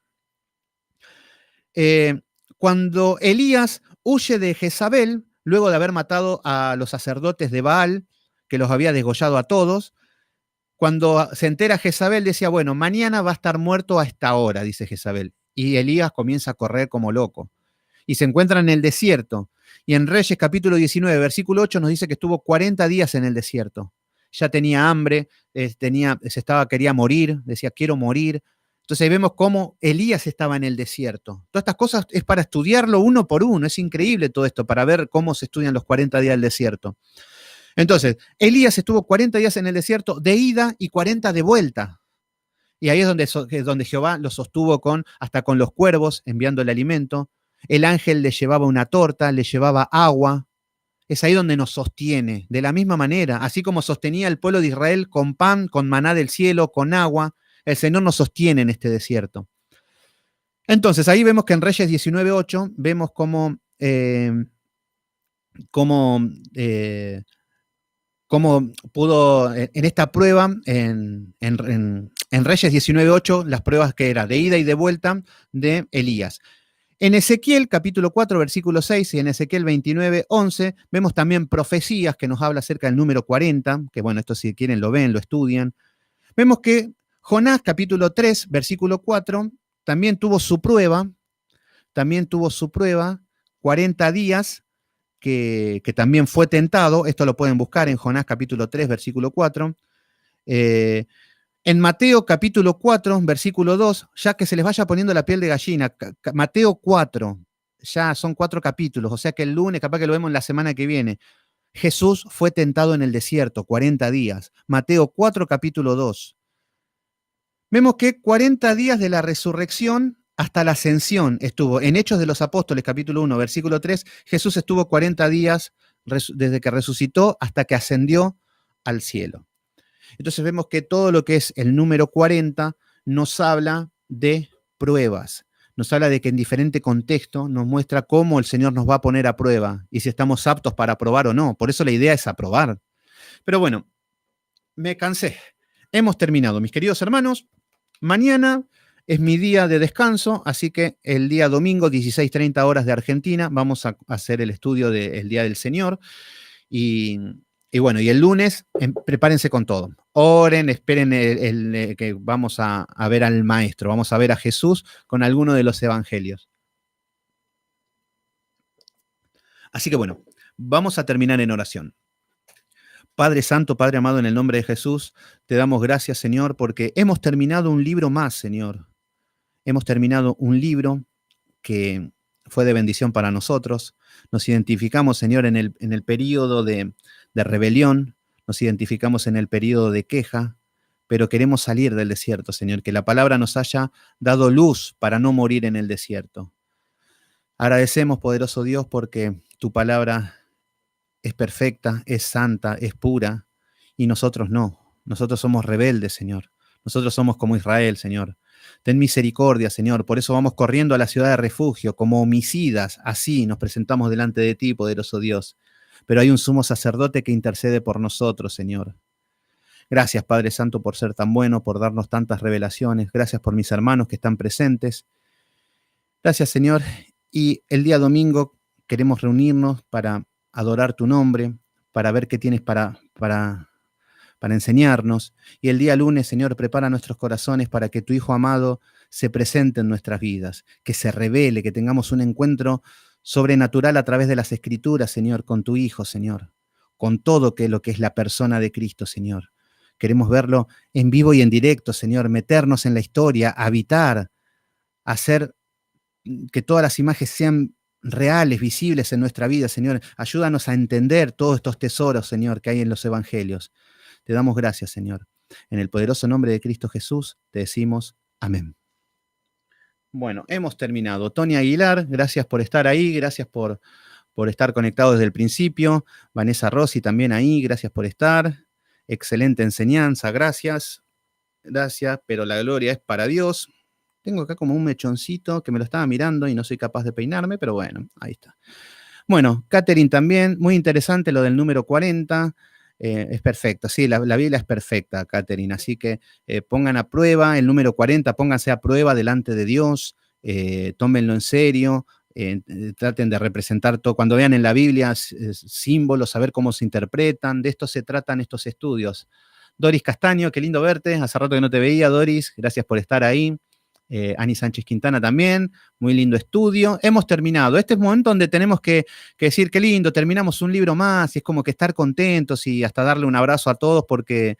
Cuando Elías huye de Jezabel, luego de haber matado a los sacerdotes de Baal, que los había degollado a todos, cuando se entera Jezabel decía, bueno, mañana va a estar muerto a esta hora, dice Jezabel. Y Elías comienza a correr como loco. Y se encuentra en el desierto. Y en Reyes capítulo 19, versículo 8 nos dice que estuvo 40 días en el desierto. Ya tenía hambre, quería morir, decía, quiero morir. Entonces ahí vemos cómo Elías estaba en el desierto. Todas estas cosas es para estudiarlo uno por uno. Es increíble todo esto, para ver cómo se estudian los 40 días del desierto. Entonces, Elías estuvo 40 días en el desierto de ida y 40 de vuelta. Y ahí es donde Jehová lo sostuvo hasta con los cuervos, enviando el alimento. El ángel le llevaba una torta, le llevaba agua. Es ahí donde nos sostiene. De la misma manera, así como sostenía el pueblo de Israel con pan, con maná del cielo, con agua, el Señor nos sostiene en este desierto. Entonces, ahí vemos que en Reyes 19:8 vemos cómo pudo, en esta prueba, en Reyes 19:8, las pruebas que era de ida y de vuelta de Elías. En Ezequiel capítulo 4, versículo 6 y en Ezequiel 29:11 vemos también profecías que nos habla acerca del número 40, que bueno, esto si quieren lo ven, lo estudian. Vemos que Jonás capítulo 3, versículo 4, también tuvo su prueba, 40 días, que también fue tentado. Esto lo pueden buscar en Jonás capítulo 3, versículo 4. En Mateo capítulo 4, versículo 2, ya que se les vaya poniendo la piel de gallina, Mateo 4, ya son 4 capítulos, o sea que el lunes, capaz que lo vemos en la semana que viene, Jesús fue tentado en el desierto, 40 días. Mateo 4, capítulo 2. Vemos que 40 días de la resurrección hasta la ascensión estuvo. En Hechos de los Apóstoles, capítulo 1, versículo 3, Jesús estuvo 40 días desde que resucitó hasta que ascendió al cielo. Entonces vemos que todo lo que es el número 40 nos habla de pruebas, nos habla de que en diferente contexto nos muestra cómo el Señor nos va a poner a prueba y si estamos aptos para aprobar o no. Por eso la idea es aprobar. Pero bueno, me cansé. Hemos terminado, mis queridos hermanos. Mañana es mi día de descanso, así que el día domingo, 16:30 horas de Argentina, vamos a hacer el estudio del Día del Señor. Y bueno, y el lunes prepárense con todo. Oren, esperen que vamos a ver al Maestro, vamos a ver a Jesús con alguno de los evangelios. Así que bueno, vamos a terminar en oración. Padre Santo, Padre amado, en el nombre de Jesús, te damos gracias, Señor, porque hemos terminado un libro más, Señor. Hemos terminado un libro que fue de bendición para nosotros. Nos identificamos, Señor, en el período de rebelión, nos identificamos en el período de queja, pero queremos salir del desierto, Señor, que la palabra nos haya dado luz para no morir en el desierto. Agradecemos, poderoso Dios, porque tu palabra es perfecta, es santa, es pura, y nosotros no. Nosotros somos rebeldes, Señor. Nosotros somos como Israel, Señor. Ten misericordia, Señor. Por eso vamos corriendo a la ciudad de refugio, como homicidas. Así nos presentamos delante de ti, poderoso Dios. Pero hay un sumo sacerdote que intercede por nosotros, Señor. Gracias, Padre Santo, por ser tan bueno, por darnos tantas revelaciones. Gracias por mis hermanos que están presentes. Gracias, Señor. Y el día domingo queremos reunirnos para adorar tu nombre, para ver qué tienes para enseñarnos. Y el día lunes, Señor, prepara nuestros corazones para que tu Hijo amado se presente en nuestras vidas, que se revele, que tengamos un encuentro sobrenatural a través de las Escrituras, Señor, con tu Hijo, Señor, con todo lo que es la persona de Cristo, Señor. Queremos verlo en vivo y en directo, Señor, meternos en la historia, habitar, hacer que todas las imágenes sean reales, visibles en nuestra vida, Señor. Ayúdanos a entender todos estos tesoros, Señor, que hay en los evangelios. Te damos gracias, Señor. En el poderoso nombre de Cristo Jesús te decimos amén. Bueno, hemos terminado. Tony Aguilar, gracias por estar ahí, gracias por estar conectado desde el principio. Vanessa Rossi también ahí, gracias por estar. Excelente enseñanza, gracias. Gracias, pero la gloria es para Dios. Tengo acá como un mechoncito que me lo estaba mirando y no soy capaz de peinarme, pero bueno, ahí está. Bueno, Catherine también, muy interesante lo del número 40. Es perfecto, sí, la Biblia es perfecta, Catherine, así que pongan a prueba el número 40, pónganse a prueba delante de Dios, tómenlo en serio, traten de representar todo, cuando vean en la Biblia símbolos, saber cómo se interpretan, de esto se tratan estos estudios. Doris Castaño, qué lindo verte, hace rato que no te veía, Doris, gracias por estar ahí. Ani Sánchez Quintana también, muy lindo estudio. Hemos terminado. Este es el momento donde tenemos que decir qué lindo, terminamos un libro más y es como que estar contentos y hasta darle un abrazo a todos porque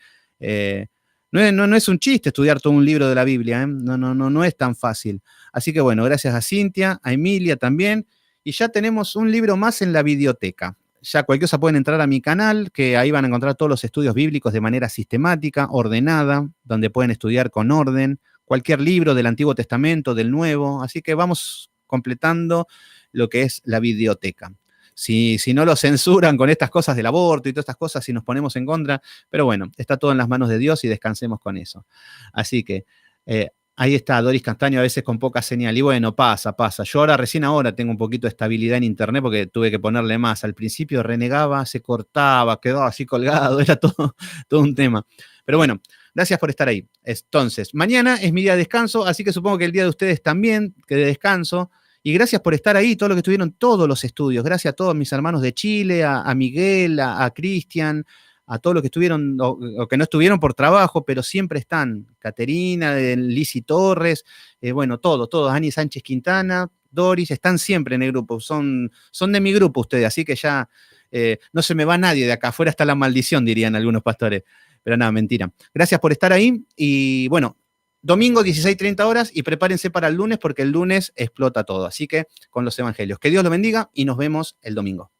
no es un chiste estudiar todo un libro de la Biblia, ¿eh? No es tan fácil. Así que bueno, gracias a Cintia, a Emilia también y ya tenemos un libro más en la videoteca. Ya cualquier cosa pueden entrar a mi canal, que ahí van a encontrar todos los estudios bíblicos de manera sistemática, ordenada, donde pueden estudiar con orden, cualquier libro del Antiguo Testamento, del Nuevo, así que vamos completando lo que es la videoteca. Si no lo censuran con estas cosas del aborto y todas estas cosas, si nos ponemos en contra, pero bueno, está todo en las manos de Dios y descansemos con eso. Así que ahí está Doris Castaño, a veces con poca señal, y bueno, pasa. Yo recién ahora tengo un poquito de estabilidad en internet porque tuve que ponerle más. Al principio renegaba, se cortaba, quedaba así colgado, era todo un tema. Pero bueno, gracias por estar ahí. Entonces, mañana es mi día de descanso, así que supongo que el día de ustedes también, que de descanso. Y gracias por estar ahí, todo lo que estuvieron, todos los estudios. Gracias a todos mis hermanos de Chile, a Miguel, a Cristian, a todos los que estuvieron o que no estuvieron por trabajo, pero siempre están. Caterina, Lisi Torres, bueno, todos, Ani Sánchez Quintana, Doris, están siempre en el grupo. Son de mi grupo ustedes, así que ya no se me va nadie de acá. Afuera está la maldición, dirían algunos pastores. Pero nada, mentira. Gracias por estar ahí y bueno, domingo 16:30 horas y prepárense para el lunes porque el lunes explota todo. Así que con los evangelios. Que Dios lo bendiga y nos vemos el domingo.